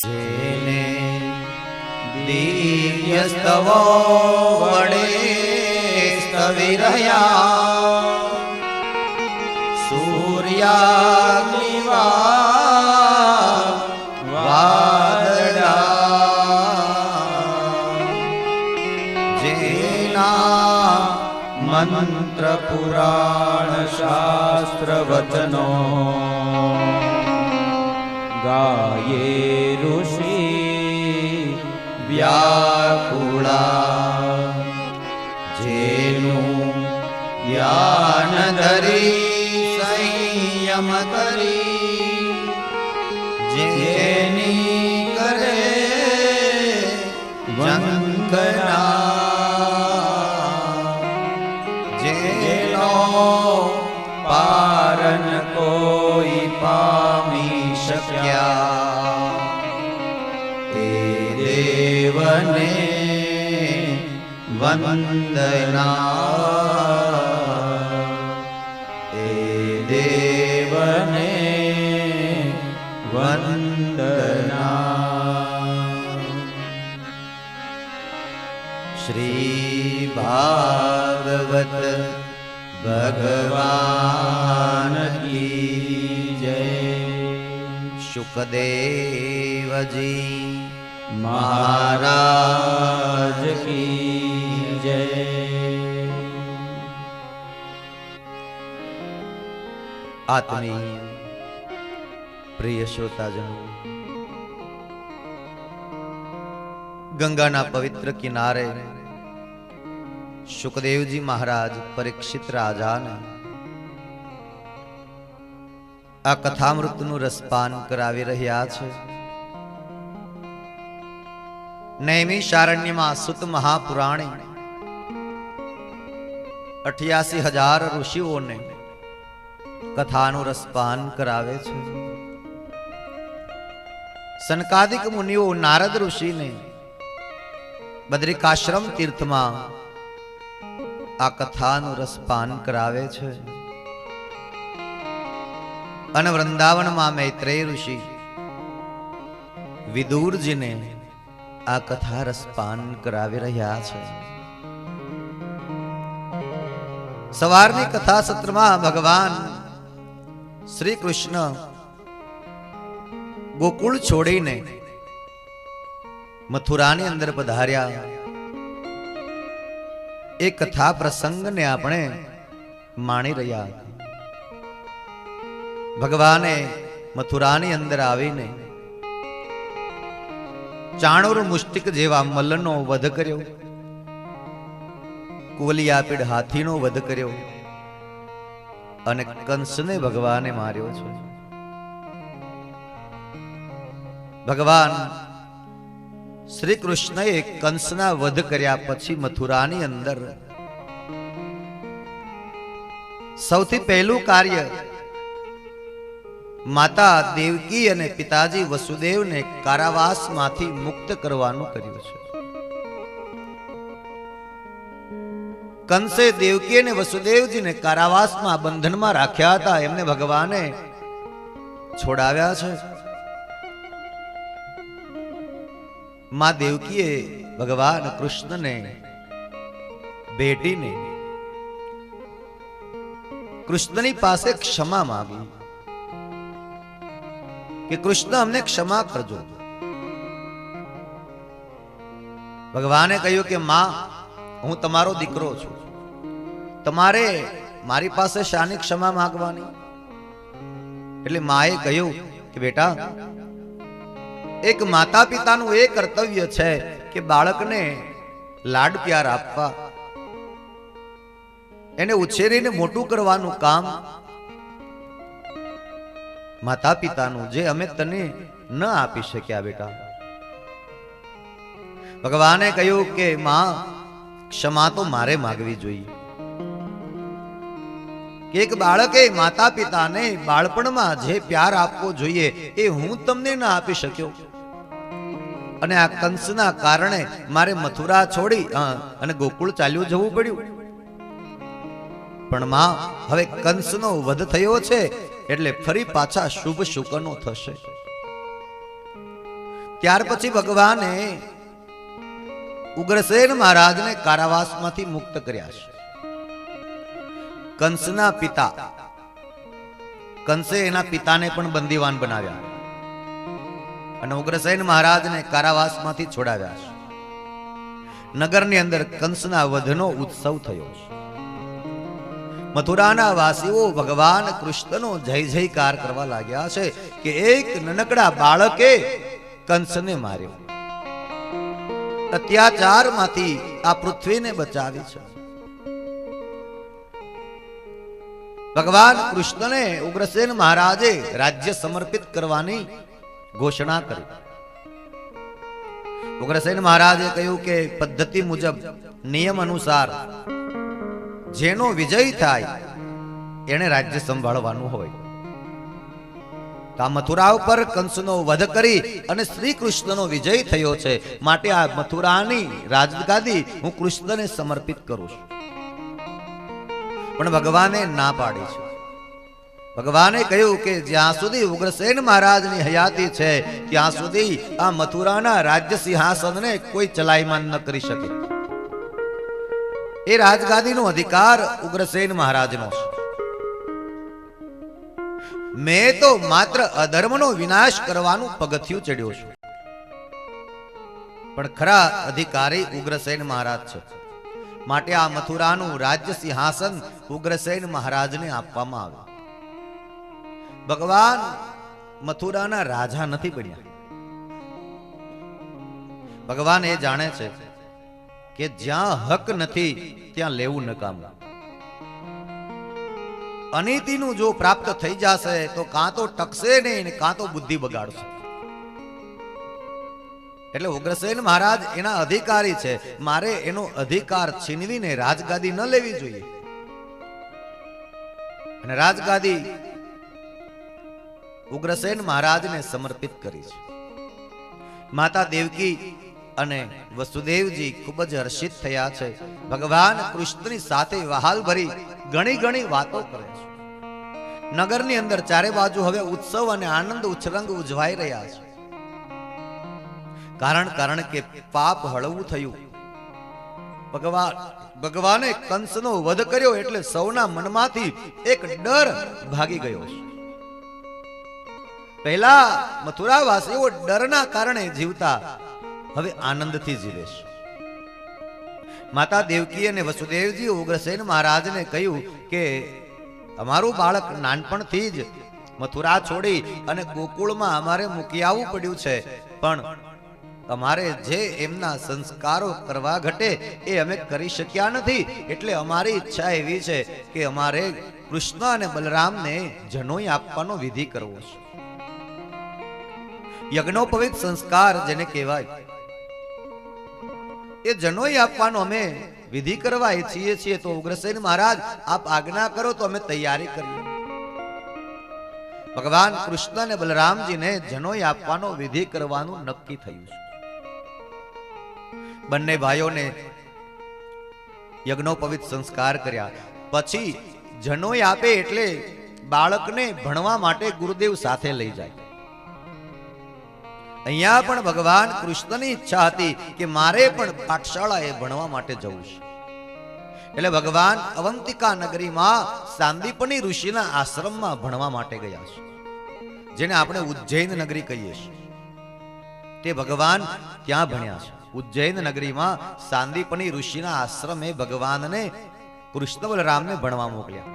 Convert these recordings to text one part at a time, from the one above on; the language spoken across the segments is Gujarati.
જેને દિવ્ય સ્તવો વડે સ્તવી રહ્યા સૂર્યાગ્નિ વાદળા, જેના મંત્ર પુરાણ શાસ્ત્ર વચનો ગાયે ઋષિ વ્યાકુળા, જેનું ધ્યાન ધરી સંયમ કરી જેની કરે વંદના, જેનો પારન કોઈ પામી શક્યા તે દેવને વંદના, તે દેવને વંદના। શ્રી ભાગવત ભગવાન કી જય। શુકદેવજી મહારાજ કી જય। આત્મીય પ્રિય શ્રોતાજનો, ગંગાના પવિત્ર કિનારે શુકદેવજી મહારાજ પરીક્ષિત રાજાને આ કથામૃતનું રસપાન કરાવી રહ્યા છે। નૈમિષારણ્યમાં સુત મહાપુરાણી 88,000 ઋષિઓને કથાનું રસપાન કરાવે છે। સનકાદિક મુનિઓ નારદ ઋષિને બદ્રિકાશ્રમ તીર્થમાં આ કથાનું રસપાન કરાવે છે અને વૃંદાવનમાં મૈત્રેય ઋષિ વિદુરજીને આ કથા રસપાન કરાવી રહ્યા છે। સવારની કથા સત્રમાં ભગવાન શ્રી કૃષ્ણ ગોકુળ છોડીને મથુરાની અંદર પધાર્યા। એ કથા પ્રસંગને આપણે માણી રહ્યા। ભગવાને મથુરાની અંદર આવીને ચાણોર મુષ્ટિક જેવા મલ્લનો વધ કર્યો, કુવલિયાપીડ હાથીનો વધ કર્યો અને કંસને ભગવાને માર્યો છે। ભગવાન શ્રી કૃષ્ણએ કંસના વધ કર્યા પછી મથુરાની અંદર સૌથી પહેલું કાર્ય માતા દેવકી અને પિતાજી વસુદેવને કારાવાસમાંથી મુક્ત કરવાનું કર્યું છે। કંસે દેવકી અને વસુદેવજીને કારાવાસમાં બંધનમાં રાખ્યા હતા, એમને ભગવાને છોડાવ્યા છે। માં દેવકીએ ભગવાન કૃષ્ણને ભેટીને કૃષ્ણની પાસે ક્ષમા માંગી કે કૃષ્ણ અમને ક્ષમા કરજો। ભગવાને કહ્યું કે માં, હું તમારો દીકરો છું, તમારે મારી પાસે શાની ક્ષમા માંગવાની? એટલે માએ કહ્યું કે બેટા, એક માતા પિતાનું એ કર્તવ્ય છે કે બાળકને લાડ પ્યાર આપવા, એને ઉછેરીને મોટું કરવાનું કામ માતા પિતાનું, જે અમે તને ન આપી શક્યા બેટા। ભગવાને કહ્યું કે માં, ક્ષમા તો મારે માગવી જોઈએ કે એક બાળકે માતા પિતાને બાળપણમાં જે પ્યાર આપવો જોઈએ એ હું તમને ન આપી શક્યો, અને આ કંસના કારણે મારે મથુરા છોડી અને ગોકુળ ચાલ્યું જવું પડ્યું। પણ માં, હવે કંસનો વધ થયો છે એટલે ફરી પાછા શુભ શુકનો થશે। ત્યાર પછી ભગવાને ઉગ્રસેન મહારાજને કારાવાસમાંથી મુક્ત કર્યા છે. કંસના પિતા કંસે એના પિતાને પણ બંદીવાન બનાવ્યા અને ઉગ્રસેન મહારાજને કારાવાસમાંથી છોડાવ્યા છે. નગરની અંદર કંસના વધનો ઉત્સવ થયો છે. મથુરાના વાસીઓ ભગવાન કૃષ્ણનો જય જયકાર કરવા લાગ્યા છે કે એક નાનકડા બાળકે કંસને માર્યો, અત્યાચારમાંથી આ પૃથ્વીને બચાવી છે. ભગવાન કૃષ્ણને ઉગ્રસેન મહારાજે રાજ્ય સમર્પિત કરવાની ઘોષણા કરી. ઉગ્રસેન મહારાજે કહ્યું કે પદ્ધતિ મુજબ નિયમ અનુસાર જેનો વિજય થાય એને રાજ્ય સંભાળવાનું હોય. આ મથુરા ઉપર કંસનો વધ કરી અને શ્રી કૃષ્ણનો વિજય થયો છે, માટે આ મથુરાની રાજગાદી હું કૃષ્ણને સમર્પિત કરું છું. પણ ભગવાને ના પાડી છે. ભગવાને કહ્યું કે જ્યાં સુધી ઉગ્રસેન મહારાજની હયાતી છે ત્યાં સુધી આ મથુરાના રાજ્ય સિંહાસનને કોઈ ચલાયમાન ન કરી શકે. એ રાજગાદીનો અધિકાર ઉગ્રસેન મહારાજનો છે. મેં તો માત્ર અધર્મનો વિનાશ કરવાનું પગથિયું ચડ્યો છું, પણ ખરા અધિકારી ઉગ્રસેન મહારાજ છે. માટે આ મથુરાનું રાજ્ય સિંહાસન ઉગ્રસેન મહારાજને આપવામાં આવ્યું. ભગવાન મથુરાના રાજા નથી બન્યા. ભગવાન એ જાણે છે કે જ્યાં હક નથી ત્યાં લેવું નકામું. અનીતિનું જો પ્રાપ્ત થઈ જશે તો કાં તો ટકશે નહીં, કાં તો બુદ્ધિ બગાડશે. એટલે ઉગ્રસેન મહારાજ એના અધિકારી છે, મારે એનો અધિકાર છીનવીને રાજગાદી ન લેવી જોઈએ. અને રાજગાદી ઉગ્રસેન મહારાજને સમર્પિત કરી છે. માતા દેવકી અને વસુદેવજી ખૂબ જ હર્ષિત થયા છે. ભગવાન કૃષ્ણની સાથે વહાલ ભરી ઘણી ઘણી વાતો કરે છે. નગરની અંદર ચારે બાજુ હવે ઉત્સવ અને આનંદ ઉછરંગ ઉજવાઈ રહ્યા છે. કારણ કે પાપ હળવું થયું. ભગવાને કંસનો વધ કર્યો એટલે સૌના મનમાંથી એક ડર ભાગી ગયો છે. પહેલા મથુરાવાસીઓ ડરના કારણે જીવતા, હવે આનંદથી જીવે છે. માતા દેવકી અને વસુદેવજી ઉગ્રસેન મહારાજને કહ્યું કે અમારું બાળક નાનપણથી જ મથુરા છોડી અને ગોકુળમાં અમારે મૂકી આવવું પડ્યું છે, પણ અમારે જે એમના સંસ્કારો કરવા ઘટે એ અમે કરી શક્યા નથી. એટલે અમારી ઈચ્છા એવી છે કે અમારે કૃષ્ણ અને બલરામને જનોઈ આપવાનો વિધિ કરવો છે. યજ્ઞોપવિત સંસ્કાર જેને કહેવાય, એ જનોઈ આપવાનો અમે વિધિ કરવા ઈચ્છીએ છીએ. તો ઉગ્રસેન મહારાજ આપ આજ્ઞા કરો તો અમે તૈયારી કરીએ. ભગવાન કૃષ્ણ અને બલરામજીને જનોઈ આપવાનો વિધિ કરવાનું નક્કી થયું છે. બંને ભાઈઓને યજ્ઞોપવિત સંસ્કાર કર્યા પછી જનોઈ આપે એટલે બાળકને ભણવા માટે ગુરુદેવ સાથે લઈ જાય. અહીંયા પણ ભગવાન કૃષ્ણની ઈચ્છા હતી કે મારે પણ પાઠશાળાએ ભણવા માટે જવું છે. એટલે ભગવાન અવંતિકા નગરીમાં સાંદીપની ઋષિના આશ્રમમાં ભણવા માટે ગયા છે, જેને આપણે ઉજ્જૈન નગરી કહીએ છીએ. તે ભગવાન ત્યાં ભણ્યા છે. ઉજ્જૈન નગરીમાં સાંદીપની ઋષિના આશ્રમે ભગવાનને કૃષ્ણ બલરામને ભણવા મોકલ્યા.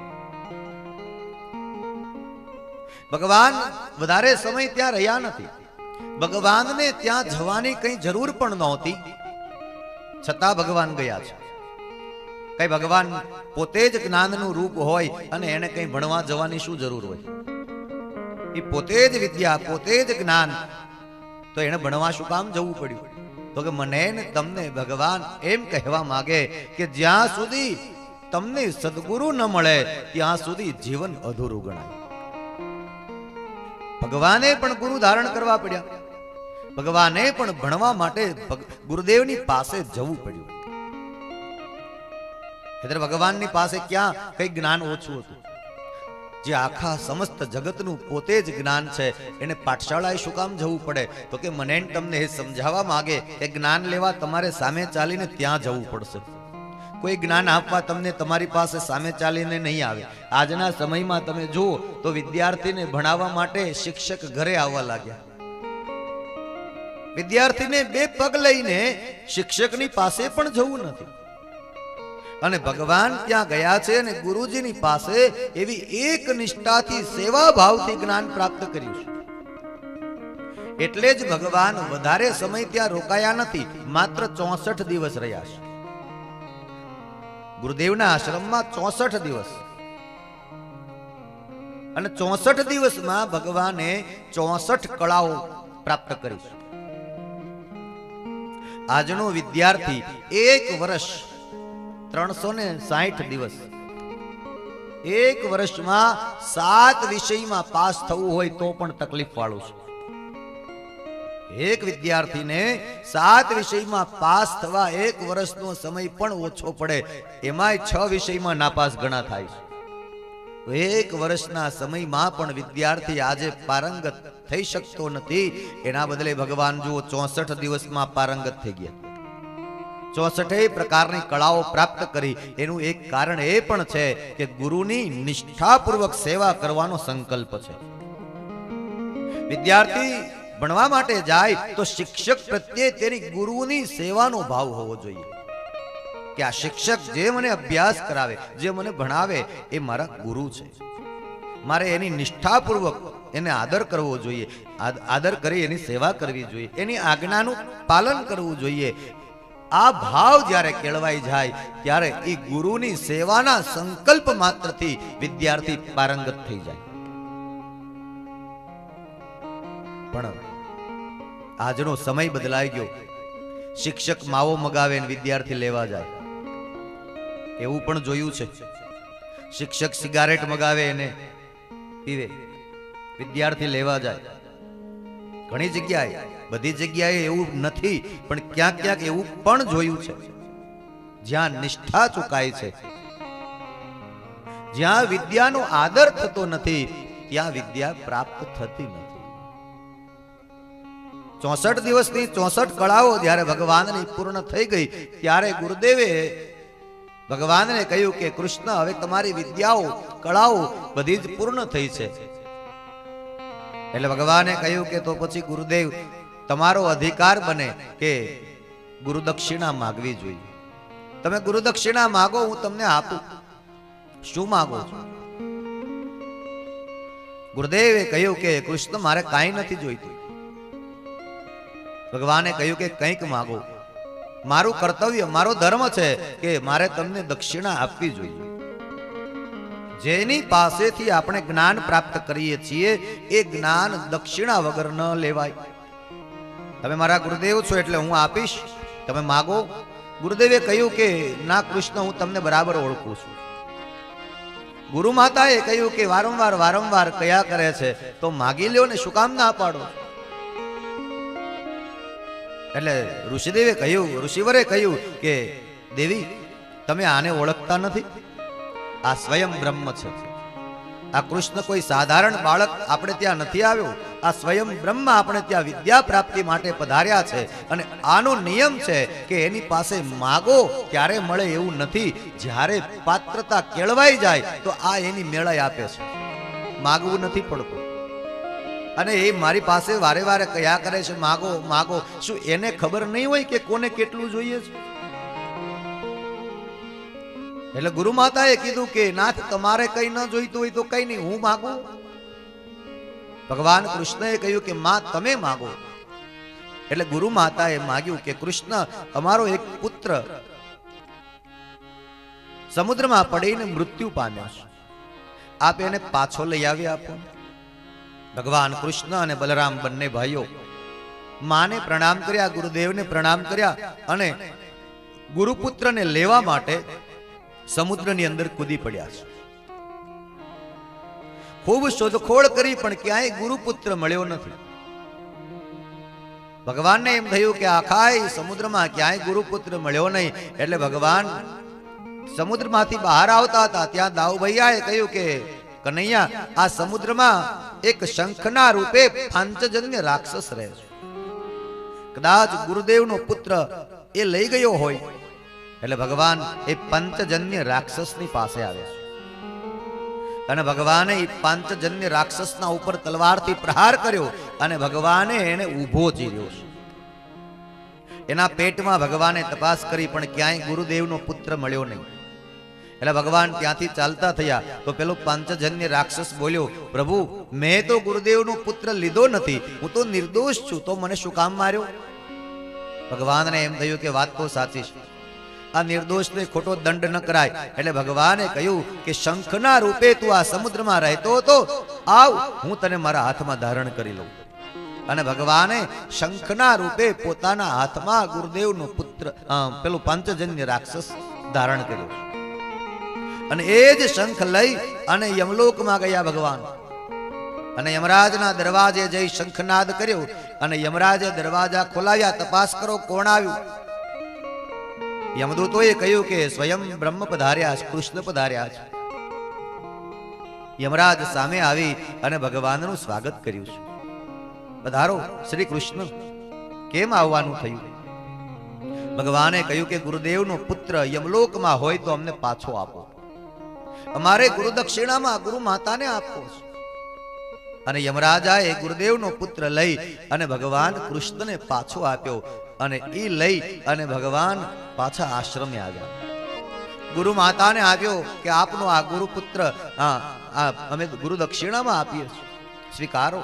ભગવાન વધારે સમય ત્યાં રહ્યા નથી. ભગવાનને ત્યાં જવાની કઈ જરૂર પણ નહોતી, છતાં ભગવાન ગયા છે. કઈ ભગવાન પોતે જ જ્ઞાનનું રૂપ હોય અને એને કઈ ભણવા જવાની શું જરૂર હોય? એ પોતે જ વિદ્યા, પોતે જ જ્ઞાન, તો એને ભણવા શું કામ જવું પડ્યું? તો કે મને ને તમને ભગવાન એમ કહેવા માંગે કે જ્યાં સુધી તમને સદગુરુ ન મળે ત્યાં સુધી જીવન અધૂરું ગણાય. ભગવાને પણ ગુરુ ધારણ કરવા પડ્યા. ભગવાને પણ ભણવા માટે ગુરુદેવની પાસે જવું પડ્યું. એટલે ભગવાનની પાસે ક્યાં કઈ જ્ઞાન ઓછું હતું. જે આખા સમસ્ત જગતનું પોતે જ જ્ઞાન છે, એને પાઠશાળાએ શું કામ જવું પડે? તો કે મને તમને એ સમજાવવા માંગે કે જ્ઞાન લેવા તમારે સામે ચાલીને ત્યાં જવું પડશે. કોઈ જ્ઞાન આપવા તમને તમારી પાસે સામે ચાલીને નહીં આવે. આજના સમયમાં તમે જુઓ તો વિદ્યાર્થીને ભણાવવા માટે શિક્ષક ઘરે આવવા લાગ્યા. વિદ્યાર્થીને બે પગ લઈને શિક્ષકની પાસે પણ જવું નથી. અને ભગવાન ત્યાં ગયા છે અને ગુરુજીની પાસે એવી એક નિષ્ઠાથી સેવા ભાવથી જ્ઞાન પ્રાપ્ત કર્યું છે. એટલે જ ભગવાન વધારે સમય ત્યાં રોકાયા નથી, માત્ર 64 દિવસ રહ્યા છે. ગુરુદેવના આશ્રમમાં 64 દિવસ, અને 64 દિવસમાં ભગવાને 64 કળાઓ પ્રાપ્ત કરી છે. આજનો વિદ્યાર્થી 1 વર્ષ 360 દિવસ, 1 વર્ષમાં 7 વિષયમાં પાસ થવું હોય તો પણ તકલીફ વાળું છે. એક વિદ્યાર્થીને 7 વિષયમાં પાસ થવા 1 વર્ષનો સમય પણ ઓછો પડે, એમાંય 6 વિષયમાં નાપાસ ગણા થાય છે. 1 વર્ષના સમયમાં પણ વિદ્યાર્થી આજે પારંગત થઈ શકતો નથી. એના બદલે ભગવાન જુઓ 64 દિવસમાં પારંગત થઈ ગયા. 64 પ્રકારની કળાઓ પ્રાપ્ત કરી. એનું એક કારણ એ પણ છે કે ગુરુની નિષ્ઠાપૂર્વક સેવા કરવાનો સંકલ્પ છે. વિદ્યાર્થી ભણવા માટે જાય તો શિક્ષક પ્રત્યે તેની ગુરુની સેવાનો ભાવ હોવો જોઈએ કે આ શિક્ષક જે મને અભ્યાસ કરાવે, જે મને ભણાવે, એ મારા ગુરુ છે. મારે એની નિષ્ઠાપૂર્વક એને આદર કરવો જોઈએ, આદર કરી એની સેવા કરવી જોઈએ, એની આજ્ઞાનું પાલન કરવું જોઈએ. આ ભાવ જ્યારે કેળવાઈ જાય ત્યારે એ ગુરુની સેવાના સંકલ્પ માત્રથી વિદ્યાર્થી પારંગત થઈ જાય. પણ આજનો સમય બદલાઈ ગયો. શિક્ષક માવો મગાવે ને વિદ્યાર્થી લેવા જાય, એવું પણ જોયું છે. શિક્ષક સિગારેટ મગાવે એને પીવે, વિદ્યાર્થી લેવા જાય. ઘણી જગ્યાએ, બધી જગ્યાએ એવું નથી, પણ ક્યાંક ક્યાંક એવું પણ જોયું છે. જ્યાં નિષ્ઠા ચૂકાય છે, જ્યાં વિદ્યાનો આદર થતો નથી, ત્યાં વિદ્યા પ્રાપ્ત થતી નથી. 64 દિવસની 64 કળાઓ જ્યારે ભગવાનની પૂર્ણ થઈ ગઈ ત્યારે ગુરુદેવે ભગવાનને કહ્યું કે કૃષ્ણ, હવે તમારી વિદ્યાઓ, કળાઓ બધી જ પૂર્ણ થઈ છે. એટલે ભગવાને કહ્યું કે તો પછી ગુરુદેવ, તમારો અધિકાર બને કે ગુરુદક્ષિણા માગવી જોઈએ. તમે ગુરુદક્ષિણા માગો, હું તમને આપું. શું માગો છો? ગુરુદેવે કહ્યું કે કૃષ્ણ, મારે કાંઈ નથી જોઈતું. ભગવાને કહ્યું કે કંઈક માગો. મારું કર્તવ્ય, મારો ધર્મ છે કે મારે તમને દક્ષિણા આપવી જોઈએ. જેની પાસેથી આપણે જ્ઞાન પ્રાપ્ત કરીએ છીએ એ જ્ઞાન દક્ષિણા વગર ન લેવાય. તમે મારા ગુરુદેવ છો એટલે હું આપીશ, તમે માગો. ગુરુદેવે કહ્યું કે ના કૃષ્ણ, હું તમને બરાબર ઓળખું છું. ગુરુ માતાએ કહ્યું કે વારંવાર વારંવાર કયા કરે છે તો માગી લ્યો ને, શું કામ ના પાડો? એટલે ઋષિદેવે કહ્યું, ઋષિવરે કહ્યું કે દેવી, તમે આને ઓળખતા નથી? આ સ્વયં બ્રહ્મ છે. આ કૃષ્ણ કોઈ સાધારણ બાળક આપણે ત્યાં નથી આવ્યો. આ સ્વયં બ્રહ્મ આપણે ત્યાં વિદ્યા પ્રાપ્તિ માટે પધાર્યા છે. અને આનો નિયમ છે કે એની પાસે માગો ત્યારે મળે એવું નથી. જ્યારે પાત્રતા કેળવાઈ જાય તો આ એની મેળાઈ આપે છે. માગવું નથી પડતું. અને એ મારી પાસે વારે વારે કયા કરે છે, માગો માગો. શું એને ખબર નહીં હોય કે કોને કેટલું જોઈએ છે? એટલે ગુરુ માતાએ કીધું કે નાથ, તમારે કઈ ન જોઈતું હોય તો કઈ નહીં, હું માગું. ભગવાન કૃષ્ણએ કહ્યું કે માં, તમે માગો. એટલે ગુરુ માતાએ માગ્યું કે કૃષ્ણ, અમારો એક પુત્ર સમુદ્રમાં પડીને મૃત્યુ પામ્યો છે, આપ એને પાછો લઈ આવી આપો. ભગવાન કૃષ્ણ અને બલરામ બંને ભાઈઓ માને પ્રણામ કર્યા, ગુરુદેવને પ્રણામ કર્યા અને ગુરુપુત્રને લેવા માટે સમુદ્રની અંદર કૂદી પડ્યા છે. ખૂબ શોધખોળ કરી પણ ક્યાંય ગુરુપુત્ર મળ્યો નથી. ભગવાનને એમ થયું કે આખા સમુદ્રમાં ક્યાંય ગુરુપુત્ર મળ્યો નહીં. એટલે ભગવાન સમુદ્રમાંથી બહાર આવતા હતા ત્યાં દાઉ ભૈયાએ કહ્યું કે કનૈયા આ સમુદ્રમાં એક શંખના રૂપે પાંચજન્ય રાક્ષસ રહે છે. કદાચ ગુરુદેવનો પુત્ર એ લઈ ગયો હોય એટલે ભગવાન એ પંચજન્ય રાક્ષસની પાસે આવે છે અને ભગવાને એ પાંચજન્ય રાક્ષસના ઉપર તલવારથી પ્રહાર કર્યો અને ભગવાને એને ઊભો ચીર્યો છે. એના પેટમાં ભગવાને તપાસ કરી પણ ક્યાંય ગુરુદેવનો પુત્ર મળ્યો નહીં. એટલે ભગવાન ત્યાંથી ચાલતા થયા તો પેલો પાંચજન્ય રાક્ષસ બોલ્યો, પ્રભુ મેં તો ગુરુદેવનો પુત્ર લીધો નથી, હું તો નિર્દોષ છું, તો મને શું કામ માર્યો? ભગવાનને એમ થયું કે વાત તો સાચી છે, આ નિર્દોષને ખોટો દંડ ન કરાય. એટલે ભગવાને કહ્યું કે શંખના રૂપે તું આ સમુદ્રમાં રહેતો હતો, આવ હું તને મારા હાથમાં ધારણ કરી લઉં. અને ભગવાને શંખના રૂપે પોતાના હાથમાં ગુરુદેવનો પુત્ર પેલું પાંચજન્ય રાક્ષસ ધારણ કર્યું અને એ જ શંખ લઈ અને યમલોકમાં ગયા ભગવાન. અને યમરાજના દરવાજે જઈ શંખનાદ કર્યો અને યમરાજે દરવાજા ખોલાવ્યા. તપાસ કરો કોણ આવ્યું? યમદૂતોએ કહ્યું કે સ્વયં બ્રહ્મ પધાર્યા છે, કૃષ્ણ પધાર્યા છે. યમરાજ સામે આવી અને ભગવાનનું સ્વાગત કર્યું છે. પધારો શ્રી કૃષ્ણ, કેમ આવવાનું થયું? ભગવાને કહ્યું કે ગુરુદેવનો પુત્ર યમલોકમાં હોય તો અમને પાછો આપો, અમારે ગુરુ દક્ષિણામાં ગુરુ માતાને આપવો છે. અને યમરાજાએ ગુરુદેવનો પુત્ર લઈ અને ભગવાન કૃષ્ણને પાછો આપ્યો અને એ લઈ અને ભગવાન પાછા આશ્રમે આવ્યા. ગુરુ માતાને આપ્યો કે આપનો આ ગુરુપુત્ર અમે ગુરુ દક્ષિણામાં આપીએ છીએ, સ્વીકારો.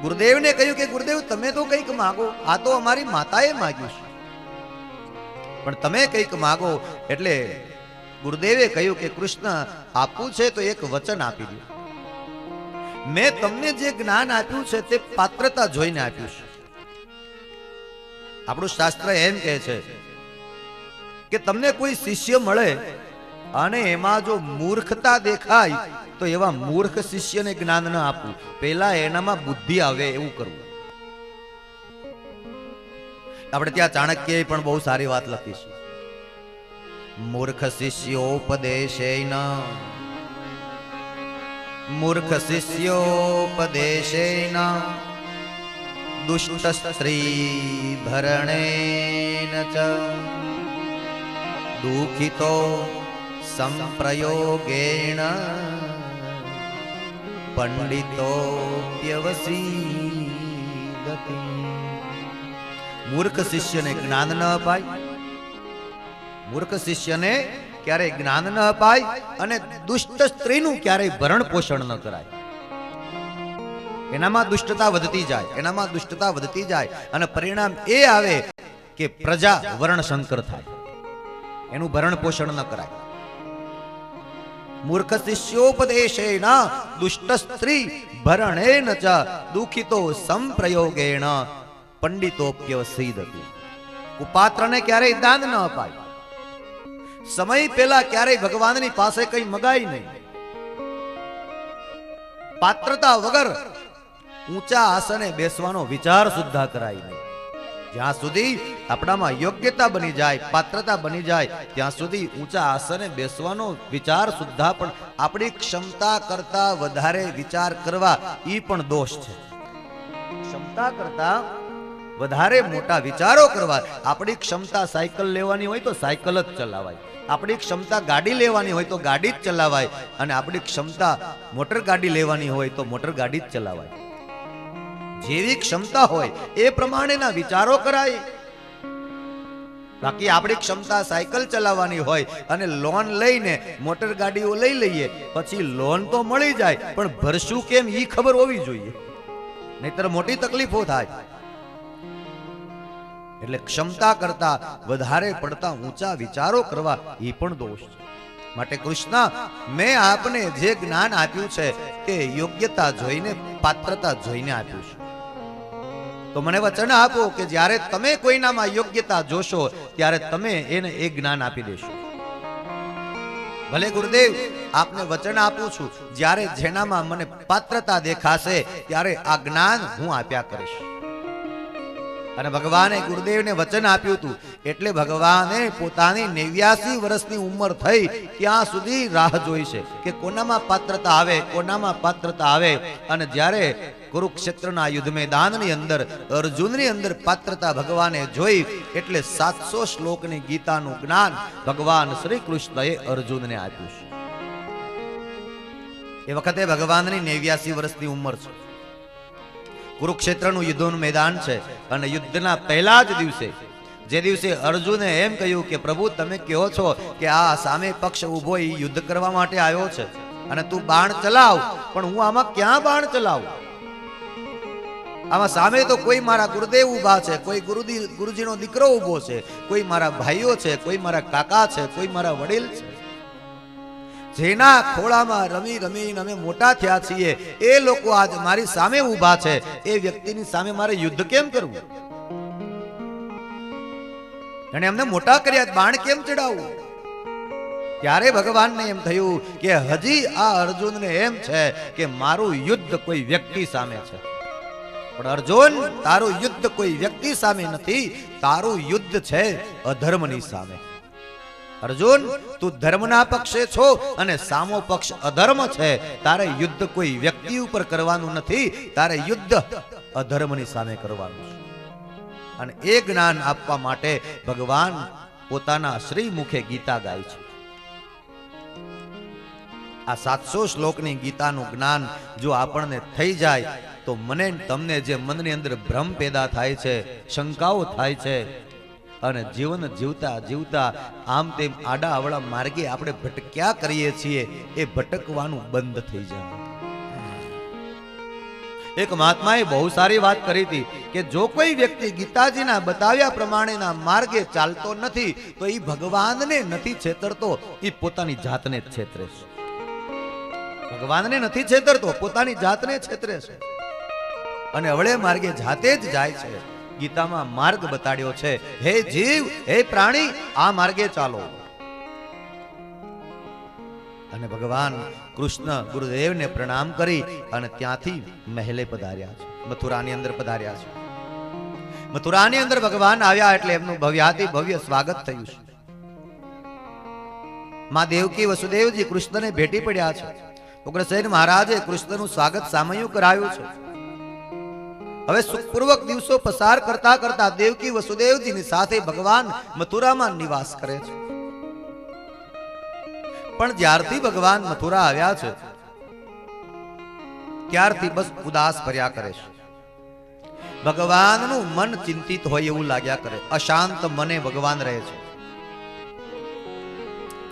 ગુરુદેવને કહ્યું કે ગુરુદેવ તમે તો કંઈક માગો, આ તો અમારી માતાએ માગ્યું છે, પણ તમે કંઈક માગો. એટલે ગુરુદેવે કહ્યું કે કૃષ્ણ આપવું છે તો એક વચન આપી દો. મેં તમને જે જ્ઞાન આપ્યું છે તે પાત્રતા જોઈને આપ્યું છે. આપણું શાસ્ત્ર એમ કહે છે કે તમને કોઈ શિષ્ય મળે અને એમાં જો મૂર્ખતા દેખાય તો એવા મૂર્ખ શિષ્યને જ્ઞાન ન આપવું, પહેલા એનામાં બુદ્ધિ આવે એવું કરવું. આપણે ત્યાં ચાણક્યએ પણ બહુ સારી વાત લખી છે. મૂર્ખ શિષ્યોપદેશેન મૂર્ખ શિષ્યોપદેશેન દુષ્ટ સ્ત્રી ભરણેન ચ દુઃખિતો સંપ્રયોગેણ પંડિતોપ્યવસીદતિ. મૂર્ખ શિષ્યને જ્ઞાન ન અપાય, મૂર્ખ શિષ્યને ક્યારેય જ્ઞાન ન અપાય અને દુષ્ટ સ્ત્રીનું ક્યારેય ભરણ પોષણ ન કરાય. એનામાં દુષ્ટતા વધતી જાય, એનામાં દુષ્ટતા વધતી જાય અને પરિણામ એ આવે કે પ્રજા વર્ણ સંકર થાય, એનું ભરણ પોષણ ન કરાય. મૂર્ખ શિષ્યોપદેશેન દુષ્ટ સ્ત્રી ભરણેન ચ દુઃખિતો સંપ્રયોગેણ પંડિતોપ્યવસીદતિ. કુપાત્રને ક્યારેય દાન ન અપાય. સમય પહેલા ક્યારેય ભગવાનની પાસે કઈ મગાય નહીં. પાત્રતા વગર ઊંચા આસને બેસવાનો વિચાર સુદ્ધા કરાય નહીં. જ્યાં સુધી આપણામાં યોગ્યતા બની જાય, પાત્રતા બની જાય, ત્યાં સુધી ઊંચા આસને બેસવાનો વિચાર સુદ્ધા પણ આપણી ક્ષમતા કરતા વધારે વિચાર કરવા એ પણ દોષ છે. ક્ષમતા કરતા વધારે મોટા વિચારો કરવા. આપણી ક્ષમતા સાયકલ લેવાની હોય તો સાયકલ જ ચલાવાય, આપણી ક્ષમતા ગાડી લેવાની હોય તો ગાડી જ ચલાવાય, અને આપણી ક્ષમતા મોટર ગાડી લેવાની હોય તો મોટર ગાડી જ ચલાવાય. જેવી ક્ષમતા હોય એ પ્રમાણેના વિચારો કરાય. બાકી આપણી ક્ષમતા સાયકલ ચલાવવાની હોય અને લોન લઈને મોટર ગાડીઓ લઈ લઈએ, પછી લોન તો મળી જાય પણ ભરશું કેમ એ ખબર હોવી જોઈએ, નહીતર મોટી તકલીફો થાય. એટલે ક્ષમતા કરતા વધારે પડતા ઊંચા વિચારો કરવા એ પણ દોષ છે. માટે કૃષ્ણ, મેં આપને જે જ્ઞાન આપ્યું છે તે યોગ્યતા જોઈને, પાત્રતા જોઈને આપ્યું છે. તો મને વચન આપો કે જ્યારે તમે કોઈનામાં યોગ્યતા જોશો ત્યારે તમે એને એ જ્ઞાન આપી દેશો. ભલે ગુરુદેવ આપને વચન આપું છું, જ્યારે જેનામાં મને પાત્રતા દેખાશે ત્યારે આ જ્ઞાન હું આપ્યા કરીશ. અને ભગવાને ગુરુદેવને વચન આપ્યું હતું એટલે ભગવાને પોતાની 89 વર્ષની ઉંમર થઈ ત્યાં સુધી રાહ જોઈ છે કે કોનામાં પાત્રતા આવે, કોનામાં પાત્રતા આવે. અને જ્યારે કુરુક્ષેત્રના યુદ્ધ મેદાનની અંદર અર્જુનની અંદર પાત્રતા ભગવાને જોઈ એટલે 700 શ્લોકની ગીતાનું જ્ઞાન ભગવાન શ્રી કૃષ્ણએ અર્જુનને આપ્યું છે. એ વખતે ભગવાનની 89 વર્ષની ઉંમર છે. કુરુક્ષેત્રનું યુદ્ધનું મેદાન છે અને યુદ્ધના પહેલા જ દિવસે, જે દિવસે અર્જુને એમ કહ્યું કે પ્રભુ તમે કહો છો કે આ સામે પક્ષ ઉભો એ યુદ્ધ કરવા માટે આવ્યો છે અને તું બાણ ચલાવ, પણ હું આમાં ક્યાં બાણ ચલાવું? આમાં સામે તો કોઈ મારા ગુરુદેવ ઉભા છે, કોઈ ગુરુજીનો દીકરો ઉભો છે, કોઈ મારા ભાઈઓ છે, કોઈ મારા કાકા છે, કોઈ મારા વડીલ છે, જેના ખોળામાં રમી રમીને અમે મોટા થયા છીએ, એ લોકો આજ મારી સામે ઉભા છે. એ વ્યક્તિની સામે મારે યુદ્ધ કેમ કરવું? અને એમને મોટા કર્યા, બાણ કેમ ચડાવવું? ત્યારે ભગવાનને એમ થયું કે હજી આ અર્જુનને એમ છે કે મારું યુદ્ધ કોઈ વ્યક્તિ સામે છે. પણ અર્જુન, તારું યુદ્ધ કોઈ વ્યક્તિ સામે નથી, તારું યુદ્ધ છે અધર્મની સામે. અર્જુન, તું ધર્મના પક્ષે છો અને સામો પક્ષ અધર્મ છે. તારે યુદ્ધ કોઈ વ્યક્તિ ઉપર કરવાનું નથી, તારે યુદ્ધ અધર્મની સામે કરવાનું છે. અને એ જ્ઞાન આપવા માટે ભગવાન પોતાના શ્રી મુખે ગીતા ગાય છે. આ 700 શ્લોકની ગીતાનું જ્ઞાન જો આપણને થઈ જાય તો મને તમને જે મનની અંદર ભ્રમ પેદા થાય છે, શંકાઓ થાય છે અને જીવન જીવતા જીવતા આમ તેમ આડા અવળા માર્ગે આપણે ભટક્યા કરીએ છીએ, એ ભટકવાનું બંધ થઈ જાય. એક મહાત્માએ બહુ સારી વાત કરી હતી કે જો કોઈ વ્યક્તિ ગીતાજીના બતાવ્યા પ્રમાણેના માર્ગે ચાલતો નથી તો એ ભગવાનને નથી છેતરતો, એ પોતાની જાતને જ છેતરે છે. ભગવાનને નથી છેતરતો, પોતાની જાતને છેતરે છે અને અવળે માર્ગે જાતે જ જાય છે. ગીતામાં માર્ગ બતાડ્યો છે, હે જીવ, હે પ્રાણી, આ માર્ગે ચાલો. અને ભગવાન કૃષ્ણ ગુરુદેવને પ્રણામ કરી અને ત્યાંથી મહેલે પધાર્યા છે, મથુરાની અંદર પધાર્યા છે. મથુરાની અંદર ભગવાન આવ્યા એટલે એમનું ભવ્યાતિ ભવ્ય સ્વાગત થયું છે. માં દેવકી વસુદેવજી કૃષ્ણને ભેટી પડ્યા છે. ઉગ્રસેન મહારાજે કૃષ્ણનું સ્વાગત સામયું કરાયું છે. હવે સુખપૂર્વક દિવસો પસાર કરતા કરતા દેવકી વસુદેવજીની સાથે ભગવાન મથુરામાં નિવાસ કરે છે. પણ જ્યારથી ભગવાન મથુરા આવ્યા છે ત્યારથી બસ ઉદાસ ભર્યા કરે છે. ભગવાનનું મન ચિંતિત હોય એવું લાગ્યા કરે, અશાંત મને ભગવાન રહે છે.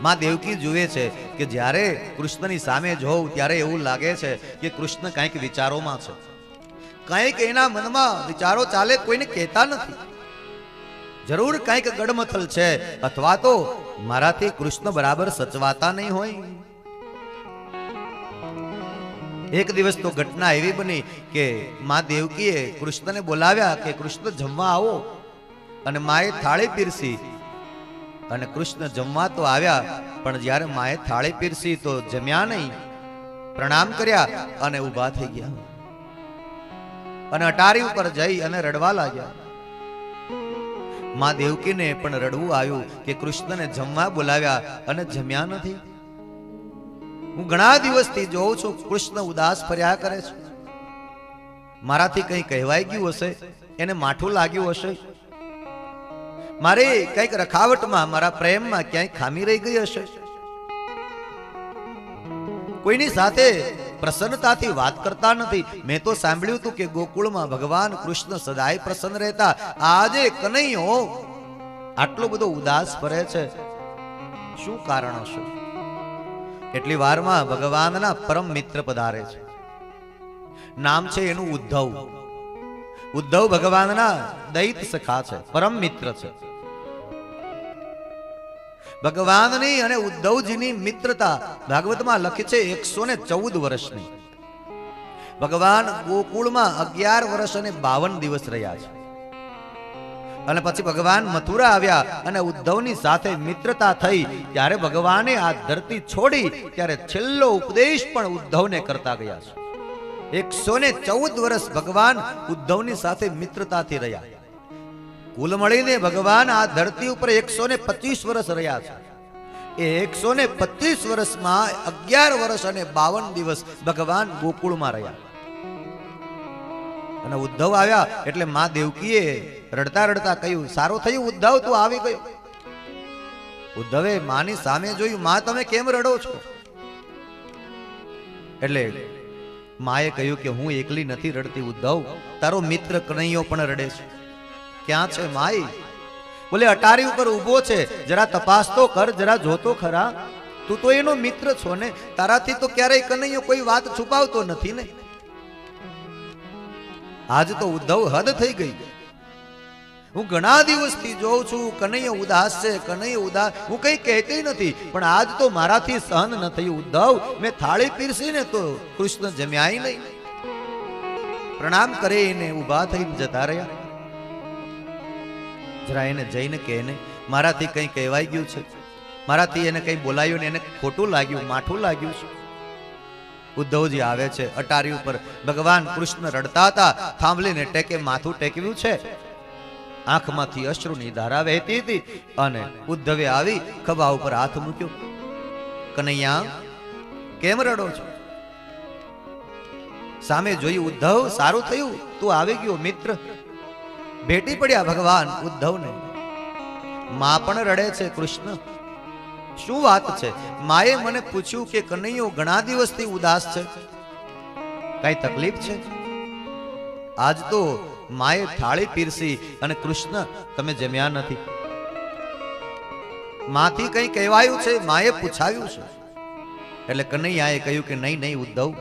માં દેવકી જુએ છે કે જ્યારે કૃષ્ણની સામે જોઉં ત્યારે એવું લાગે છે કે કૃષ્ણ કંઈક વિચારોમાં છે, કંઈક એના મનમાં વિચારો ચાલે, કોઈને કહેતા નથી. જરૂર કંઈક ગડમથલ છે, અથવા તો મારાથી કૃષ્ણ બરાબર સચવાતા નહીં હોય. એક દિવસ તો ઘટના એવી બની કે માં દેવકીએ કૃષ્ણને બોલાવ્યા કે કૃષ્ણ જમવા આવો, અને માએ થાળી પીરસી અને કૃષ્ણ જમવા તો આવ્યા, પણ જ્યારે માએ થાળી પીરસી તો જમ્યા નહીં, પ્રણામ કર્યા અને ઊભા થઈ ગયા અને અટારી ઉપર જઈ અને રડવા લાગ્યા. માં દેવકીને પણ રડવું આવ્યું કે કૃષ્ણને જમવા બોલાવ્યા અને જમ્યા નથી. હું ઘણા દિવસથી જોઉં છું કૃષ્ણ ઉદાસ ફર્યા કરે છે. મારાથી કંઈ કહેવાઈ ગયું હશે, એને માઠું લાગ્યું હશે, મારે કંઈક રખાવટમાં, મારા પ્રેમમાં ક્યાંય ખામી રહી ગઈ હશે. કોઈની સાથે પ્રસન્નતાથી વાત કરતા નથી. મેં તો સાંભળ્યું હતું કે ગોકુળમાં ભગવાન કૃષ્ણ સદાય પ્રસન્ન રહેતા, આજે કનૈયો આટલો બધો ઉદાસ ફરે છે, શું કારણ હશે? એટલી વારમાં ભગવાનના પરમ મિત્ર પધારે છે. નામ છે એનું ઉદ્ધવ. ઉદ્ધવ ભગવાનના દૈત સખા છે, પરમ મિત્ર છે. ભગવાનની અને ઉદ્ધવજીની મિત્રતા ભાગવતમાં લખી છે 114 વર્ષની. ભગવાન ગોકુળમાં 11 વર્ષ અને 52 દિવસ રહ્યા છે. અને પછી ભગવાન મથુરા આવ્યા અને ઉદ્ધવની સાથે મિત્રતા થઈ. ત્યારે ભગવાને આ ધરતી છોડી ત્યારે છેલ્લો ઉપદેશ પણ ઉદ્ધવને કરતા ગયા છે. 114 વર્ષ ભગવાન ઉદ્ધવની સાથે મિત્રતાથી રહ્યા. કુલ મળીને ભગવાન આ ધરતી ઉપર 125 વર્ષ રહ્યા છે. એ 125 વર્ષમાં 11 વર્ષ અને 52 દિવસ ભગવાન ગોકુળમાં રહ્યા. અને ઉદ્ધવ આવ્યા એટલે માં દેવકીએ રડતા રડતા કહ્યું, સારું થયું ઉદ્ધવ તું આવી ગયો. ઉદ્ધવે માની સામે જોયું, માં તમે કેમ રડો છો? એટલે માએ કહ્યું કે હું એકલી નથી રડતી ઉદ્ધવ, તારો મિત્ર કનૈયો પણ રડે છે. ક્યાં છે માઈ? બોલે અટારી ઉપર ઊભો છે, જરા તપાસ તો કર, જરા જોતો ખરા. તું તો એનો મિત્ર છો ને, તારાથી તો ક્યારેય કનૈયો કોઈ વાત છુપાવતો નથી ને. આજ તો ઉદ્ધવ હદ થઈ ગઈ. હું ઘણા દિવસથી જોઉં છું કનૈયો ઉદાસ છે, કનૈયો ઉદાસ, હું કઈ કહેતી નથી, પણ આજ તો મારાથી સહન ન થયું ઉદ્ધવ. મેં થાળી પીરસીને તો કૃષ્ણ જમ્યાય નહીં. પ્રણામ કરીને ઊભા થઈને જતા રહ્યા. જરા એને જઈને કહે ને, મારાથી કઈ કહેવાઈ ગયું છે, મારાથી એને કઈ બોલાયું ને એને ખોટું લાગ્યું, માઠું લાગ્યું છે. ઉદ્ધવજી આવે છે અટારી ઉપર. ભગવાન કૃષ્ણ રડતા હતા, થાંભલીને ટેકે માથું ટેકવ્યું છે, આંખમાંથી અશ્રુની ધારા વહેતી હતી. અને ઉદ્ધવે આવી ખભા ઉપર હાથ મૂક્યો. કનૈયા કેમ રડો છો? સામે જોયું ઉદ્ધવ, સારું થયું તું આવી ગયો મિત્ર. ભેટી પડ્યા ભગવાન ઉદ્ધવને. માં પણ રડે છે કૃષ્ણ. શું વાત છે? માએ મને પૂછ્યું કે કનૈયો ઘણા દિવસથી ઉદાસ છે, કઈ તકલીફ છે? આજ તો માએ થાળી પીરસી અને કૃષ્ણ તમે જમ્યા નથી. માથી કઈ કહેવાયું છે? માએ પૂછાવ્યું છે. એટલે કનૈયાએ કહ્યું કે નહીં નહીં ઉદ્ધવ,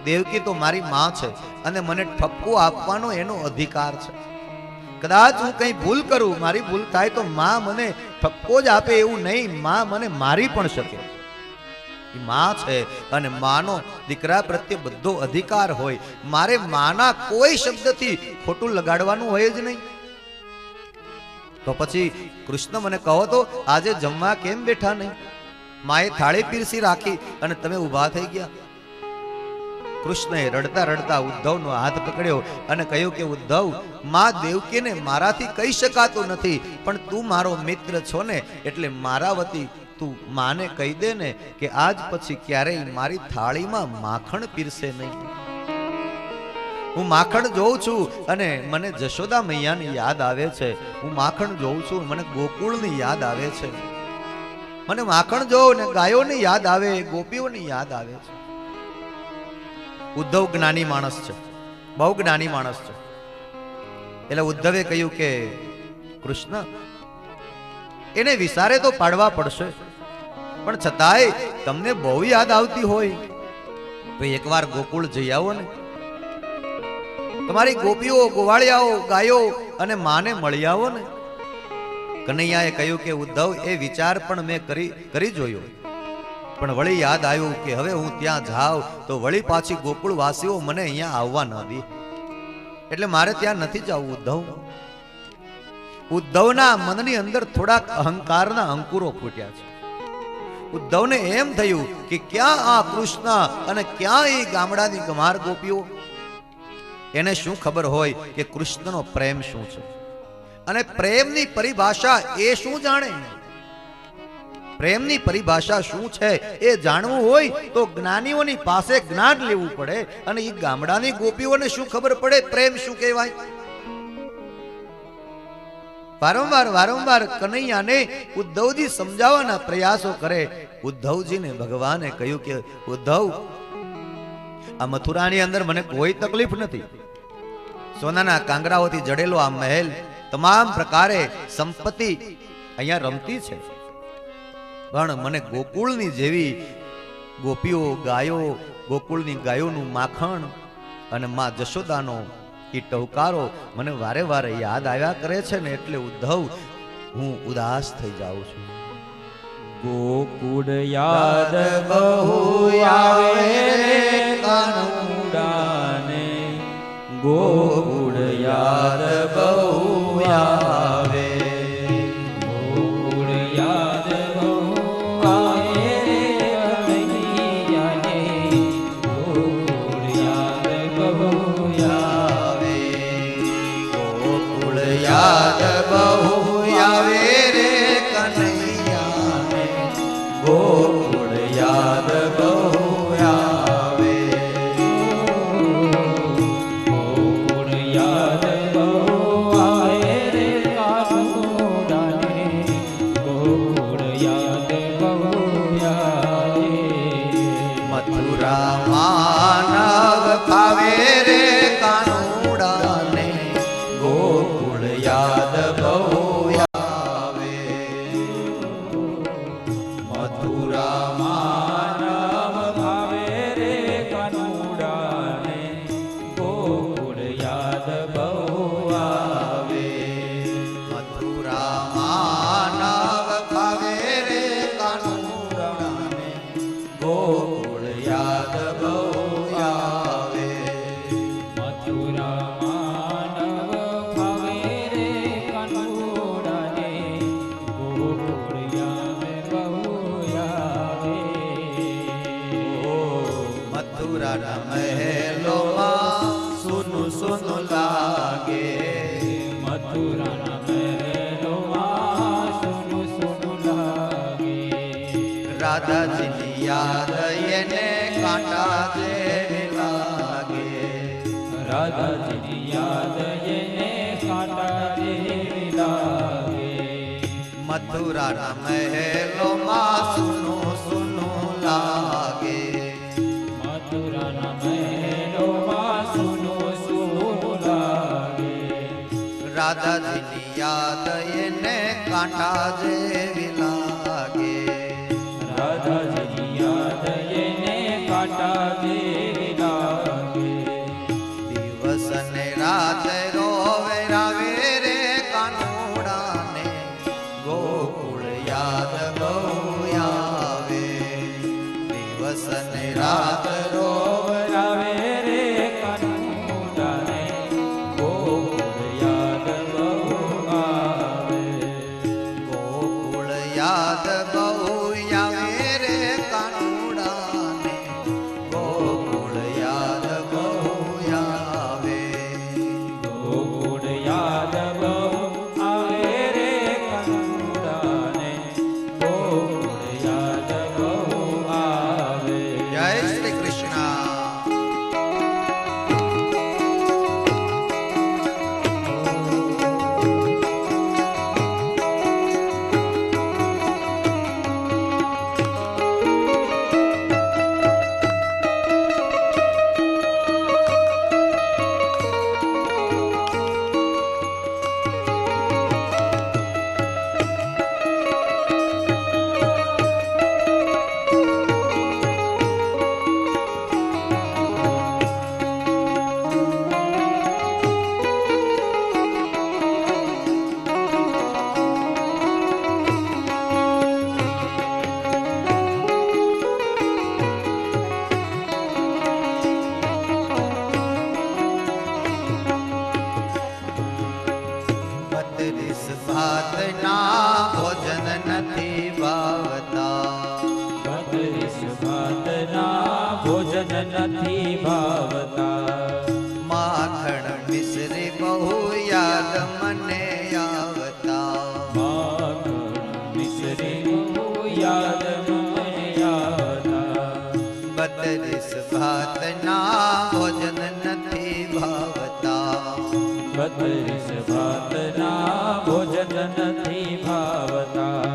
દેવકી તો મારી માં છે અને મને ઠપકો આપવાનો એનો અધિકાર છે. કદાચ હું કઈ ભૂલ કરું, મારી ભૂલ થાય તો માં મને ઠપકો જ આપે એવું નહીં, માં મને મારી પણ શકે. માં છે અને માનો દીકરા પ્રત્યે બધો અધિકાર હોય. મારે માના કોઈ શબ્દથી ખોટું લગાડવાનું હોય જ નહીં. તો પછી કૃષ્ણ મને કહો તો આજે જમવા કેમ બેઠા નહીં? માએ થાળી પીરસી રાખી અને તમે ઊભા થઈ ગયા. કૃષ્ણએ રડતા રડતા ઉદ્ધવનો હાથ પકડ્યો અને કહ્યું કે ઉદ્ધવ, માં દેવકીને મારાથી કહી શકાતું નથી, પણ તું મારો મિત્ર છો ને, એટલે મારા વતી તું માને કહી દે ને કે આજ પછી ક્યારેય મારી થાળીમાં માખણ પીરસે નહીં. હું માખણ જોઉં છું અને મને જશોદા મૈયાની યાદ આવે છે. હું માખણ જોઉં છું, મને ગોકુળની યાદ આવે છે. મને માખણ જોઉં ને ગાયોની યાદ આવે, ગોપીઓની યાદ આવે છે. ઉદ્ધવ જ્ઞાની માણસ છે, બહુ જ્ઞાની માણસ છે. એટલે ઉદ્ધવે કહ્યું કે કૃષ્ણ, એને વિસારે તો પાડવા પડશે, પણ છતાંય તમને બહુ યાદ આવતી હોય તો એકવાર ગોકુળ જઈ આવો ને. તમારી ગોપીઓ, ગોવાળિયાઓ, ગાયો અને માને મળી આવો ને. કનૈયાએ કહ્યું કે ઉદ્ધવ, એ વિચાર પણ મેં કરી જોયો, પણ વળી યાદ આવ્યું કે હવે હું ત્યાં જાઉં તો વળી પાછી ગોકુળ વાસીઓ મને અહીંયા આવવા ન દે, એટલે મારે ત્યાં નથી જવું ઉદ્ધવ. ઉદ્ધવના મનની અંદર થોડાક અહંકારના અંકુરો ફૂટ્યા છે. ઉદ્ધવને એમ થયું કે ક્યાં આ કૃષ્ણ અને ક્યાં એ ગામડાની ગમાર ગોપીઓ? એને શું ખબર હોય કે કૃષ્ણનો પ્રેમ શું છે અને પ્રેમની પરિભાષા એ શું જાણે? પ્રેમની પરિભાષા શું છે એ જાણવું હોય તો જ્ઞાનીઓની પાસે જ્ઞાન લેવું પડે. અને એ ગામડાની ગોપીઓને શું ખબર પડે પ્રેમ શું કહેવાય? વારંવાર કનૈયાને ઉદ્ધવજી સમજાવવાના પ્રયાસો કરે. ઉદ્ધવજીને ભગવાને કહ્યું કે ઉદ્ધવ, આ મથુરાની અંદર મને કોઈ તકલીફ નથી. સોનાના કાંગરાઓથી જડેલો આ મહેલ, તમામ પ્રકારે સંપત્તિ અહીંયા રમતી છે, પણ મને ગોકુળની જેવી ગોપીઓ, ગાયો, ગોકુળની ગાયોનું માખણ અને માં જશોદાનો એ ટહુકારો મને વારે વારે યાદ આવ્યા કરે છે ને, એટલે ઉદ્ધવ હું ઉદાસ થઈ જાઉં છું. ગોકુળ યાદ બહુ આવે કાનુડાને, ગોકુળ યાદ બહુ આવે, ગોકુળ યાદ બહુ આવે કનૈયાને, ગોકુળ યાદ બહુ આવે, ગોકુળ યાદ બહુ મહેલોમાં સુનું સુનું લાગે મથુરાના મહેલોમાં સુનું સુનું લાગે રાધાજીની યાદ એને કાંટા જેવી લાગે રાધાજીની યાદ એને કાંટા જેવી લાગે મથુરાના મહેલોમાં સુનું સુનું લાગે મથુરાના મહેલોમાં સુનું સુનું લાગે રાધાજીની યાદ એને કાંટા જેવી લાગે રાધાજીની યાદ એને કાંટા જેવી લાગે દિવસ ને રાત રોવે રાવે રે કાનુડાને ગોકુળ યાદ બહુ આવે દિવસ ને રાત રોવરાવે રે કાનુડાને ગોકુળ યાદ બહુ આવે ગોકુળ યાદ બહુ આવે રે કાનુડાને ગોકુળ યાદ બહુ આવે ગોકુળ યાદ બહુ આવે રે કાનુડાને ગોકુળ યાદ બહુ આવે જય શ્રી કૃષ્ણ બત્રીસ ભાતના ભોજન નથી ભાવતા બત્રીસ ભાતના ભોજન નથી ભાવતા માખણ મિશ્રી બહુ યાદ મને આવતા માખણ મિશ્રી બહુ યાદ મને આવતા બત્રીસ ભાતના ભોજન નથી ભાવતા બત્રીસ ભાતના ભોજન નથી ભાવતા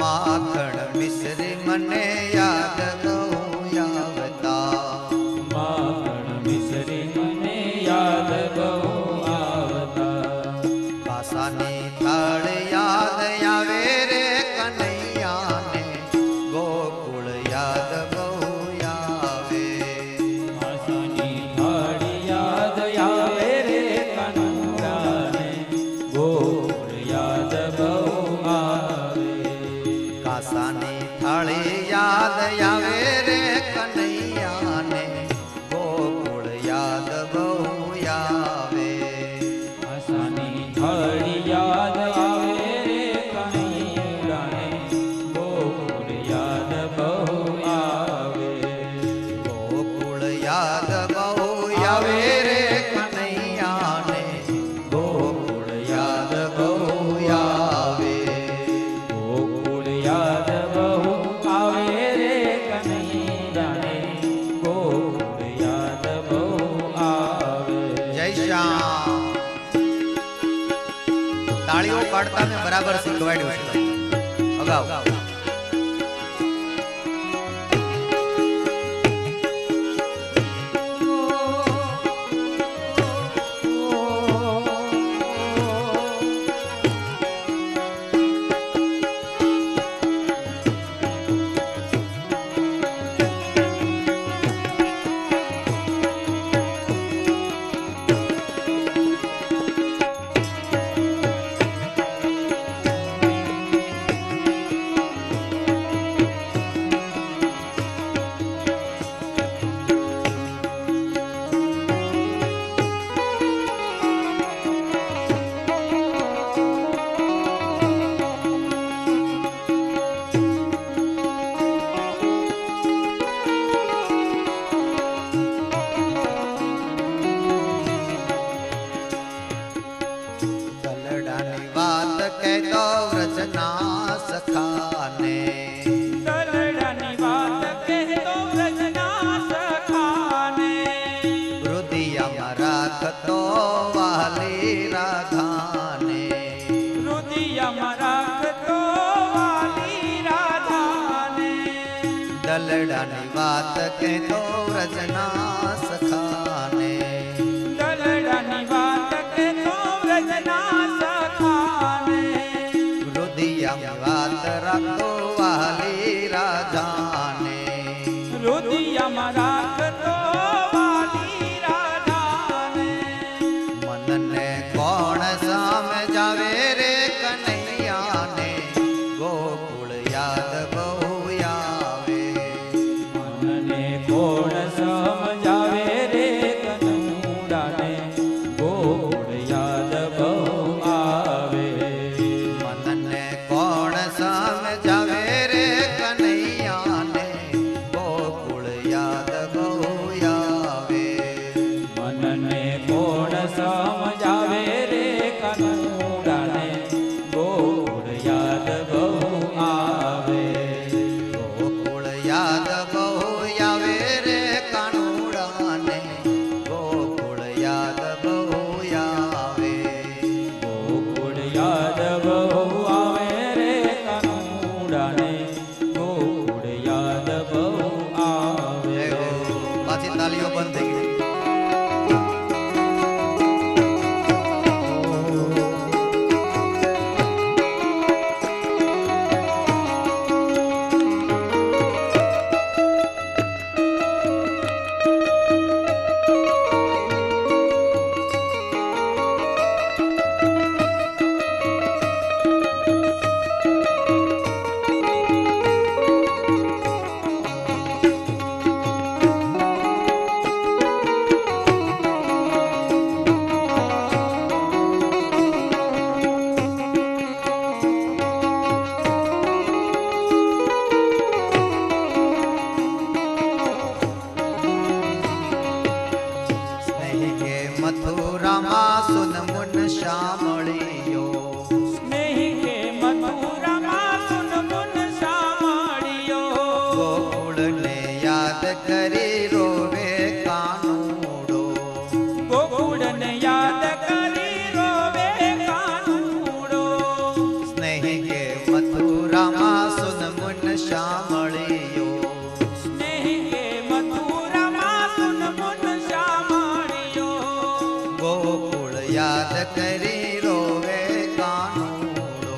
માખણ મિશ્રી મને યાદ બહુ આવતા માખણ મિશ્રી મને યાદ બહુ આવતા કાસાની થાળ યાદ આવે રે કનૈયાને ગોકુળ યાદ બહુ આવે આસાની થાળી યાદ આવે રે કાનુડાને ગોકુળ યાદ બહુ આવે કાસાની થાળી યાદ આવે રે કનૈયાને ગોકુળ યાદ બહુ આવે આસાની થાળી યાદ આવે રે કાનુડાને ગોકુળ યાદ બહુ આવે ગોકુળ યાદ બહુ આવે રે કનૈયાને ગોકુળ યાદ બહુ આવે ગોકુળ યાદ બહુ આવે રે કનૈયાને ગોકુળ યાદ બહુ આવે જય શ્યામ તાળીઓ પાડતા મેં બરાબર શીખવાડ્યું છે અગાઉ રાખતો વાલી રાધાને હૃદયમાં રાખતો વાલી રાધાને દલડાની વાત કહેતો વ્રજના સખાને દલડાની વાત કહેતો વ્રજના સખાને હૃદયમાં વાત રાખતો વાલી રાધાને હૃદયમાં રાખતો વાલી રાધાને મનને કોણ સમજાવે રે કનૈયાને ગોકુળ યાદ બહુ આવે મનને કોણ સમજાવે રે કનૈયાને ગોકુળ યાદ બહુ આવે મનને કોણ સમજાવે રે કનૈયાને ગોકુળ યાદ બહુ આવે મનને કોણ સમજાવે રે કનૈયાને ગોકુળ યાદ બહુ આવે ગોકુળ યાદ બહુ આવે રે કાનુડાને ગોકુળ યાદ બહુ આવે ગોકુળ યાદ બહુ આવે રે કનૈયાને ગોકુળ યાદ બહુ આવે જય હો. પાછી તાલીઓ બંધ થઈ ગઈ સ્નેહી કે મથુરામાં સુન મુન શામળિયો સ્નેહી કે મથુરામાં સુન મુન સાંભળ્યો ગોકુળને યાદ કરી રોવે કાનુડો ગોકુળને યાદ કરી રોવે કાનુડો સ્નેહી કે મથુરામાં સુન મુન શામળિયો સ્નેહી કે મથુરામાં સુન મુન સાંભળ્યો ગોકુળ યાદ કરી રોવે કાનુડો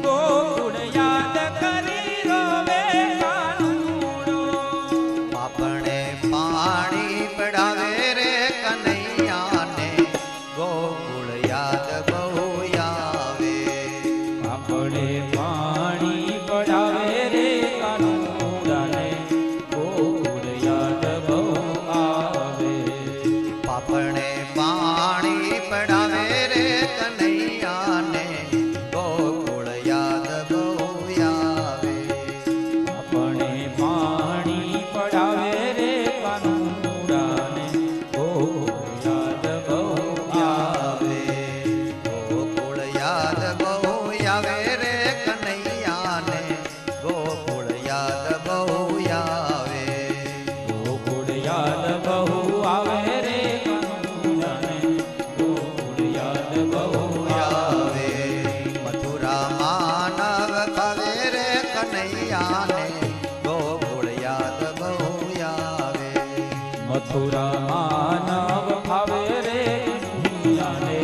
ગોકુળ યાદ કરી રોવે કાનુડો આપણે પાણી પડાવે રે કનૈયાને ગોકુળ યાદ બહુ આવે આપણે પાણી પડાવે રે કાનુડાને ગોકુળ યાદ બહુ આવે પાપણે પાણી પડાવે રે કનૈયાને ગોકુળ યાદ બહુ આવે આપણે પાણી પડાવે રે કાનુડાને ગોકુળ યાદ બહુ આવે ગોકુળ યાદ બહુ આવે રે કનૈયાને ગોકુળ યાદ બહુ આવે ગોકુળ યાદ બહુ આવે રે કાનુડાને ગોકુળ યાદ બહુ આવે આવે મથુરા માનવ ભાવે રે કનૈયાને ગોકુળ યાદ બહુ આવે મથુરા માનવ ભાવે રે કનૈયાને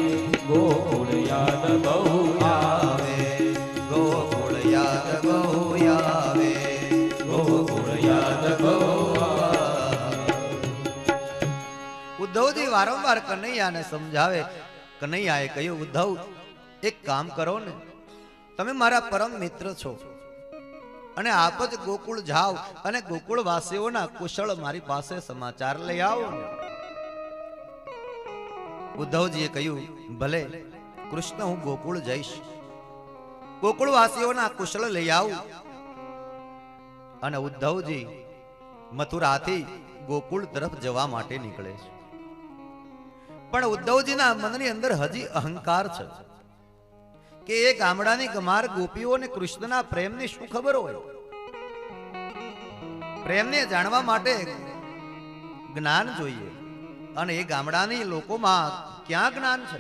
ગોકુળ યાદ બહુ આવે ગોકુળ યાદ બહુ આવે ગોકુળ યાદ બહુ ઉદ્ધવજી વારંવાર કનૈયાને સમજાવે કનૈયાએ કહ્યું ઉદ્ધવ એક કામ કરો ને તમે મારા પરમ મિત્ર છો અને આપ જ ગોકુળ જાઓ અને ગોકુળ વાસીઓના કુશળ મારી પાસે સમાચાર લઈ આવો ને ઉદ્ધવજીએ કહ્યું ભલે કૃષ્ણ હું ગોકુળ જઈશ ગોકુળ વાસીઓના કુશળ લઈ આવું અને ઉદ્ધવજી મથુરાથી ગોકુળ તરફ જવા માટે નીકળે છે પણ ઉદ્ધવજીના મનની અંદર હજી અહંકાર છે કે એ ગામડાની ગમાર ગોપીઓને કૃષ્ણના પ્રેમની શું ખબર હોય પ્રેમને જાણવા માટે જ્ઞાન જોઈએ અને એ ગામડાની લોકોમાં ક્યાં જ્ઞાન છે?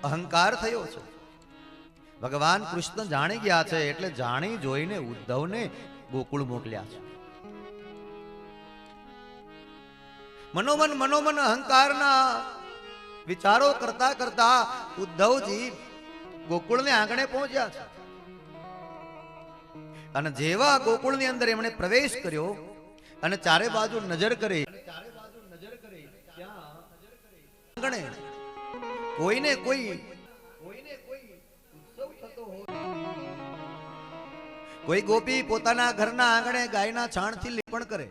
અહંકાર થયો છે. ભગવાન કૃષ્ણ જાણી ગયા છે એટલે જાણી જોઈને ઉદ્ધવને ગોકુળ મોકલ્યા છે. મનોમન અહંકારના વિચારો કરતા કરતા ઉદ્ધવજી ગોકુળને આંગણે પહોંચ્યા છે. અને જેવા ગોકુળની અંદર એમણે પ્રવેશ કર્યો અને ચારે બાજુ નજર કરી, આંગણે કોઈને કોઈ ઉત્સવ થતો હોય. કોઈ ગોપી પોતાના ઘરના આંગણે ગાયના છાણથી લીપણ કરે,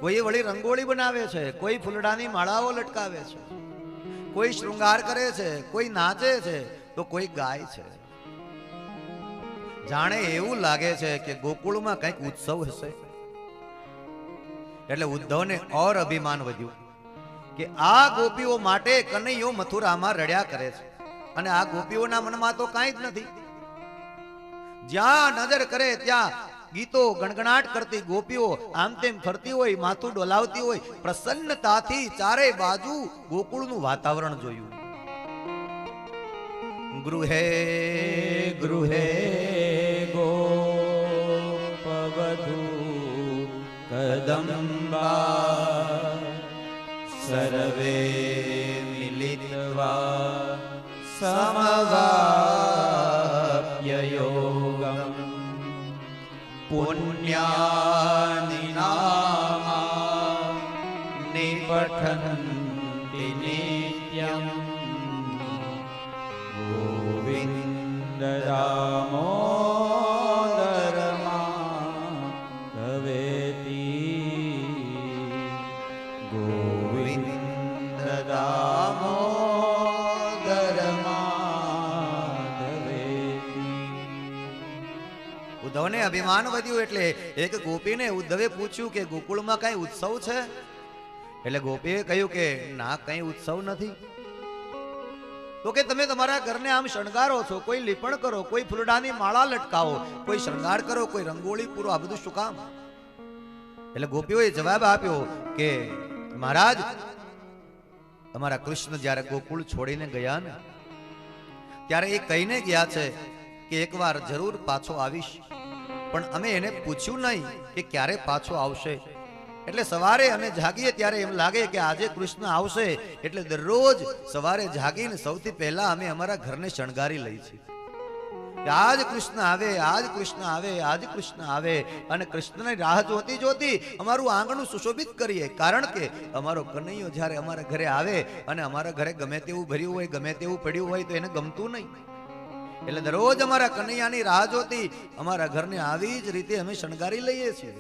કોઈ વળી રંગોળી બનાવે છે, કોઈ ફૂલડાની માળાઓ લટકાવે છે, કોઈ શૃંગાર કરે છે, કોઈ નાચે છે, તો કોઈ ગાય છે. જાણે એવું લાગે છે કે ગોકુળમાં કંઈક ઉત્સવ હશે. એટલે ઉદ્ધવને ઓર અભિમાન વધ્યું કે આ ગોપીઓ માટે કનૈયો મથુરામાં રડ્યા કરે છે અને આ ગોપીઓના મનમાં તો કાંઈ જ નથી. જ્યાં નજર કરે ત્યાં ગીતો ગણગણાટ કરતી ગોપીઓ આમ તેમ ફરતી હોય, માથું ડોલાવતી હોય. પ્રસન્નતાથી ચારે બાજુ ગોકુળનું વાતાવરણ જોયું. ગૃહે ગૃહે ગોપવધૂ કદંબા સર્વે મિલિત્વા સમવાપ્ય યોગમ પુણ્યાનિ નામા નિપઠન્તિ નિત્યમ ગોવિંદ દામોદર માધવેતી ગોવિંદ દામોદર માધવેતી. ઉદ્ધવને અભિમાન વધ્યું એટલે એક ગોપીને ઉદ્ધવે પૂછ્યું કે ગોકુળમાં કઈ ઉત્સવ છે? એટલે ગોપીએ કહ્યું કે ના, કઈ ઉત્સવ નથી. તો કે તમે તમારા ઘરને આમ શણગારો છો, કોઈ લીપણ કરો, કોઈ ફૂલડાની માળા લટકાવો, કોઈ શણગાર કરો, કોઈ રંગોળી પૂરો, આ બધું શું કામ? એટલે ગોપીઓએ જવાબ આપ્યો કે મહારાજ, અમારા કૃષ્ણ જ્યારે ગોકુળ છોડીને ગયા ને ત્યારે એ કહીને ગયા છે કે એકવાર જરૂર પાછો આવીશ, પણ અમે એને પૂછ્યું નહીં કે ક્યારે પાછો આવશે. એટલે સવારે અમે જાગીએ ત્યારે એમ લાગે કે આજે કૃષ્ણ આવશે, એટલે દરરોજ સવારે જાગીને સૌથી પહેલા અમે અમારા ઘરને શણગારી લઈએ છીએ કે આજ કૃષ્ણ આવે, આજ કૃષ્ણ આવે, આજ કૃષ્ણ આવે. અને કૃષ્ણની રાહ જોતી જોતી અમારું આંગણું સુશોભિત કરીએ, કારણ કે અમારો કનૈયો જ્યારે અમારા ઘરે આવે અને અમારા ઘરે ગમે તેવું ભર્યું હોય, ગમે તેવું પડ્યું હોય તો એને ગમતું નહીં. એટલે દરરોજ અમારા કનૈયાની રાહ જોતી અમારા ઘરને આવી જ રીતે અમે શણગારી લઈએ છીએ.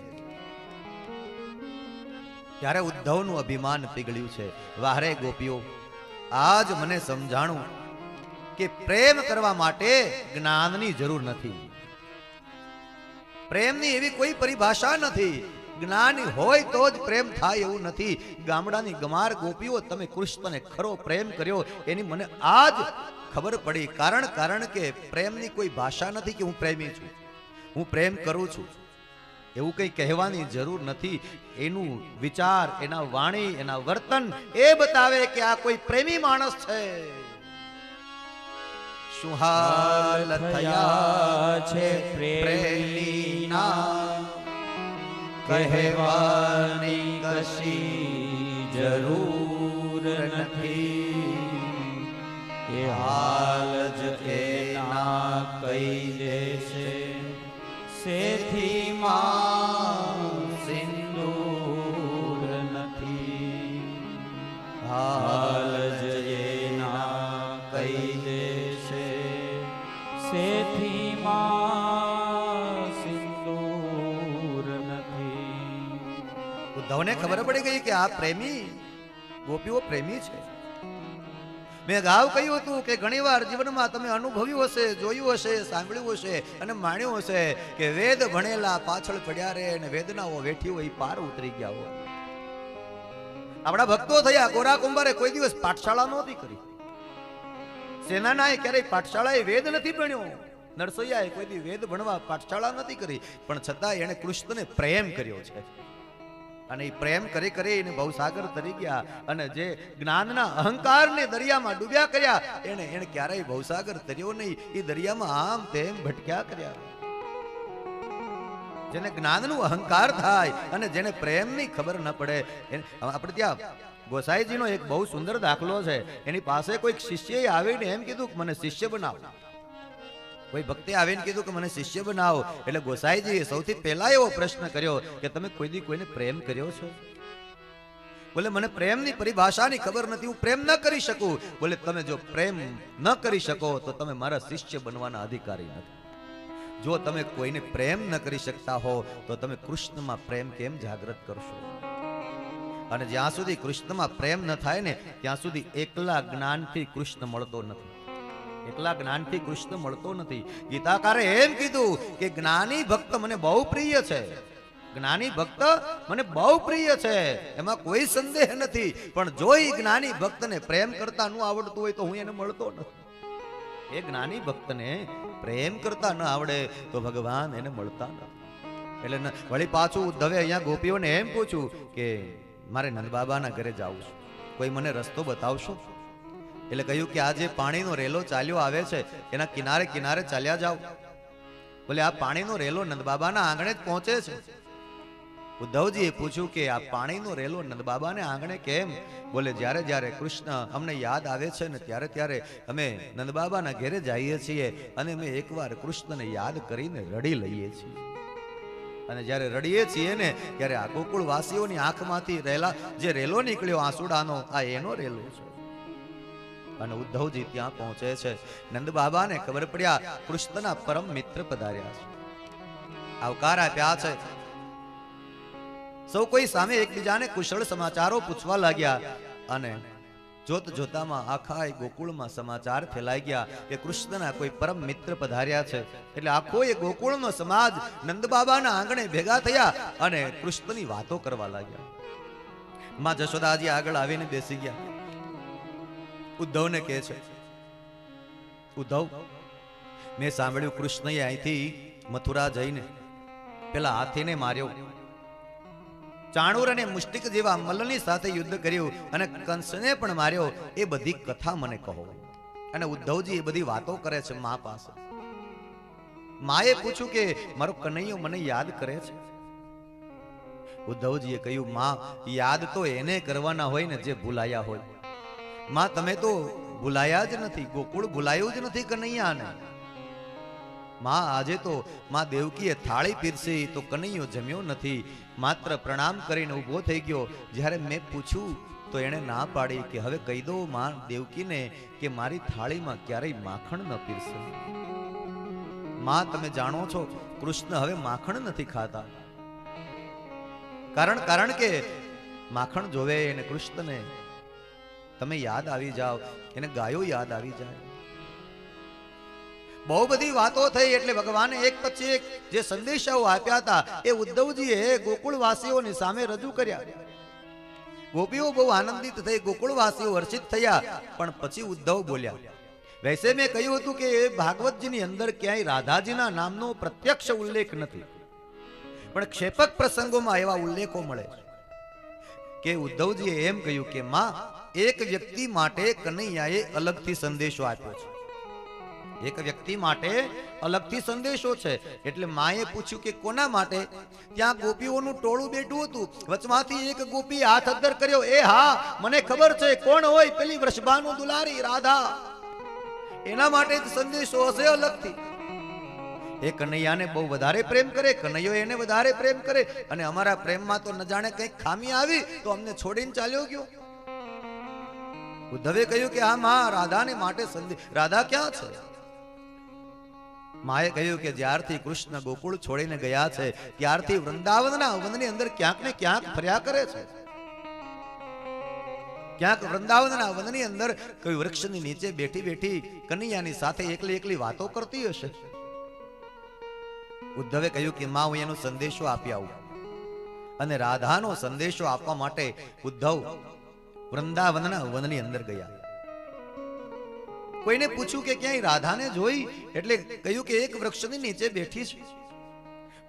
ત્યારે ઉદ્ધવનું અભિમાન પીગળ્યું છે. વાહરે ગોપીઓ, આજ મને સમજાણું કે પ્રેમ કરવા માટે જ્ઞાનની જરૂર નથી. પ્રેમની એવી કોઈ પરિભાષા નથી. જ્ઞાની હોય તો જ પ્રેમ થાય એવું નથી. ગામડાની ગમાર ગોપીઓ, તમે કૃષ્ણને ખરો પ્રેમ કર્યો એની મને આજ ખબર પડી. કારણ કે પ્રેમની કોઈ ભાષા નથી કે હું પ્રેમી છું, હું પ્રેમ કરું છું, એવું કંઈ કહેવાની જરૂર નથી. એનું વિચાર, એના વાણી, એના વર્તન એ બતાવે કે આ કોઈ પ્રેમી માણસ છે. શું હાલ થયા છે પ્રેમીના, કહેવાની કશી જરૂર નથી. એ હાલ જ એના કહી દેશે, સેથી માં સિંદૂર નથી. હાલ જ એના કહી દેશે, સેથી માં સિંદૂર નથી. ઉદ્ધવને ખબર પડી ગઈ કે આ પ્રેમી ગોપીઓ પ્રેમી છે. મેં અગાઉ કહ્યું હતું કે ઘણીવાર જીવનમાં તમે અનુભવ્યું હશે, જોયું હશે, સાંભળ્યું હશે અને માણ્યું હશે કે વેદ ભણેલા પાછળ પડ્યા રહે અને વેદનાઓ વેઠી હોય પાર ઉતરી ગયા હોય. આપણા ભક્તો થયા, ગોરા કુંભારે કોઈ દિવસ પાઠશાળા નહોતી કરી, સેનાનાએ ક્યારેય પાઠશાળાએ વેદ નથી ભણ્યો, નરસૈયાએ કોઈ દી વેદ ભણવા પાઠશાળા નથી કરી, પણ છતાં એણે કૃષ્ણને પ્રેમ કર્યો છે. અને એ પ્રેમ કરી કરી એને ભવસાગર તરી ગયા અને જે જ્ઞાનના અહંકારને દરિયામાં ડૂબ્યા કર્યા એને ક્યારેય ભવસાગર તર્યો નહીં. એ દરિયામાં આમ તેમ ભટક્યા કર્યા. જેને જ્ઞાનનું અહંકાર થાય અને જેને પ્રેમની ખબર ન પડે, આપણે ત્યાં ગોસાઈજીનો એક બહુ સુંદર દાખલો છે. એની પાસે કોઈક શિષ્યએ આવીને એમ કીધું કે મને શિષ્ય બનાવો. કોઈ ભક્તે આવીને કીધું કે મને શિષ્ય બનાવો. એટલે ગોસાઈજીએ સૌથી પહેલા એવો પ્રશ્ન કર્યો કે તમે કોઈ દી કોઈને પ્રેમ કર્યો છે? બોલે મને પ્રેમની પરિભાષાની ખબર નથી, હું પ્રેમ ન કરી શકું. બોલે તમે જો પ્રેમ ન કરી શકો તો તમે મારા શિષ્ય બનવાના અધિકારી નથી. જો તમે કોઈને પ્રેમ ન કરી શકતા હો તો તમે કૃષ્ણમાં પ્રેમ કેમ જાગૃત કરશો? અને જ્યાં સુધી કૃષ્ણમાં પ્રેમ ન થાય ને ત્યાં સુધી એકલા જ્ઞાનથી કૃષ્ણ મળતો નથી. એકલા જ્ઞાનથી કૃષ્ણ મળતો નથી. ગીતાકારે એમ કીધું કે જ્ઞાની ભક્ત મને બહુ પ્રિય છે. જ્ઞાની ભક્ત મને બહુ પ્રિય છે, એમાં કોઈ સંદેહ નથી. પણ જો એ જ્ઞાની ભક્તને પ્રેમ કરતા ન આવડતું હોય તો હું એને મળતો નથી. એ જ્ઞાની ભક્તને પ્રેમ કરતા ન આવડે તો ભગવાન એને મળતા નથી. એટલે વળી પાછું ઉદ્ધવે અહીંયા ગોપીઓને એમ પૂછ્યું કે મારે નંદબાબાના ઘરે જવું છે, કોઈ મને રસ્તો બતાવશો? એટલે કહ્યું કે આ જે પાણીનો રેલો ચાલ્યો આવે છે એના કિનારે કિનારે ચાલ્યા જાઓ. બોલે આ પાણીનો રેલો નંદબાબાના આંગણે જ પહોંચે છે. ઉદ્ધવજીએ પૂછ્યું કે આ પાણીનો રેલો નંદબાબાને આંગણે કેમ? બોલે જ્યારે જ્યારે કૃષ્ણ અમને યાદ આવે છે ને ત્યારે ત્યારે અમે નંદબાબાના ઘેરે જઈએ છીએ અને અમે એકવાર કૃષ્ણને યાદ કરીને રડી લઈએ છીએ. અને જ્યારે રડીએ છીએ ને ત્યારે આ ગોકુળ વાસીઓની આંખમાંથી જે રેલો નીકળ્યો આંસુડાનો, આ એનો રેલો છે. અને ઉદ્ધવજી ત્યાં પહોંચે છે. નંદબાબાને ખબર પડ્યા કૃષ્ણના પરમ મિત્ર પધાર્યા છે, આવકાર આપ્યા છે. સૌ કોઈ સામે એકબીજાને કુશળ સમાચારો પૂછવા લાગ્યા અને જોત જોતામાં આખા ગોકુળમાં સમાચાર ફેલાઈ ગયા કે કૃષ્ણના કોઈ પરમ મિત્ર પધાર્યા છે. એટલે આખો એ ગોકુળનો સમાજ નંદબાબાના આંગણે ભેગા થયા અને કૃષ્ણની વાતો કરવા લાગ્યા. માં જશોદાજી આગળ આવીને બેસી ગયા. ઉદ્ધવને કહે છે, ઉદ્ધવ, મેં સાંભળ્યું કૃષ્ણએ અહીંથી મથુરા જઈને પેલા હાથીને માર્યો, ચાણુર અને મુષ્ટિક જેવા મલ્લની સાથે યુદ્ધ કર્યું અને કંસને પણ માર્યો. એ બધી કથા મને કહો. અને ઉદ્ધવજી એ બધી વાતો કરે છે મા પાસે. માએ પૂછ્યું કે મારો કનૈયો મને યાદ કરે છે? ઉદ્ધવજીએ કહ્યું, માં યાદ તો એને કરવાના હોય ને જે ભૂલાયા હોય. માં તમે તો ભૂલાયા જ નથી, ગોકુળ ભૂલાયું જ નથી કનૈયાને. માં આજે તો માં દેવકીએ થાળી પીરસી તો કનૈયો જમ્યો નથી, માત્ર પ્રણામ કરીને ઊભો થઈ ગયો. જ્યારે મેં પૂછ્યું તો એણે ના પાડી કે હવે કહી દો માં દેવકીને કે મારી થાળીમાં ક્યારેય માખણ ન પીરસે. માં તમે જાણો છો કૃષ્ણ હવે માખણ નથી ખાતા. કારણ કે માખણ જોવે એને કૃષ્ણને તમે યાદ આવી જાઓ, એને ગાયો યાદ આવી જાય. બહુ બધી વાતો થઈ એટલે ભગવાને એક પછી એક જે સંદેશાઓ આપ્યા હતા એ ઉદ્ધવજીએ ગોકુળવાસીઓની સામે રજૂ કર્યા. ગોપીઓ બહુ આનંદિત થઈ, ગોકુળવાસીઓ હર્ષિત થયા. પણ પછી ઉદ્ધવ બોલ્યા, વૈસે મેં કહ્યું હતું કે એ ભાગવતજીની અંદર ક્યાંય રાધાજીના નામનો પ્રત્યક્ષ ઉલ્લેખ નથી, પણ ક્ષેપક પ્રસંગોમાં એવા ઉલ્લેખો મળે કે ઉદ્ધવજીએ એમ કહ્યું કે માં એક વ્યક્તિ માટે કનૈયાએ અલગથી સંદેશો આપ્યો છે. એક વ્યક્તિ માટે અલગથી સંદેશો છે. એટલે માએ પૂછ્યું કે કોના માટે? ત્યાં ગોપીઓનું ટોળું બેઠું હતું. વચમાંથી એક ગોપી હાથ અદ્ધર કર્યો, એ હા મને ખબર છે કોણ હોય, પેલી વૃષભાનું દુલારી રાધા, એના માટે જ સંદેશો હશે અલગથી. એ કનૈયાને બહુ વધારે પ્રેમ કરે, કનૈયો એને વધારે પ્રેમ કરે, અને અમારા પ્રેમમાં તો ન જાણે કંઈક ખામી આવી તો અમને છોડીને ચાલ્યો ગયો. ઉદ્ધવે કહ્યું કે હા માં, રાધાને માટે સંદેશ, રાધા ક્યાં છે? માએ કહ્યું કે જ્યારથી કૃષ્ણ ગોકુળ છોડીને ગયા છે ત્યારથી વૃંદાવનના વનની અંદર ક્યાંક ને ક્યાંક ફર્યા કરે છે. ક્યાંક વૃંદાવનના વનની અંદર કોઈ વૃક્ષની નીચે બેઠી બેઠી કનૈયાની સાથે એકલી એકલી વાતો કરતી હશે. ઉદ્ધવે કહ્યું કે માં, હું એનો સંદેશો આપી આવું. અને રાધાનો સંદેશો આપવા માટે ઉદ્ધવ વૃંદાવનના વનની અંદર ગયા. કોઈને પૂછ્યું કે ક્યાંય રાધાને જોઈ? એટલે કહ્યું કે એક વૃક્ષની નીચે બેઠી છે.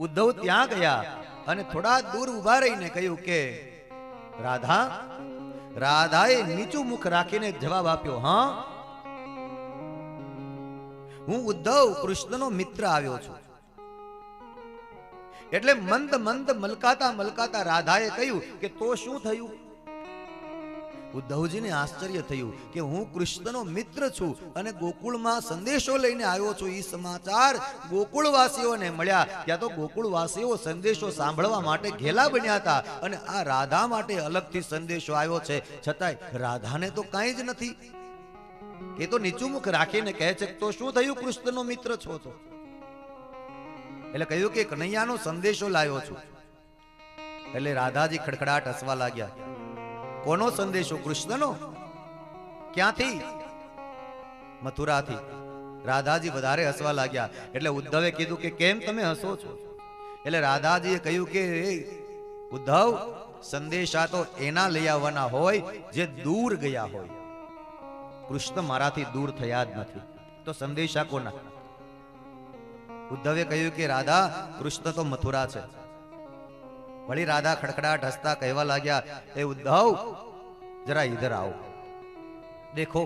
ઉદ્ધવ ત્યાં ગયા અને થોડા દૂર ઉભા રહીને કહ્યું કે રાધા. રાધાએ નીચું મુખ રાખીને જવાબ આપ્યો, હા, હું ઉદ્ધવ કૃષ્ણનો મિત્ર આવ્યો છું. એટલે મંદ મંદ મલકાતા મલકાતા રાધાએ કહ્યું કે તો શું થયું? ઉદ્ધવજીને આશ્ચર્ય થયું કે હું કૃષ્ણનો મિત્ર છું અને ગોકુળમાં સંદેશો લઈને આવ્યો છું. એ સમાચાર ગોકુળવાસીઓને મળ્યા. ત્યાં તો ગોકુળવાસીઓ સંદેશો સાંભળવા માટે ઘેલા બન્યા હતા અને આ રાધા માટે અલગથી સંદેશો આવ્યો છે. છતાંય રાધાને તો કાંઈ જ નથી. એ તો નીચું મુખ રાખીને કહે છે તો શું થયું? કૃષ્ણનો મિત્ર છો તો. એટલે કહ્યું કે કનૈયાનો સંદેશો લાવ્યો છું. એટલે રાધાજી ખડખડાટ હસવા લાગ્યા. કોનો સંદેશો? કૃષ્ણનો. ક્યાંથી? મથુરાથી. રાધાજી વધારે હસવા લાગ્યા. એટલે ઉદ્ધવે કીધું કે કેમ તમે હસો છો? એટલે રાધાજીએ કહ્યું કે ઉદ્ધવ, સંદેશા તો એના લઈ આવવાના હોય જે દૂર ગયા હોય. કૃષ્ણ મારાથી દૂર થયા જ નથી, તો સંદેશા કોના? ઉદ્ધવે કહ્યું કે રાધા, કૃષ્ણ તો મથુરા છે. વળી રાધા ખડખડાટ હસતા કહેવા લાગ્યા, એ ઉદ્ધવ, જરા ઈધર આવો. દેખો,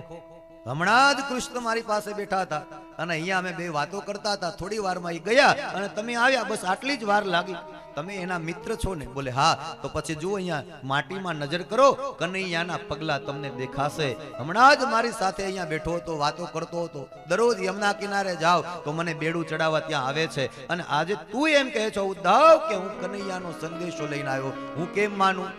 હમણાં જ કૃષ્ણ મારી પાસે બેઠા હતા અને અહીંયા અમે બે વાતો કરતા હતા. થોડી વારમાં એ ગયા અને તમે આવ્યા. બસ આટલી જ વાર લાગી. તમે એના મિત્ર છો ને? બોલે હા. તો પછી જુઓ, અહીંયા માટીમાં નજર કરો, કનૈયાના પગલા તમને દેખાશે. હમણાં જ મારી સાથે અહીંયા બેઠો હતો, વાતો કરતો હતો. દરરોજ યમુના કિનારે જાવ તો મને બેડું ચડાવવા ત્યાં આવે છે. અને આજે તું એમ કહે છો ઉદ્ધવ કે હું કનૈયાનો સંદેશો લઈને આવ્યો. હું કેમ માનું?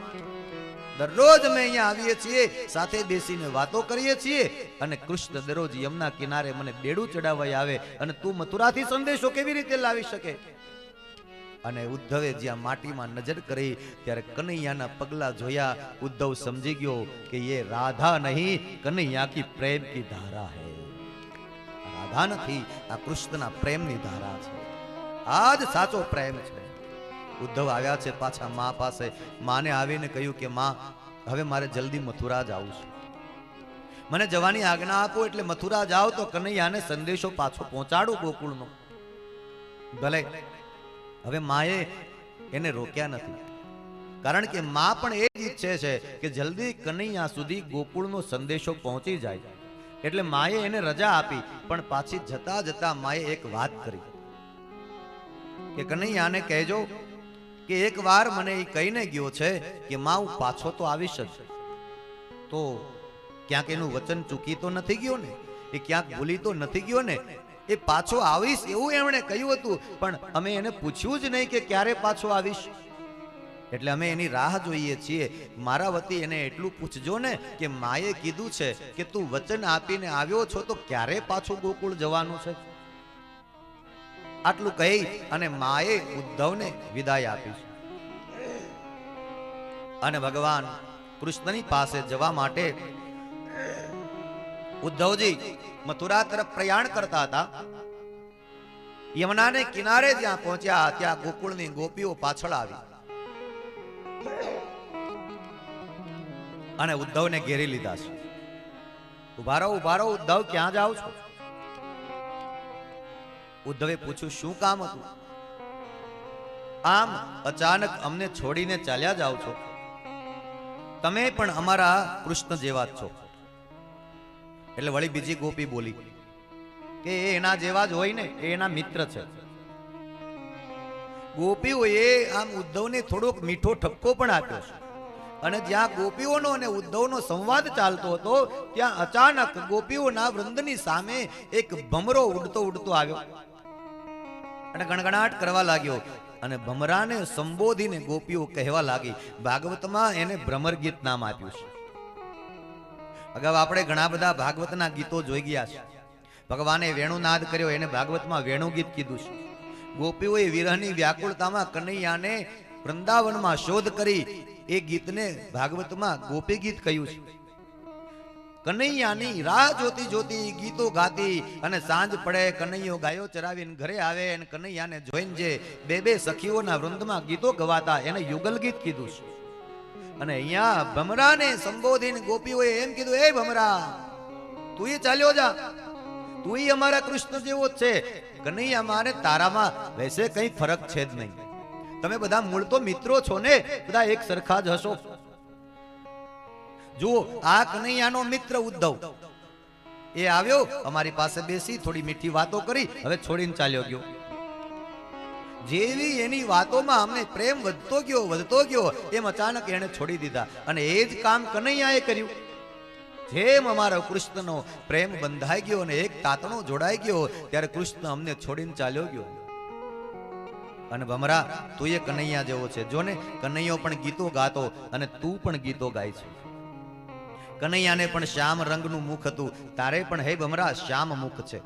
દરરોજ અમે અહીંયા આવીએ છીએ, સાથે બેસીને વાતો કરીએ છીએ અને કૃષ્ણ દરરોજ યમુના કિનારે મને બેડું ચડાવવા આવે અને તું મથુરાથી સંદેશો કેવી રીતે લાવી શકે? અને ઉદ્ધવે જ્યાં માટીમાં નજર કરી ત્યારે કનૈયાના પગલા જોયા. ઉદ્ધવ સમજી ગયો કે ये राधा नहीं, कन्हैया की प्रेम की धारा है. રાધા નથી, આ કૃષ્ણના પ્રેમની ધારા છે. આ જ સાચો પ્રેમ છે. ઉદ્ધવ આવ્યા છે પાછા મા પાસે. માને આવીને કહ્યું કે માં, હવે મારે જલ્દી મથુરા જવું છે. મને જવાની આજ્ઞા આપો. એટલે મથુરા જાઓ તો કનૈયાને સંદેશો પાછો પહોંચાડો ગોકુળનો. ભલે. હવે માએ એને રોક્યા નથી, કારણ કે માં પણ એ જ ઈચ્છે છે કે જલ્દી કનૈયા સુધી ગોકુળનો સંદેશો પહોંચી જાય. એટલે માએ એને રજા આપી. પણ પાછી જતા જતા માએ એક વાત કરી કે કનૈયાને કહેજો કે એક વાર મને એ કહીને ગયો છે કે માં હું પાછો તો આવીશ જ. તો ક્યાંક એનું વચન ચૂકી તો નથી ગયો ને? એ ક્યાંક ભૂલી તો નથી ગયો ને? એ પાછો આવીશ એવું એમણે કહ્યું હતું, પણ અમે એને પૂછ્યું જ નહીં કે ક્યારે પાછો આવીશ. એટલે અમે એની રાહ જોઈએ છીએ. મારા વતી એને એટલું પૂછજો ને કે માએ કીધું છે કે તું વચન આપીને આવ્યો છો તો ક્યારે પાછું ગોકુળ જવાનું છે? આટલું કહી અને માએ ઉદ્ધવને વિદાય આપી. અને ભગવાન કૃષ્ણની પાસે જવા માટે ઉદ્ધવજી મથુરા તરફ પ્રયાણ કરતા હતા. યમુનાને કિનારે જ્યાં પહોંચ્યા ત્યાં ગોકુળની ગોપીઓ પાછળ આવી અને ઉદ્ધવને ઘેરી લીધા છે. ઉભા રહો, ઉભા રહો, ઉદ્ધવ ક્યાં જાઓ છો? ઉદ્ધવે પૂછ્યું, શું કામ હતું? આમ અચાનક અમને છોડીને ચાલ્યા જાઓ છો? તમે પણ અમારા કૃષ્ણ જેવા જ છો. એટલે વળી બીજી ગોપી બોલી કે એના જેવા જ હોય ને, એના મિત્ર છે. ગોપીઓએ આમ ઉદ્ધવને થોડોક મીઠો ઠપકો પણ આપ્યો છે. અને જ્યાં ગોપીઓનો અને ઉદ્ધવનો સંવાદ ચાલતો હતો ત્યાં અચાનક ગોપીઓના વૃંદની સામે એક ભમરો ઉડતો ઉડતો આવ્યો અને ગણગણાટ કરવા લાગ્યો. અને ભમરાને સંબોધીને ગોપીઓ કહેવા લાગી. ભાગવતમાં એને ભ્રમર ગીત નામ આપ્યું છે. અગાઉ આપણે ઘણા બધા ભાગવતના ગીતો જોઈ ગયા છે. ભગવાને વેણુનાદ કર્યો, એને ભાગવતમાં વેણુ ગીત કીધું છે. ગોપીઓએ વિરહની વ્યાકુળતામાં કનૈયાને વૃંદાવનમાં શોધ કરી એ ગીતને ભાગવતમાં ગોપી ગીત કહ્યું છે. કનૈયાની રાહ જોતી જોતી ગીતો ગાતી અને સાંજ પડે કનૈયો ગાયો ચરાવીને ઘરે આવે અને કનૈયાને જોઈને જે બે બે સખીઓના વૃંદમાં ગીતો ગવાતા એને યુગલ ગીત કીધું છે. અને અહીંયા ભમરાને સંબોધીને ગોપીઓએ એમ કીધું, એ ભમરા, તું એ ચાલ્યો જા, તું અમારા કૃષ્ણ જેવો જ છે. કનૈયા મારે તારામાં વૈસે કઈ ફરક છે જ નહીં. તમે બધા મૂળ તો મિત્રો છો ને, બધા એક સરખા જ હશો. જુઓ આ કનૈયાનો મિત્ર ઉદ્ધવ એ આવ્યો, અમારી પાસે બેસી થોડી મીઠી વાતો કરી, હવે છોડીને ચાલ્યો ગયો. જેવી એની વાતોમાં અમને પ્રેમ વધતો ગયો એમ અચાનક એને છોડી દીધા. અને એ જ કામ કનૈયાએ કર્યું. જેમ અમારો કૃષ્ણનો પ્રેમ બંધાઈ ગયો અને એક તાતણો જોડાઈ ગયો, ત્યારે કૃષ્ણ અમને છોડીને ચાલ્યો ગયો. અને ભમરા તું એ કનૈયા જેવો છે. જો ને કનૈયો પણ ગીતો ગાતો અને તું પણ ગીતો ગાય છે. કનૈયાને પણ શ્યામ રંગનું મુખ હતું, તારે પણ હે ભમરા શ્યામ મુખ છે.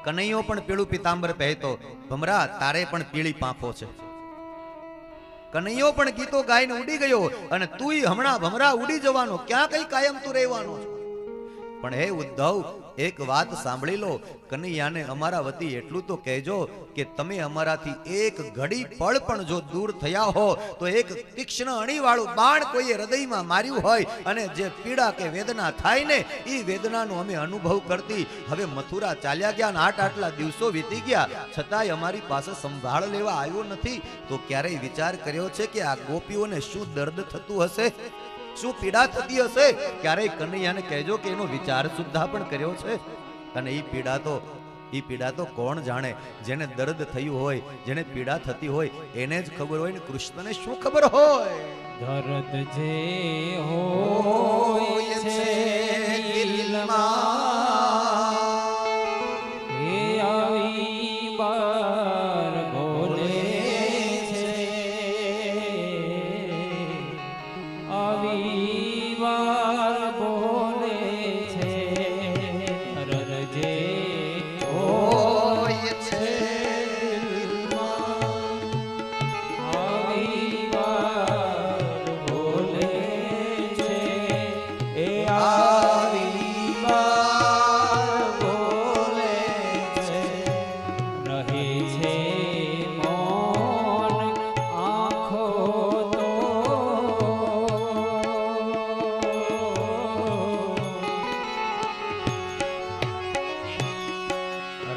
કનૈયો પણ પીળું પિતાંબર પહેરતો, ભમરા તારે પણ પીળી પાંખો છે. કનૈયો પણ ગીતો ગાઈને ઉડી ગયો અને તુંય હમણાં ભમરા ઉડી જવાનો, ક્યાં કઈ કાયમ તું રહેવાનો છો. પણ હે ઉદ્ધવ એક વાત સાંભળી લો, કનૈયાને અમારા વતી એટલું તો કહેજો કે તમે અમારાથી એક ઘડી પળ પણ જો દૂર થયા હો તો એક તીક્ષ્ણ અણીવાળું બાણ કોઈએ હૃદયમાં માર્યું હોય અને જે પીડા કે વેદના થાય ને એ વેદનાનો અમે અનુભવ કરતી. હવે મથુરા ચાલ્યા ગયા અને આટલા દિવસો વીતી ગયા, છતાંય અમારી પાસે સંભાળ લેવા આવ્યો નથી. તો ક્યારેય વિચાર કર્યો છે કે આ ગોપીઓને શું દર્દ થતું હશે, શું પીડા થતી હશે? ક્યારેય કનૈયાને કહેજો કે એનો વિચાર સુદ્ધા પણ કર્યો છે. અને એ પીડા તો કોણ જાણે? જેને દર્દ થયું હોય, જેને પીડા થતી હોય એને જ ખબર હોય ને કૃષ્ણને શું ખબર હોય? દર્દ જે હોય છે દિલમાં, એ આવી બાર બોલે છે, આવી વાર બોલે છે. દર્દ જે હોય છે દિલમાં, આવી વાર બોલે છે, એ આવી વાર બોલે છે. રહે છે મૌન આંખો તો,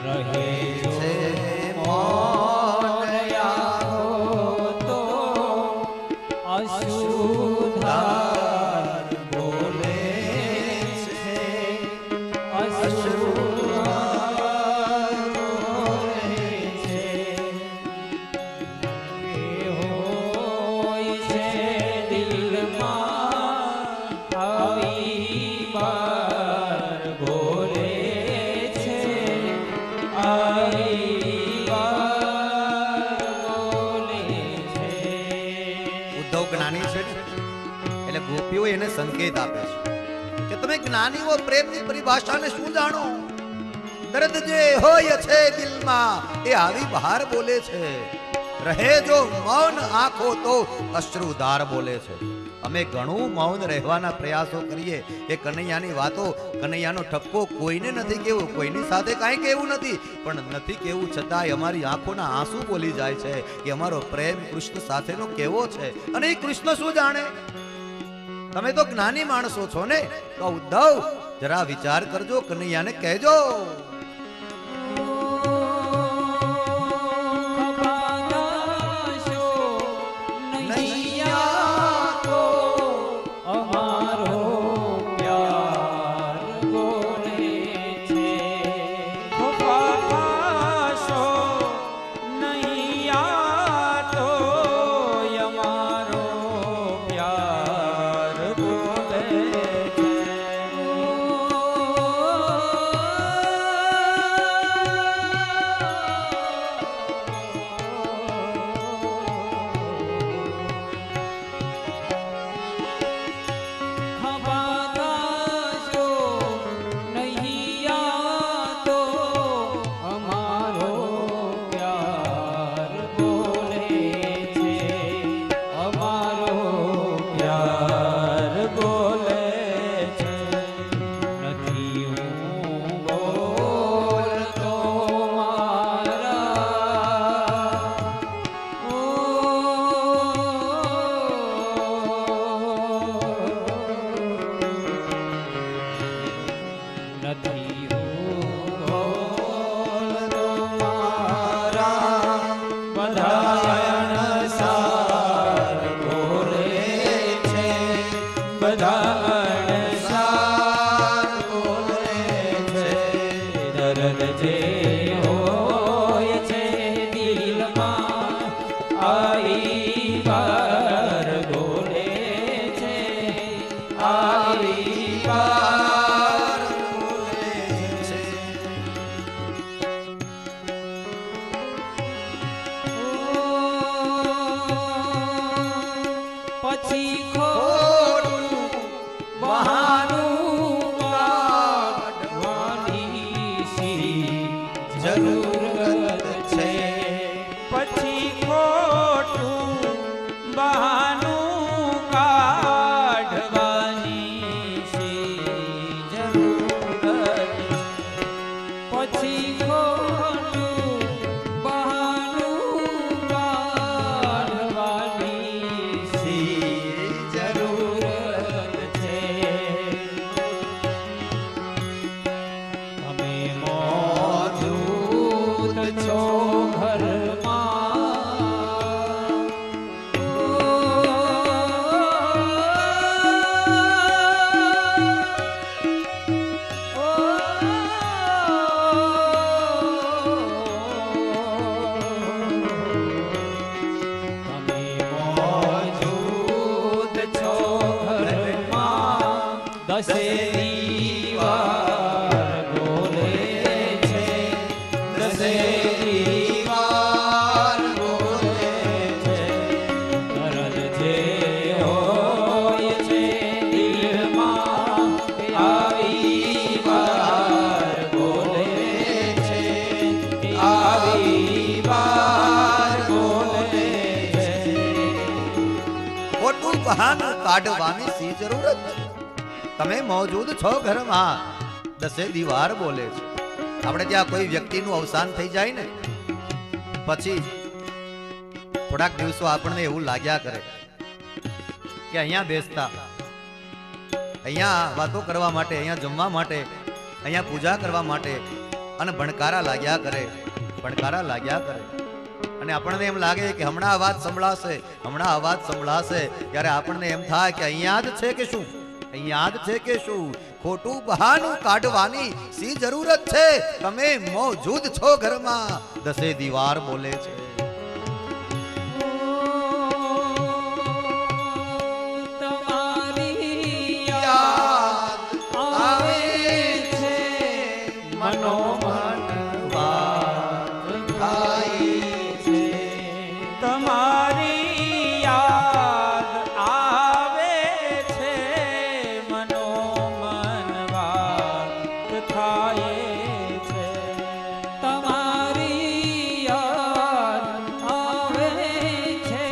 રહે છે મૌન આંખો તો, અશ્રુધાર બોલે છે, અશ્રુધાર બોલે છે. એ હોય છે દિલમાં, આવી વાર બોલે છે, આવી વાર બોલે છે. ઉદ્ધવ જ્ઞાની છે ને, એટલે ગોપીઓ એને સંકેત આપે છે કે તમે જ્ઞાનીઓ પ્રેમની પરિભાષાને શું જાણો? દર્દ જે હોય છે દિલમાં એ આવી બહાર બોલે છે. રહે જો મૌન આંખો તો અશ્રુધાર બોલે છે. અમે ઘણું મૌન રહેવાના પ્રયાસો કરીએ. એ કનૈયાની વાતો, કનૈયાનો ઠપકો કોઈને નથી કેવું, કોઈની સાથે કાંઈ કેવું નથી, પણ નથી કેવું છતાંય અમારી આંખોના આંસુ બોલી જાય છે કે અમારો પ્રેમ કૃષ્ણ સાથેનો કેવો છે. અને એ કૃષ્ણ શું જાણે? તમે તો જ્ઞાની માણસો છો ને, તો ઉદ્ધવ જરા વિચાર કરજો, કનૈયાને કહેજો. બધા અણસાર બોલે છે. દર્દ જે હોય છે દિલમાં આવી વાર બોલે છે આવી વાર બોલે છે. પછી ખોટું બહાનું કાઢવાની શી જરૂરત છે. પછી ખોટું બહાનું કાઢવાની શી જરૂરત છે. પછી ખોટું બહાનું કાઢવાની શી જરૂરત છે. તમે મોજૂદ છો ઘરમાં તમે મોજૂદ છો ઘરમાં દસે દીવાર બોલે છે દસે દીવાર બોલે છે. દર્દ જે હોય છે દિલમાં આવી વાર બોલે છે આવી વાર બોલે છે. ખોટું બહાનું કાઢવાની શી જરૂરત છે? તમે મોજૂદ છો ઘરમાં દસે દીવાર બોલે છે. આપણે ત્યાં કોઈ વ્યક્તિનું અવસાન થઈ જાય ને પછી થોડાક દિવસો આપણને એવું લાગ્યા કરે કે અહીંયા બેસતા, અહીંયા વાતો કરવા માટે, અહીંયા જમવા માટે, અહીંયા પૂજા કરવા માટે અને ભણકારા લાગ્યા કરે, ભણકારા લાગ્યા કરે. અને આપણને એમ લાગે કે હમણાં અવાજ સંભળાશે, હમણાં અવાજ સંભળાશે, ત્યારે આપણને એમ થાય કે અહીંયા જ છે કે શું, અહીંયા જ છે કે શું? ખોટું બહાનું કાઢવાની શી જરૂરત છે? તમે મોજૂદ છો ઘરમાં દસે દીવાર બોલે છે. તમારી યાદ આવે છે મનોમન વાત થાય છે. તમારી યાદ આવે છે મનોમન વાત થાય છે. તમારી યાદ આવે છે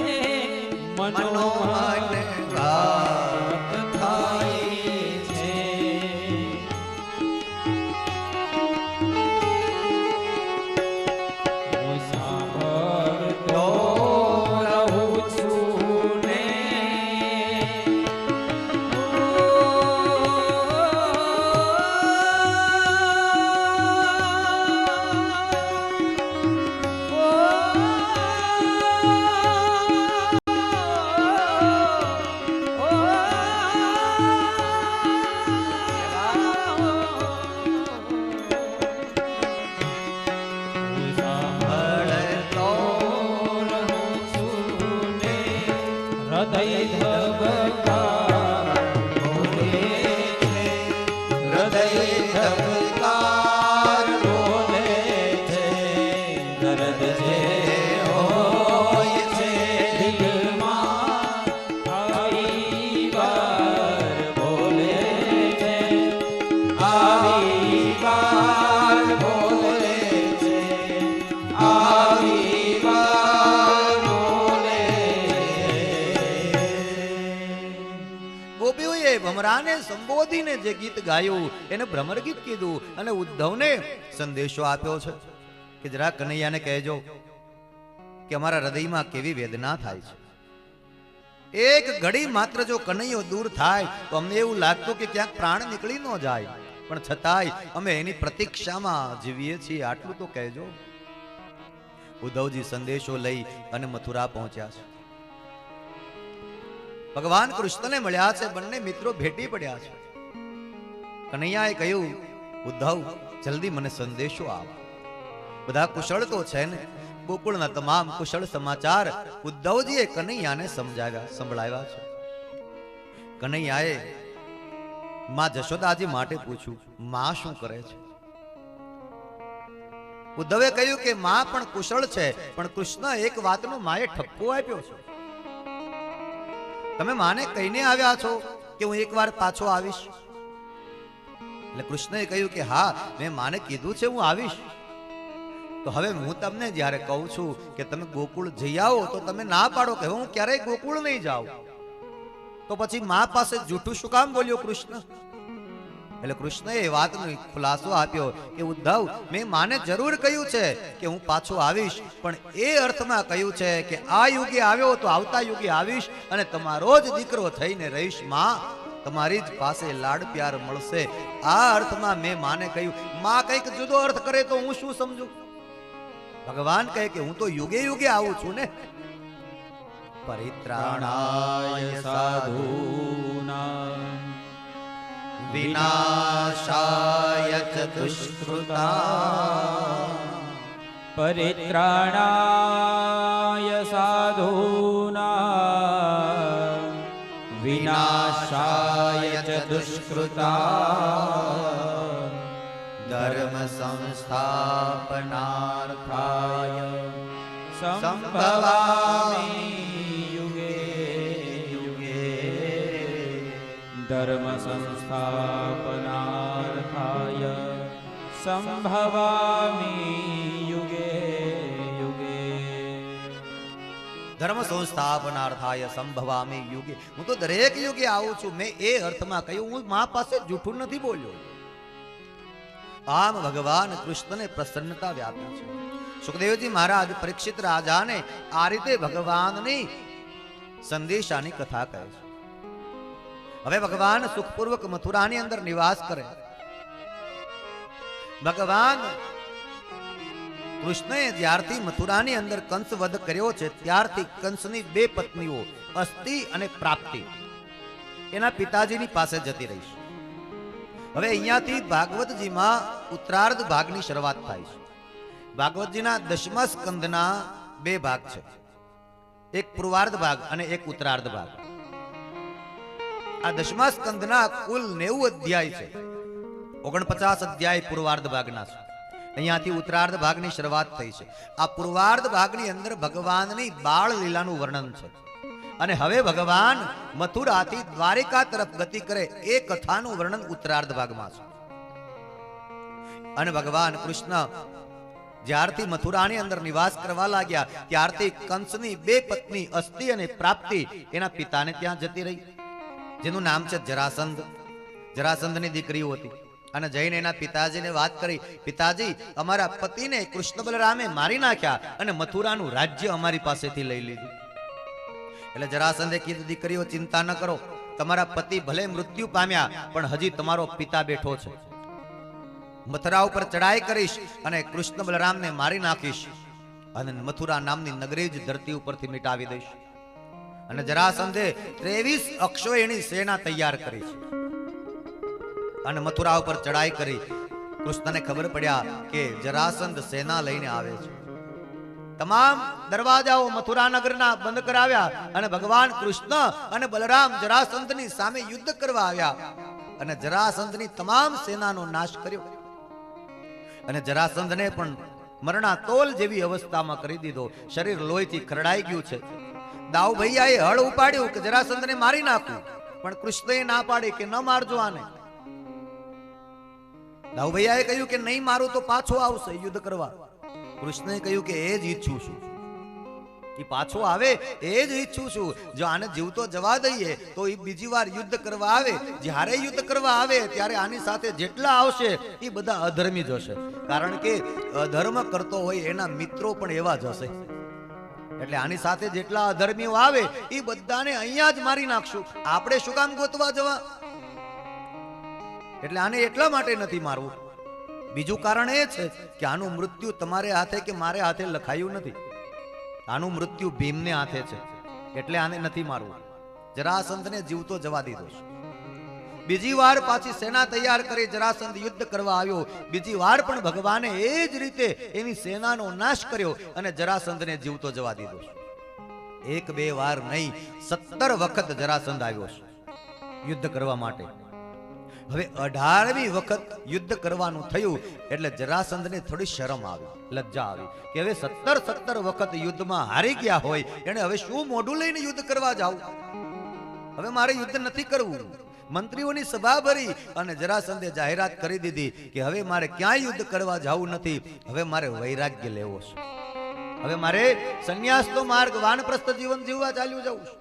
મનોમન વાત થાય છે. હું સાંભળતો રહું છું ને સાંભળતો રહું છું ને હૃદય ધબકાર બોલે છે. હૃદય ધબકાર બોલે છે. દર્દ જે હોય છે દિલમાં આવી વાર બોલે છે આવી વાર બોલે છે આવી વાર બોલે છે. ગોપીઓએ ભમરાને સંબોધીને જે ગીત ગાયું એને ભ્રમર ગીત કીધું અને ઉદ્ધવને સંદેશો આપ્યો છે કે જરા કનૈયાને કહેજો કે અમારા હૃદયમાં કેવી વેદના થાય છે. એક ઘડી માત્ર જો કનૈયો દૂર થાય તો અમને એવું લાગતું કે ક્યાંક પ્રાણ નીકળી ન જાય, પણ છતાંય અમે એની પ્રતીક્ષામાં જીવીએ છીએ, આટલું તો કહેજો. ઉદ્ધવજી સંદેશો લઈ અને મથુરા પહોંચ્યા છે. ભગવાન કૃષ્ણને મળ્યા છે, બંને મિત્રો ભેટી પડ્યા છે. કનૈયાએ કહ્યું, ઉદ્ધવ જલ્દી મને સંદેશો આપ. બધા કુશળ તો છે ને. ગોકુળના તમામ કુશળ સમાચાર ઉદ્ધવજીએ કનૈયાને સંભળાવ્યા છે. કનૈયાએ માં જશોદાજી માટે પૂછ્યું, માં શું કરે છે? ઉદ્ધવે કહ્યું કે માં પણ કુશળ છે, પણ કૃષ્ણ એક વાતનો માએ ઠપકો આપ્યો છે. તમે માને કહીને આવ્યા છો કે હું એકવાર પાછો આવીશ? એટલે કૃષ્ણએ કહ્યું કે હા, મેં માને કીધું છે હું આવીશ. તો હવે હું તમને જ્યારે કહું છું કે તમે ગોકુળ જઈ આવો તો તમે ના પાડો કે હું ક્યારેય ગોકુળ નહીં જાઉં. તો પછી મા પાસે જૂઠું શું કામ બોલ્યો કૃષ્ણ? એટલે કૃષ્ણએ એ વાતનો ખુલાસો આપ્યો કે ઉદ્ધવ, મેં માને જરૂર કહ્યું છે કે હું પાછો આવીશ, પણ એ અર્થમાં કહ્યું છે કે આ યુગે આવ્યો તો આવતા યુગે આવીશ અને તમારો જ દીકરો થઈને રહીશ. માં તમારી જ પાસે લાડ પ્યાર મળશે. આ અર્થમાં મેં માને કહ્યું. માં કંઈક જુદો અર્થ કરે તો હું શું સમજુ? ભગવાન કહે કે હું તો યુગે યુગે આવું છું ને. પરિત્રાણાય સાધૂનાં વિનાશાય ચ દુષ્કૃતાં. પરિત્રાણાય સાધૂનાં વિનાશાય ચ દુષ્કૃતાં. ધર્મ સંસ્થાપનાર્થાય સંભવામિ યુગે યુગે. ધર્મ સંસ્થાપનાર્થાય સંભવામિ યુગે યુગે. ધર્મ સંસ્થાપનાર્થાય સંભવામિ યુગે. હું તો દરેક યુગે આવું છું. મેં એ અર્થમાં કહ્યું, હું મા પાસે જૂઠું નથી બોલ્યો. આમ ભગવાન કૃષ્ણને પ્રસન્નતા વ્યાપી છે. સુખદેવજી મહારાજ પરીક્ષિત રાજાને આ રીતે ભગવાનની સંદેશાની કથા કહે છે. હવે ભગવાન સુખપૂર્વક મથુરાની અંદર નિવાસ કરે. ભગવાન કૃષ્ણએ જ્યારથી મથુરાની અંદર કંસ વધ કર્યો છે ત્યારથી કંસની બે પત્નીઓ અસ્તિ અને પ્રાપ્તિ એના પિતાજીની પાસે જતી રહી છે. હવે અહીંયાથી ભાગવતજીમાં ઉત્તરાર્ધ ભાગની શરૂઆત થાય છે. ભાગવતજીના 10મા સ્કંદના બે ભાગ છે, એક પૂર્વાર્ધ ભાગ અને એક ઉત્તરાર્ધ ભાગ. આ 10મા સ્કંદના કુલ 90 અધ્યાય છે. 49 અધ્યાય પૂર્વાર્ધ ભાગના છે. અહીંયાથી ઉત્તરાર્ધ ભાગની શરૂઆત થઈ છે. આ પૂર્વાર્ધ ભાગની અંદર ભગવાનની બાળ લીલાનું વર્ણન છે. અને હવે ભગવાન મથુરાથી દ્વારિકા તરફ ગતિ કરે એ કથાનું વર્ણન ઉત્તરાર્ધ ભાગમાં છે. અને ભગવાન કૃષ્ણ જ્યારથી મથુરાની અંદર નિવાસ કરવા લાગ્યા ત્યારથી કંસની બે પત્ની અસ્તિ અને પ્રાપ્તિ એના પિતાને ત્યાં જતી રહી, જેનું નામ છે જરાસંધ. જરાસંધની દીકરીઓ હતી. અને જઈને એના પિતાજીને વાત કરી, પિતાજી અમારા પતિને કૃષ્ણ બલરામે મારી નાખ્યા અને મથુરાનું રાજ્ય અમારી પાસેથી લઈ લીધું. એટલે જરાસંધે કીધું, દીકરીઓ ચિંતા ન કરો, તમારા પતિ ભલે મૃત્યુ પામ્યા પણ હજી તમારો પિતા બેઠો છે. મથુરા ઉપર ચડાઈ કરીશ અને કૃષ્ણ બલરામને મારી નાખીશ અને મથુરા નામની નગરી જ ધરતી ઉપરથી મિટાવી દઈશ. અને જરાસંધે 23 અક્ષોહિણી સેના તૈયાર કરી છે અને મથુરા ઉપર ચડાઈ કરી. કૃષ્ણને ખબર પડ્યા કે જરાસંધ સેના લઈને આવે છે. તમામ દરવાજાઓ મથુરા નગરના બંધ કરાવ્યા અને ભગવાન કૃષ્ણ અને બલરામ જરાસંધની સામે યુદ્ધ કરવા આવ્યા અને જરાસંધની તમામ સેનાનો નાશ કર્યો. અને જરાસંધને પણ મરણાતોલ જેવી અવસ્થામાં કરી દીધો. શરીર લોહીથી ખરડાઈ ગયું છે. દાઉ ભૈયાએ હળ ઉપાડ્યું કે જરાસંધને મારી નાખું, પણ કૃષ્ણએ ના પાડી કે ન મારજો આને. દાઉ ભૈયાએ કહ્યું કે નહીં મારું તો પાછો આવશે યુદ્ધ કરવા. કૃષ્ણએ કહ્યું કે એ જ ઈચ્છું છું, એ પાછો આવે એ જ ઈચ્છું છું. જો આને જીવતો જવા દઈએ તો એ બીજી વાર યુદ્ધ કરવા આવે. જ્યારે યુદ્ધ કરવા આવે ત્યારે આની સાથે જેટલા આવશે એ બધા અધર્મી જ હશે, કારણ કે અધર્મ કરતો હોય એના મિત્રો પણ એવા જ હશે. એટલે આની સાથે જેટલા અધર્મીઓ આવે એ બધાને અહીંયા જ મારી નાખશું. આપણે શું કામ ગોતવા જવા? એટલે આને એટલા માટે નથી મારવું. બીજું કારણ એ છે કે આનું મૃત્યુ તમારે હાથે કે મારે હાથે લખાયું નથી. આનું મૃત્યુ ભીમને હાથે છે, એટલે આને નથી મારવું. જરાસંધને જીવતો જવા દીધો છે. બીજી વાર પાછી સેના તૈયાર કરી જરાસંધ યુદ્ધ કરવા આવ્યો. બીજી વાર પણ ભગવાને એ જ રીતે એની સેનાનો નાશ કર્યો અને જરાસંધને જીવતો જવા દીધો છે. એક બે વાર નહીં, 17 વખત જરાસંધ આવ્યો છે યુદ્ધ કરવા માટે. હવે 18મી વખત યુદ્ધ કરવાનું થયું એટલે જરાસંધને થોડી શરમ આવી, લજ્જા આવી કે હવે 17 વખત યુદ્ધમાં હારી ગયા હોય એને હવે શું મોઢું લઈને યુદ્ધ કરવા જાવું? હવે મારે યુદ્ધ નથી કરવું. મંત્રીઓની સભા ભરી અને જરાસંધે જાહેરાત કરી દીધી કે હવે મારે ક્યાંય યુદ્ધ કરવા જવું નથી, હવે મારે વૈરાગ્ય લેવો છે. હવે મારે સંન્યાસનો માર્ગ, વાનપ્રસ્થ જીવન જીવવા ચાલ્યું જવું છે.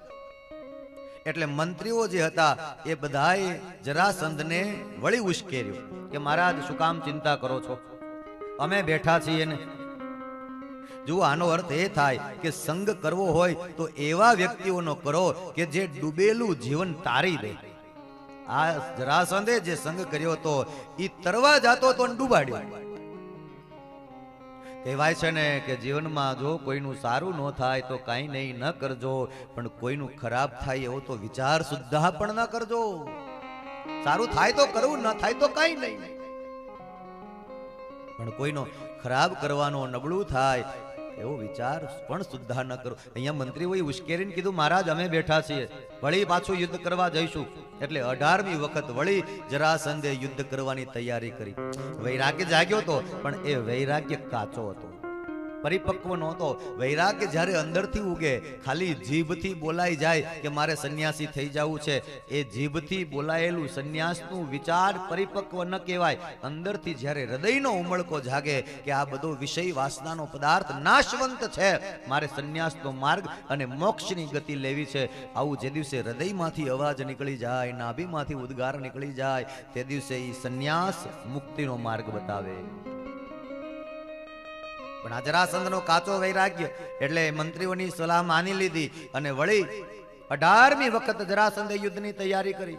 એટલે મંત્રીઓ જે હતા એ બધાએ જરાસંધને વળી ઉશ્કેર્યો કે મહારાજ શું કામ ચિંતા કરો છો, અમે બેઠા છીએ ને. જુઓ, આનો અર્થ એ થાય કે સંગ કરવો હોય તો એવા વ્યક્તિઓનો કરો કે જે ડૂબેલું જીવન તારી દે. આ જરાસંધે જે સંગ કર્યો હતો એ તરવા જતો તો ડૂબાડ્યો. કહેવાય છે ને કે જીવનમાં જો કોઈનું સારું ન થાય તો કાંઈ નહીં, ન કરજો, પણ કોઈનું ખરાબ થાય એવો તો વિચાર સુદ્ધા પણ ન કરજો. સારું થાય તો કરવું, ન થાય તો કાંઈ નહીં, પણ કોઈનો ખરાબ કરવાનો, નબળું થાય એવો વિચાર પણ સુદ્ધા ન કરો. અહીંયા મંત્રીઓએ ઉશ્કેરીને કીધું મહારાજ અમે બેઠા છીએ, વળી પાછું યુદ્ધ કરવા જઈશું. એટલે 18મી વખત વળી જરાસંધે યુદ્ધ કરવાની તૈયારી કરી. વૈરાગ્ય જાગ્યો હતો પણ એ વૈરાગ્ય કાચો હતો, પરિપક્વ નહોતો. વૈરાગ્ય જ્યારે અંદરથી ઉગે, ખાલી જીભથી બોલાઈ જાય કે મારે સંન્યાસી થઈ જવું છે, એ જીભથી બોલાયેલું સંન્યાસનું વિચાર પરિપક્વ ન કહેવાય. અંદરથી જ્યારે હૃદયનો ઉમળકો જાગે કે આ બધો વિષય વાસનાનો પદાર્થ નાશવંત છે, મારે સંન્યાસનો માર્ગ અને મોક્ષની ગતિ લેવી છે, આવું જે દિવસે હૃદયમાંથી અવાજ નીકળી જાય, નાભીમાંથી ઉદ્ગાર નીકળી જાય, તે દિવસે એ સંન્યાસ મુક્તિનો માર્ગ બતાવે. પણ આ જરાસંધનો કાચો વૈરાગ્ય એટલે મંત્રીઓની સલાહ માની લીધી અને વળી 18મી વખત જરાસંધે યુદ્ધની તૈયારી કરી.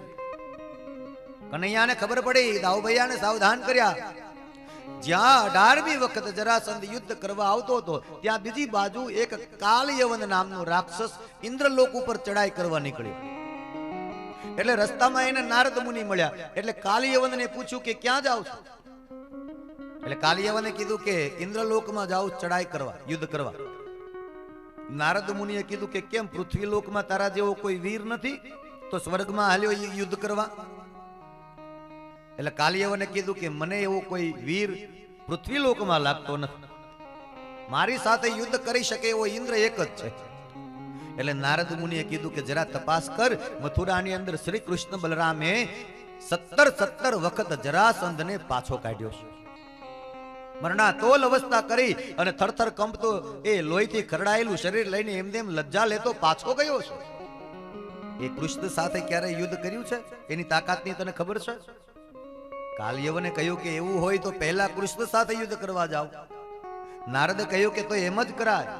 કનૈયાને ખબર પડી, દાઉભૈયાને સાવધાન કર્યા. જ્યાં 18મી વખત જરાસંધ યુદ્ધ કરવા આવતો હતો ત્યાં બીજી બાજુ એક કાલયવન નામનો રાક્ષસ ઇન્દ્રલોક ઉપર ચડાઈ કરવા નીકળ્યો. એટલે રસ્તામાં એને નારદ મુનિ મળ્યા. એટલે કાલયવનને પૂછ્યું કે ક્યાં જાવ છો? એટલે કાલિયવને કીધું કે ઇન્દ્રલોકમાં જાઉં ચડાઈ કરવા, યુદ્ધ કરવા. નારદ મુનિએ કીધું કે કેમ, પૃથ્વીલોકમાં તારા જેવો કોઈ વીર નથી તો સ્વર્ગમાં હાલ્યો યુદ્ધ કરવા? એટલે કાલિયવને કીધું કે મને એવો કોઈ વીર પૃથ્વીલોકમાં લાગતો નથી, મારી સાથે યુદ્ધ કરી શકે એવો ઇન્દ્ર એક જ છે. એટલે નારદ મુનિએ કીધું કે જરા તપાસ કર, મથુરાની અંદર શ્રી કૃષ્ણ બલરામે 17 વખત જરાસંધને પાછો કાઢ્યો છે. મરણાતોલ અવસ્થા કરી અને થરથર કંપતો એ લોહીથી ખરડાયેલું શરીર લઈને એમ લજ્જા લેતો પાછો ગયો છે. એ કૃષ્ણ સાથે ક્યારે યુદ્ધ કર્યું છે એની તાકાતની તને ખબર છે? કાલયવને કહ્યું કે એવું હોય તો પહેલા કૃષ્ણ સાથે યુદ્ધ કરવા જાઓ. નારદે કહ્યું કે તો એમ જ કરાય.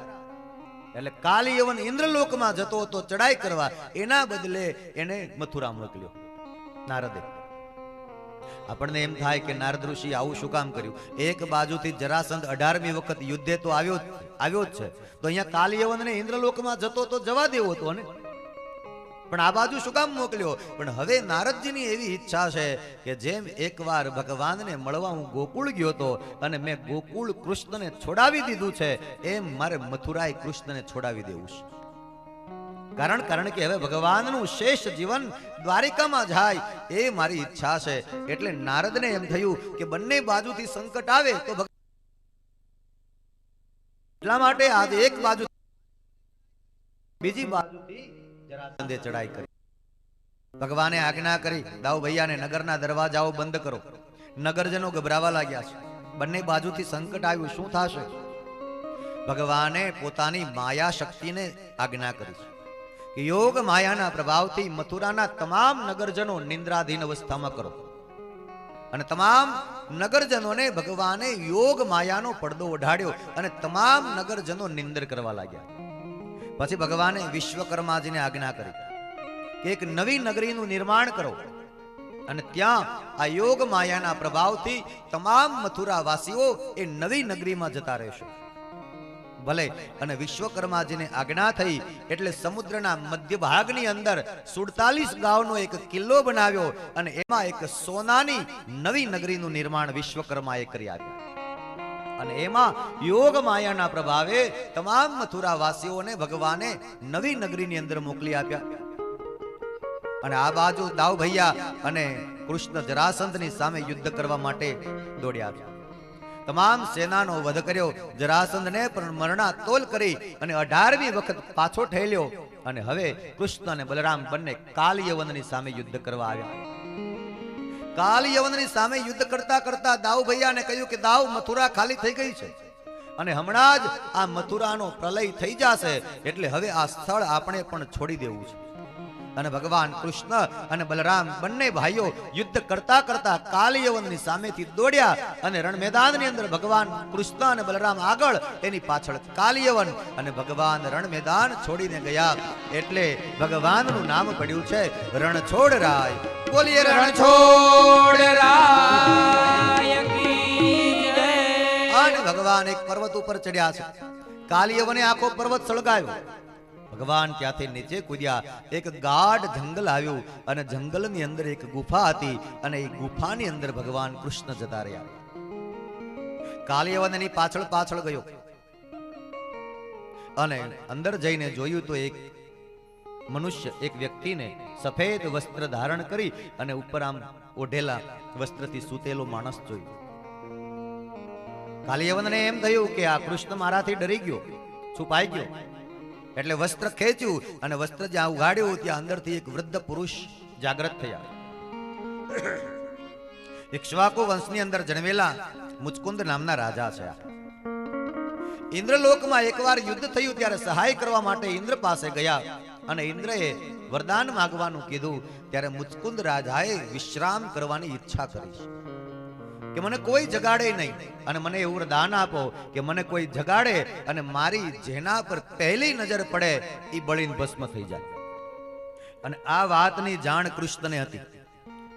એટલે કાલયવન ઇન્દ્રલોકમાં જતો હતો ચડાઈ કરવા, એના બદલે એને મથુરા મોકલ્યો નારદે. આપણને એમ થાય કે નારદ ઋષિ આવું શું કામ કર્યું? એક બાજુથી જરાસંધ 18મી વખત યુદ્ધે તો આવ્યો જ છે, તો અહીંયા કાલયવનને ઇન્દ્રલોકમાં જતો તો જવા દેવો હતો ને, પણ આ બાજુ શું કામ મોકલ્યો? પણ હવે નારદજીની એવી ઈચ્છા છે કે જેમ એકવાર ભગવાનને મળવા હું ગોકુળ ગયો હતો અને મેં ગોકુળ કૃષ્ણને છોડાવી દીધું છે, એમ મારે મથુરાએ કૃષ્ણને છોડાવી દેવું છે. કારણ કે હવે ભગવાનનું શેષ જીવન દ્વારિકામાં જાય એ મારી ઈચ્છા છે. એટલે નારદને એમ થયું કે બંને બાજુથી સંકટ આવે તો એટલા માટે આજે એક બાજુ બીજી બાજુથી જરાસંધે ચડાઈ કરી. ભગવાને આજ્ઞા કરી, દાઉભૈયાને નગરના દરવાજાઓ બંધ કરો. નગરજનો ગભરાવા લાગ્યા છે, બંને બાજુથી સંકટ આવ્યું, શું થશે? ભગવાને પોતાની માયા શક્તિને આજ્ઞા કરી કે યોગ માયાના પ્રભાવથી મથુરાના તમામ નગરજનો નિંદ્રાધીન અવસ્થામાં કરો. અને તમામ નગરજનોને ભગવાને યોગ માયાનો પડદો ઓઢાડ્યો અને તમામ નગરજનો નિંદર કરવા લાગ્યા. પછી ભગવાને વિશ્વકર્માજીને આજ્ઞા કરી કે એક નવી નગરીનું નિર્માણ કરો અને ત્યાં આ યોગ માયાના પ્રભાવથી તમામ મથુરા વાસીઓ એ નવી નગરીમાં જતા રહેશે. ભલે અને વિશ્વકર્માજીને આજ્ઞા થઈ એટલે સમુદ્રના મધ્ય ભાગની અંદર 47 ગાંવનો એક કિલ્લો બનાવ્યો અને એમાં એક સોનાની નવી નગરીનું નિર્માણ વિશ્વકર્માએ કરી આપ્યું. અને એમાં યોગ માયાના પ્રભાવે તમામ મથુરા વાસીઓને ભગવાને નવી નગરીની અંદર મોકલી આપ્યા. અને આ બાજુ દાવ ભૈયા અને કૃષ્ણ જરાસંધની સામે યુદ્ધ કરવા માટે દોડ્યા છે. તમામ સેનાનો વધ કર્યો. જરાસંધને પણ મરણાતોલ કરી અને 18મી વખત પાછો ઠેલ્યો. અને હવે કૃષ્ણ અને બલરામ બંને કાલયવનની સામે યુદ્ધ કરવા આવ્યા. કાલયવનની સામે યુદ્ધ કરતા કરતા દાવ ભૈયાને કહ્યું કે દાવ મથુરા ખાલી થઈ ગઈ છે અને હમણાં જ આ મથુરાનો પ્રલય થઈ જશે, એટલે હવે આ સ્થળ આપણે પણ છોડી દેવું છે. અને ભગવાન કૃષ્ણ અને બલરામ બંને ભાઈઓ યુદ્ધ કરતા કરતા કાલયવનની સામેથી દોડ્યા અને રણ મેદાનની અંદર ભગવાન કૃષ્ણ અને બલરામ આગળ, એની પાછળ કાલયવન, અને ભગવાન રણ મેદાન છોડીને ગયા એટલે ભગવાનનું નામ પડ્યું છે રણછોડ રાય. બોલીએ રણછોડ રાય કી જય. અને ભગવાન એક પર્વત ઉપર ચડ્યા છે. કાલયવને આખો પર્વત સળગાવ્યો. ભગવાન ત્યાંથી નીચે કૂદ્યા. એક ગાઢ જંગલ આવ્યું અને જંગલની અંદર એક ગુફા હતી અને એ ગુફાની અંદર ભગવાન કૃષ્ણ જતા રહ્યા. કાલયવન એની પાછળ પાછળ ગયો અને અંદર જઈને જોયું તો એક મનુષ્ય, એક વ્યક્તિને સફેદ વસ્ત્ર ધારણ કરી અને ઉપર આમ ઓઢેલા વસ્ત્રથી સૂતેલો માણસ જોયો. કાલયવનને એમ થયું કે આ કૃષ્ણ મારાથી ડરી ગયો, છુપાઈ ગયો. એટલે વસ્ત્ર ખેંચ્યું અને વસ્ત્ર જ્યાં ઉઘાડ્યું ત્યાં અંદરથી એક વૃદ્ધ પુરુષ જાગૃત થયા. ઇક્ષ્વાકુ વંશની અંદર જન્મેલા મુચકુંદ નામના રાજા છે. ઇન્દ્રલોકમાં એકવાર યુદ્ધ થયું ત્યારે સહાય કરવા માટે ઇન્દ્ર પાસે ગયા અને ઇન્દ્રએ વરદાન માંગવાનું કીધું ત્યારે મુચકુંદ રાજાએ વિશ્રામ કરવાની ઈચ્છા કરી કે મને કોઈ જગાડે નહીં અને મને એવું વરદાન આપો કે મને કોઈ જગાડે અને મારી જેના પર પહેલી નજર પડે એ બળીને ભસ્મ થઈ જાય. અને આ વાતની જાણ કૃષ્ણને હતી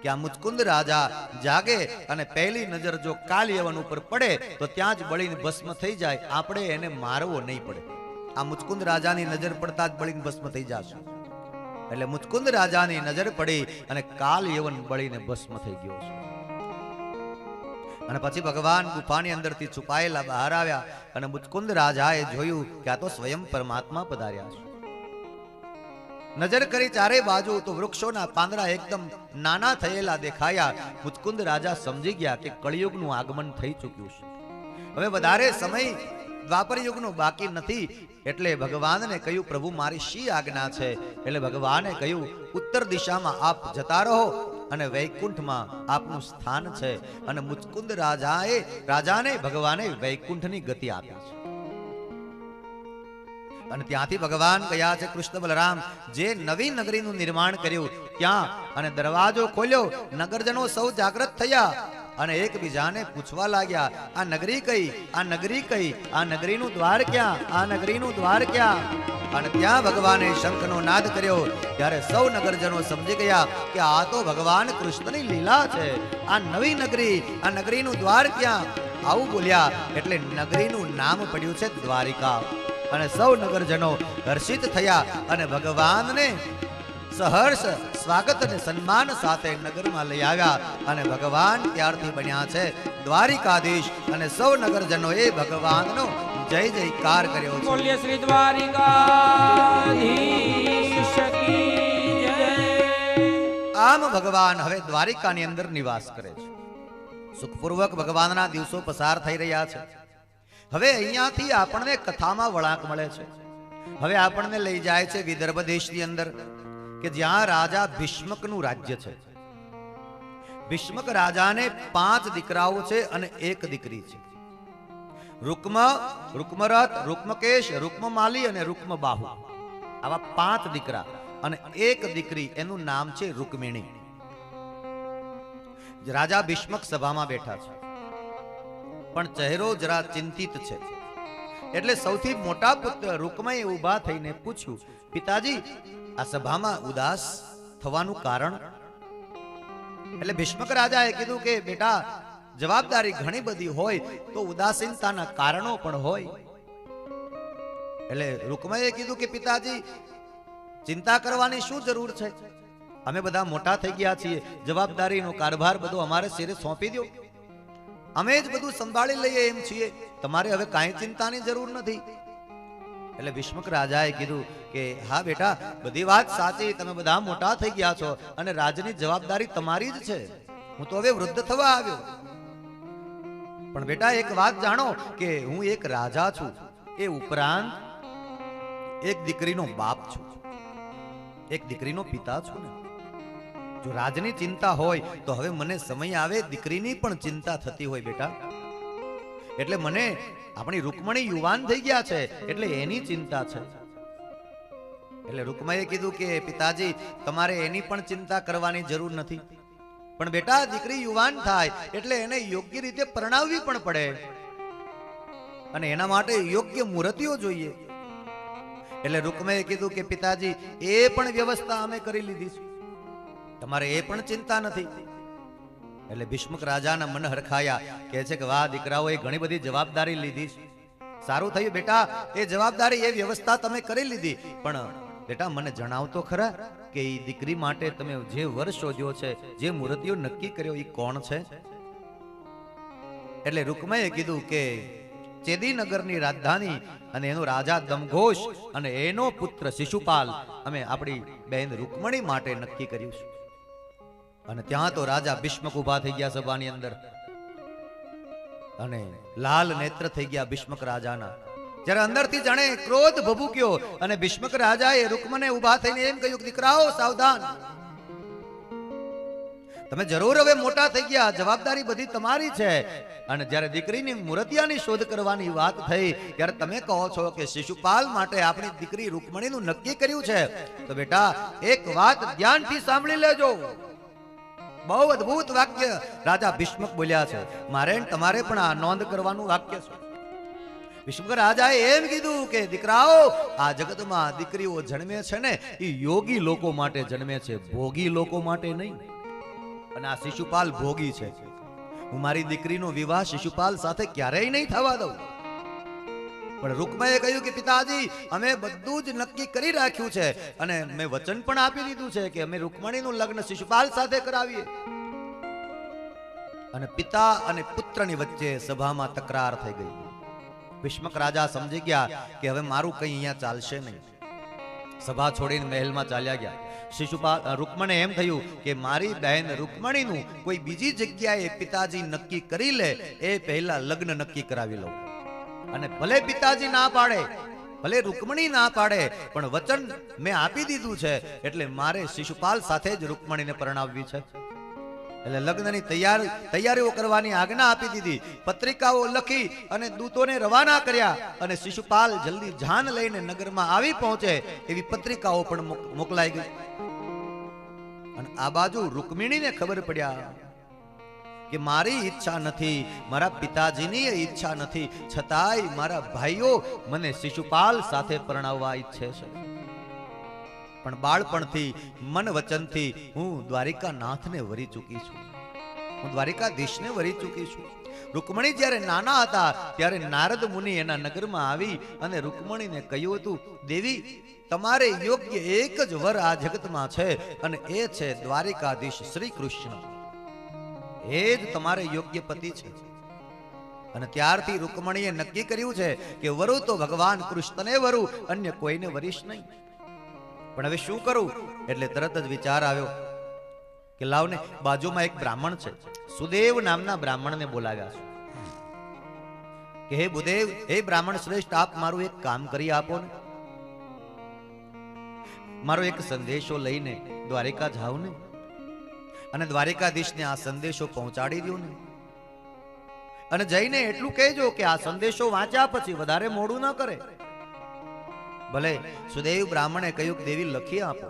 કે આ મુચકુંદ રાજા જાગે અને પહેલી નજર જો કાલયવન ઉપર પડે તો ત્યાં જ બળીને ભસ્મ થઈ જાય, આપણે એને મારવો નહીં પડે. આ મુચકુંદ રાજાની નજર પડતા જ બળીને ભસ્મ થઈ જશે. એટલે મુચકુંદ રાજાની નજર પડી અને કાલયવન બળીને ભસ્મ થઈ ગયો છે. અને પછી ભગવાન ગુફાની અંદરથી છુપાયેલા બહાર આવ્યા અને મુચકુંદ રાજાએ જોયું કે આ તો સ્વયં પરમાત્મા પધાર્યા છે. નજર કરી ચારે બાજુ તો વૃક્ષોના પાંદડા એકદમ નાના થયેલા દેખાયા. મુચકુંદ રાજા સમજી ગયા કે કળિયુગનું આગમન થઈ ચૂક્યું છે. હવે વધારે સમય દ્વાપર યુગનું બાકી નથી. એટલે ભગવાનને કહ્યું પ્રભુ મારી શી આજ્ઞા છે? એટલે ભગવાને કહ્યું ઉત્તર દિશામાં આપ જતા રહો અને વૈકુંઠમાં આપનું સ્થાન છે. અને મુચકુંદ રાજાને ભગવાને વૈકુંઠની ગતિ આપી છે. અને ત્યાંથી ભગવાન ગયા છે કૃષ્ણ બલરામ જે નવી નગરીનું નિર્માણ કર્યું ત્યાં, અને દરવાજો ખોલ્યો. નગરજનો સૌ જાગૃત થયા અને એકબીજાને પૂછવા લાગ્યા આ નગરી કઈ, આ નગરી કઈ, આ નગરીનું દ્વાર ક્યાં, આ નગરીનું દ્વાર ક્યાં? અને ત્યાં ભગવાને શંખનો નાદ કર્યો ત્યારે સૌ નગરજનો સમજી ગયા કે આ તો ભગવાન કૃષ્ણની લીલા છે. આ નવી નગરી, આ નગરીનું દ્વાર ક્યાં? આવું બોલ્યા એટલે નગરીનું નામ પડ્યું છે દ્વારિકા. અને સૌ નગરજનો હર્ષિત થયા અને ભગવાનને સહર્ષ સ્વાગત અને સન્માન સાથે નગરમાં લઈ આવ્યા. અને ભગવાન ત્યારથી બન્યા છે દ્વારિકાધીશ. અને સૌ નગરજનોએ ભગવાનનો જય જયકાર કર્યો છે. બોલીએ શ્રી દ્વારિકાધીશ કી જય. આમ ભગવાન હવે દ્વારિકાની અંદર નિવાસ કરે છે. સુખપૂર્વક ભગવાનના દિવસો પસાર થઈ રહ્યા છે. હવે અહીંયાથી આપણને કથામાં વળાંક મળે છે. હવે આપણને લઈ જાય છે વિદર્ભ દેશની અંદર કે જ્યાં રાજા ભીષ્મકનું રાજ્ય છે. ભીષ્મક રાજાને 5 દીકરાઓ છે અને 1 દીકરી છે. રૂક્મ, રૂક્મરથ, રૂક્મકેશ, રૂક્મમાલી અને રૂક્મબાહુ, આવા 5 દીકરા અને 1 દીકરી. એનું નામ છે રૂક્મિણી. રાજા ભીષ્મક સભામાં બેઠા છે પણ ચહેરો જરા ચિંતિત છે. એટલે સૌથી મોટા પુત્ર રૂક્મએ ઊભા થઈને પૂછ્યું પિતાજી આ સભામાં ઉદાસ થવાનું કારણ? એટલે ભીષ્મક રાજાએ કીધું કે બેટા જવાબદારી ઘણી બધી હોય તો ઉદાસીનતાના કારણો પણ હોય. એટલે રૂકમાએ કીધું કે પિતાજી ચિંતા કરવાની શું જરૂર છે? અમે બધા મોટા થઈ ગયા છીએ, જવાબદારીનો કારભાર બધો અમારે શિરે સોંપી દો, અમે જ બધું સંભાળી લઈએ એમ છીએ, તમારે હવે કાંઈ ચિંતાની જરૂર નથી. એટલે ભીષ્મક રાજાએ કીધું કે હા બેટા, બધી વાત સાચી, તમે બધા મોટા થઈ ગયા છો અને રાજની જવાબદારી તમારી જ છે, હું તો હવે વૃદ્ધ થવા આવ્યો. પણ બેટા એક વાત જાણો કે હું એક રાજા છું, એ ઉપરાંત એક દીકરીનો બાપ છું, એક દીકરીનો પિતા છું ને. જો રાજની ચિંતા હોય તો હવે મને સમય આવે દીકરીની પણ ચિંતા થતી હોય બેટા. એટલે મને આપણી રૂકમણી યુવાન થઈ ગયા છે એટલે એની ચિંતા છે. એટલે રૂકમાએ કીધું કે પિતાજી તમારે એની પણ ચિંતા કરવાની જરૂર નથી, પણ બેટા દીકરી યુવાન થાય એટલે એને યોગ્ય રીતે પરણાવવી પણ પડે અને એના માટે યોગ્ય મૂર્તિઓ જોઈએ. એટલે રૂકમાએ કીધું કે પિતાજી એ પણ વ્યવસ્થા અમે કરી લીધી છે, તમારે એ પણ ચિંતા નથી. એટલે ભીષ્મક રાજાના મન હરખાયા, કહે છે કે વાહ, દીકરાઓએ ઘણી બધી જવાબદારી લીધી છે, સારું થયું બેટા, એ જવાબદારી એ વ્યવસ્થા તમે કરી લીધી, પણ બેટા મને જણાવતો ખરા કે એ દીકરી માટે તમે જે વર શોધ્યો છે, જે મૂર્તિઓ નક્કી કર્યો, એ કોણ છે? એટલે રૂકમાએ કીધું કે ચેદીનગરની રાજધાની અને એનો રાજા દમઘોષ અને એનો પુત્ર શિશુપાલ અમે આપણી બહેન રૂકમણી માટે નક્કી કર્યું છે. અને ત્યાં તો રાજા ભીષ્મક ઉભા થઈ ગયા સભાની અંદર અને લાલ નેત્ર થઈ ગયા ભીષ્મક રાજાના. જ્યારે અંદરથી જાણે ક્રોધ ભભૂક્યો અને ભીષ્મક રાજાએ રૂકમને ઉભા થઈને એમ કહ્યું કે દીકરાઓ સાવધાન, તમે જરૂર હવે મોટા થઈ ગયા, જવાબદારી બધી તમારી છે. અને જ્યારે દીકરીની મૂર્તિયાની શોધ કરવાની વાત થઈ ત્યારે તમે કહો છો કે શિશુપાલ માટે આપણી દીકરી રૂકમણીનું નક્કી કર્યું છે, તો બેટા એક વાત ધ્યાનથી સાંભળી લેજો. બહુ અદ્ભુત વાક્ય રાજા ભીષ્મક બોલ્યા છે, મારે તમારે પણ આ નોંધ કરવાનું વાક્ય છે. ભીષ્મક રાજાએ એમ કીધું કે દીકરાઓ, આ જગતમાં દીકરીઓ જન્મે છે ને એ યોગી લોકો માટે જન્મે છે, ભોગી લોકો માટે નહીં. અને આ શિશુપાલ ભોગી છે. હું મારી દીકરીનો વિવાહ શિશુપાલ સાથે ક્યારેય નહીં થવા દઉં. પણ રૂકમાએ કહ્યું કે પિતાજી અમે બધું જ નક્કી કરી રાખ્યું છે અને મેં વચન પણ આપી દીધું છે કે અમે રૂકમણીનું લગ્ન શિશુપાલ સાથે કરાવીએ. અને પિતા અને પુત્રની વચ્ચે સભામાં તકરાર થઈ ગઈ. ભીષ્મક રાજા સમજી ગયા કે હવે મારું કંઈ અહીંયા ચાલશે નહીં. સભા છોડીને મહેલમાં ચાલ્યા ગયા. શિશુપાલ રૂકમણે એમ થયું કે મારી બહેન રૂકમણીનું કોઈ બીજી જગ્યાએ પિતાજી નક્કી કરી લે એ પહેલા લગ્ન નક્કી કરાવી લઉં. અને ભલે પિતાજી ના પાડે, ભલે રૂકમણી ના પાડે, પણ વચન મેં આપી દીધું છે એટલે મારે શિશુપાલ સાથે જ રૂકમણીને પરણાવવી છે. એટલે લગ્નની તૈયારીઓ કરવાની આજ્ઞા આપી દીધી. પત્રિકાઓ લખી અને દૂતોને રવાના કર્યા અને શિશુપાલ જલ્દી જાન લઈને નગરમાં આવી પહોંચે એવી પત્રિકાઓ પણ મોકલાઈ ગઈ. અને આ બાજુ રૂકમિણીને ખબર પડ્યા કે મારી ઈચ્છા નથી, મારા પિતાજીની ઈચ્છા નથી, છતાંય મારા ભાઈઓ મને શિશુપાલ સાથે પરણાવવા ઈચ્છે છે. પણ બાળપણથી મન વચનથી હું દ્વારિકાનાથને વરી ચૂકી છું, હું દ્વારિકાધીશને વરી ચૂકી છું. રૂકમણી જ્યારે નાના હતા ત્યારે નારદ મુનિ એના નગરમાં આવી અને રૂકમણીને કહ્યું હતું, દેવી તમારે યોગ્ય એક જ વર આ જગતમાં છે અને એ છે દ્વારિકાધીશ શ્રી કૃષ્ણ, એ જ તમારે યોગ્ય પતિ છે. અને ત્યારથી રૂકમણીએ નક્કી કર્યું છે કે વરુ તો ભગવાન કૃષ્ણને વરુ, અન્ય કોઈને વરીશ નહીં. પણ હવે શું કરું? એટલે તરત જ વિચાર આવ્યો કે લાવને બાજુમાં એક બ્રાહ્મણ છે, સુદેવ નામના બ્રાહ્મણને બોલાવ્યા છે કે હે બુદેવ, હે બ્રાહ્મણ શ્રેષ્ઠ, આપ મારું એક કામ કરી આપો ને. મારો એક સંદેશો લઈને દ્વારિકા જાવ ને અને દ્વારિકાધીશને આ સંદેશો પહોંચાડી દો ને. અને જઈને એટલું કહેજો કે આ સંદેશો વાંચ્યા પછી વધારે મોડું ન કરે. ભલે. સુદેવ બ્રાહ્મણે કહ્યું કે દેવી લખી આપો.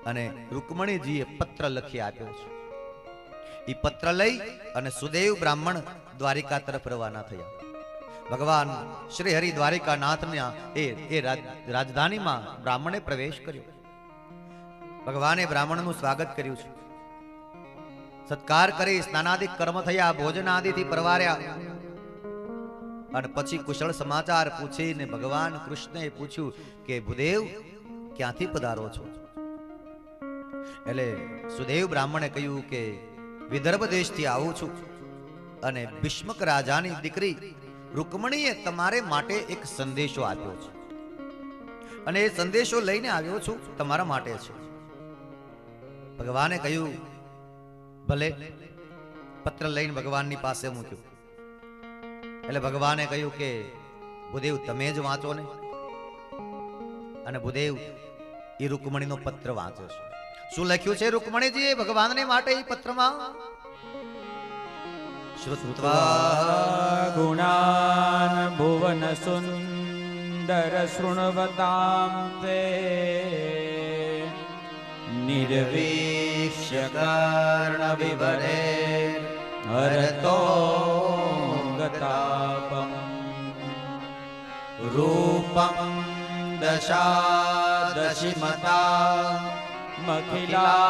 અને રૂકમણીજીએ પત્ર લખી આપ્યો છે. એ પત્ર લઈ અને સુદેવ બ્રાહ્મણ દ્વારિકા તરફ રવાના થયા. ભગવાન શ્રી હરિ દ્વારિકાનાથના એ રાજધાનીમાં બ્રાહ્મણે પ્રવેશ કર્યો. ભગવાને બ્રાહ્મણનું સ્વાગત કર્યું છે, સત્કાર કરી સ્નાનાદિક કર્મ થયા, ભોજનાદિથી પરવાર્યા. અને પછી કુશળ સમાચાર પૂછીને ભગવાન કૃષ્ણએ પૂછ્યું કે ભૂદેવ ક્યાંથી પધારો છો? એટલે સુદેવ બ્રાહ્મણે કહ્યું કે વિદર્ભ દેશથી આવું છું અને ભીષ્મક રાજાની દીકરી રૂકમણીએ તમારે માટે એક સંદેશો આપ્યો છે અને એ સંદેશો લઈને આવ્યો છું, તમારા માટે છે. ભગવાને કહ્યું ભલે. પત્ર લઈને ભગવાનની પાસે મૂક્યું. એટલે ભગવાને કહ્યું કે ભૂદેવ તમે જ વાંચો ને. અને ભૂદેવ એ રૂકમણીનો પત્ર વાંચે છે. શું લખ્યું છે રૂકમણીજીએ ભગવાનને માટે એ પત્રમાં? શ્રુત્વા ગુણાન ભુવન સુંદર શૃણવતાં તે નિર્વીક્ષ્ય કર્ણ વિવરે હરતો ગતાપમ રૂપમ દશાદશિમતા મખિલાર્થલાભમ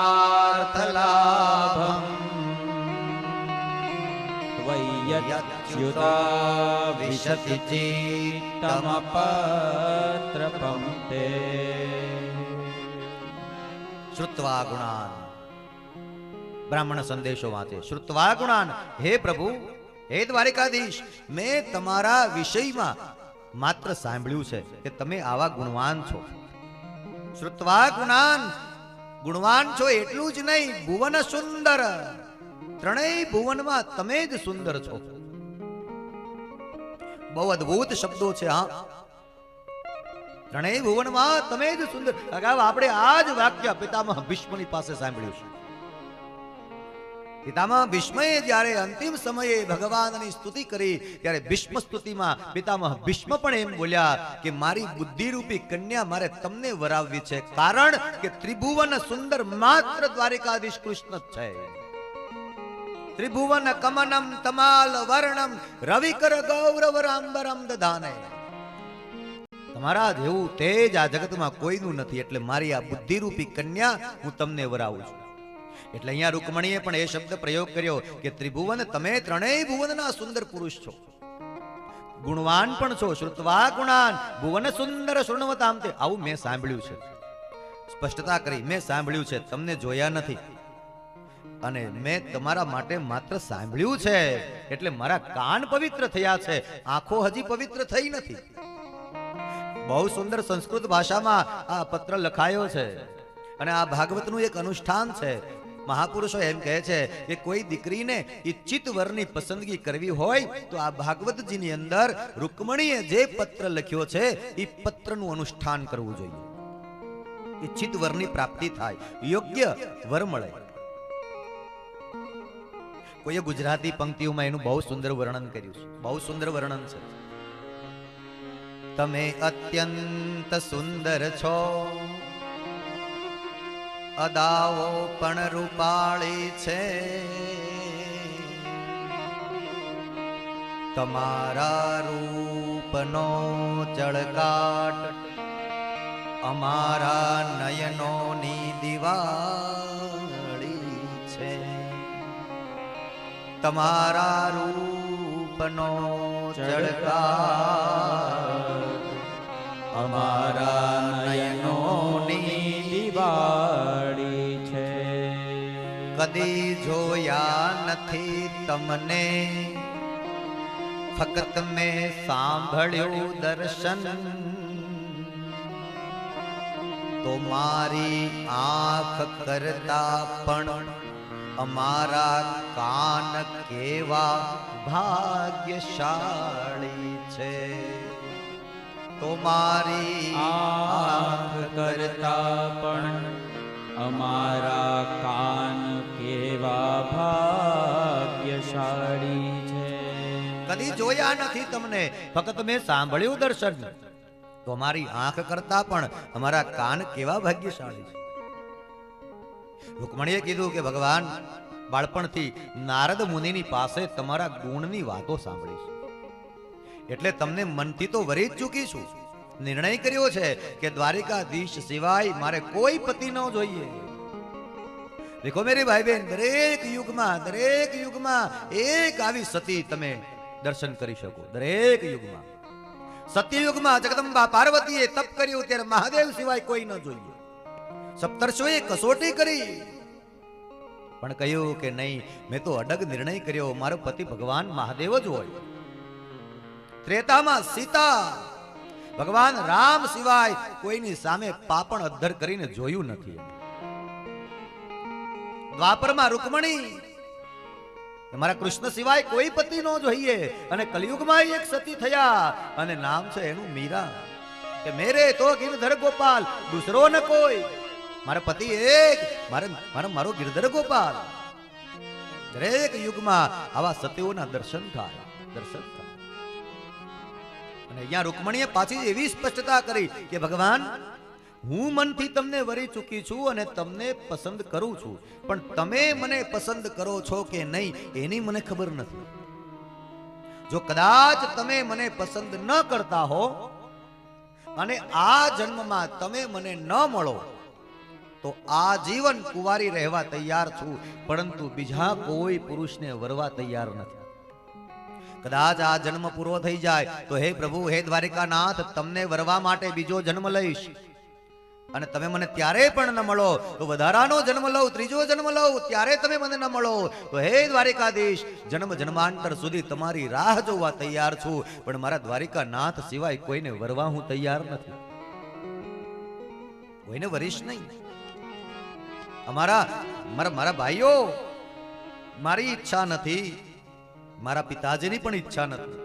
ત્વય્યચ્યુતા વિશતિ ચિત્તમપત્રપં તે. શ્રુત્વા ગુણાન. બ્રાહ્મણ સંદેશો વાંચે. શ્રુત્વા ગુણાન. હે પ્રભુ, હે દ્વારિકાધીશ, મેં તમારા વિષયમાં માત્ર સાંભળ્યું છે કે તમે આવા ગુણવાન છો. શ્રુત્વા ગુણાન. ગુણવાન છો એટલું જ નહીં, ભુવન સુંદર. ત્રણેય ભુવનમાં તમે જ સુંદર છો. બહુ અદ્ભુત શબ્દો છે. હા, ત્રણેય ભુવનમાં તમે જ સુંદર. અગાઉ આપણે આ જ વાક્ય પિતામહ ભીષ્મની પાસે સાંભળ્યું છે. પિતામહ ભીષ્મએ જ્યારે અંતિમ સમયે ભગવાનની સ્તુતિ કરી ત્યારે ભીષ્મ સ્તુતિમાં પિતામહ ભીષ્મ પણ એમ બોલ્યા કે મારી બુદ્ધિરૂપી કન્યા મારે તમને વરાવવી છે, કારણ કે ત્રિભુવન સુંદર માત્ર દ્વારિકાધીશ કૃષ્ણ જ છે. ત્રિભુવન કમનમ તમાલ વર્ણમ રવિકર ગૌરવ રાંબરમ દધાને. તમારા જેવું તેજ આ જગતમાં કોઈનું નથી, એટલે મારી આ બુદ્ધિરૂપી કન્યા હું તમને વરાવું છું. એટલે અહીંયા રૂકમણીએ પણ એ શબ્દ પ્રયોગ કર્યો કે ત્રિભુવન, તમે ત્રણેય ભુવનના સુંદર પુરુષ છો, ગુણવાન પણ છો. શ્રુત્વા ગુણાન ભુવન સુંદર શૃણવતામ તે. આવું મેં સાંભળ્યું છે. સ્પષ્ટતા કરી, મેં સાંભળ્યું છે, તમને જોયા નથી. અને મેં તમારા માટે માત્ર સાંભળ્યું છે, એટલે મારા કાન પવિત્ર થયા છે, આંખો હજી પવિત્ર થઈ નથી. બહુ સુંદર સંસ્કૃત ભાષામાં આ પત્ર લખાયો છે. અને આ ભાગવતનું એક અનુષ્ઠાન છે. મહાપુરુષો એમ કહે છે કે કોઈ દીકરીને ઈચ્છિત વરની પસંદગી કરવી હોય તો આ ભાગવતજીની અંદર રૂકમણીએ જે પત્ર લખ્યો છે એ પત્રનું અનુષ્ઠાન કરવું જોઈએ. ઈચ્છિત વરની પ્રાપ્તિ થાય, યોગ્ય વર મળે. કોઈએ ગુજરાતી પંક્તિઓમાં એનું બહુ સુંદર વર્ણન કર્યું છે. બહુ સુંદર વર્ણન છે. તમે અત્યંત સુંદર છો, અદાવો પણ રૂપાળી છે, તમારા રૂપનો ચળકાટ અમારા નયનોની દિવાળી છે. તમારા રૂપનો ચળકાટ અમારા નયનોની દિવાળી છે. કદી જોયા નથી તમને, ફક્ત મેં સાંભળ્યું દર્શન, તો મારી આંખ કરતા પણ અમારા કાન કેવા ભાગ્યશાળી છે. તો મારી આંખ કરતા પણ અમારા કાન કેવા ભાગ્યશાળી છે. કદી જોયા નથી તમને, ફક્ત મેં સાંભળ્યું દર્શન, તો અમારી આંખ કરતા પણ અમારા કાન કેવા ભાગ્યશાળી છે. રૂકમણીએ કીધું કે ભગવાન, બાળપણથી નારદ મુનિની પાસે તમારા ગુણની વાતો સાંભળી છે, એટલે તમને મનથી તો વરી જ ચૂકી છું. નિર્ણય કર્યો છે કે દ્વારિકાધીશ સિવાય મારે કોઈ પતિ ન જોઈએ. દેખો મેરી ભાઈ બહેન, દરેક યુગમાં એક આવી સતી તમે દર્શન કરી શકો દરેક યુગમાં. સત્યયુગમાં જગદંબા પાર્વતીએ તપ કર્યું ત્યારે મહાદેવ સિવાય કોઈ ન જોઈએ. સપ્તર્ષિઓએ કસોટી કરી પણ કહ્યું કે નહીં, મેં તો અડગ નિર્ણય કર્યો, મારો પતિ ભગવાન મહાદેવ જ હોય. ત્રેતામાં સીતા ભગવાન રામ સિવાય કોઈની સામે પાપણ અદ્ધર કરીને જોયું નથી. દ્વાપરમાં રૂકમણી મારા કૃષ્ણ સિવાય કોઈ પતિ ન જોઈએ, અને કલયુગમાં એક સતી થયા અને નામ છે એનું મીરા, કે મેરે તો ગિરધર ગોપાલ દૂસરો ન કોઈ, મારા પતિ એક, મારો ગિરધર ગોપાલ. દરેક યુગમાં આવા સતીઓના દર્શન થાય. અને અહીંયા રૂકમણીએ પાછી એવી સ્પષ્ટતા કરી કે ભગવાન, હું મનથી તમને વરી ચૂકી છું અને તમને પસંદ કરું છું, પણ તમે મને પસંદ કરો છો કે નહીં એની મને ખબર નથી. જો કદાચ તમે મને પસંદ ન કરતા હો અને આ જન્મમાં તમે મને ન મળો તો આ જીવન કુંવારી રહેવા તૈયાર છું, પરંતુ બીજા કોઈ પુરુષને વરવા તૈયાર નથી. કદાચ આ જન્મ પૂરો થઈ જાય તો હે પ્રભુ, હે દ્વારિકાનાથ, તમને વરવા માટે બીજો જન્મ લઈશ, અને તમે મને ત્યારે પણ ન મળો તો વધારાનો જન્મ લઉં, ત્રીજો જન્મ લઉં, ત્યારે તમે મને ન મળો તો હે દ્વારિકાધીશ, જન્મ જન્માંતર સુધી તમારી રાહ જોવા તૈયાર છું, પણ મારા દ્વારિકાનાથ સિવાય કોઈને વરવા હું તૈયાર નથી. કોઈને વરીશ નહીં. મારા ભાઈઓ, મારી ઈચ્છા નથી, મારા પિતાજીની પણ ઈચ્છા નથી,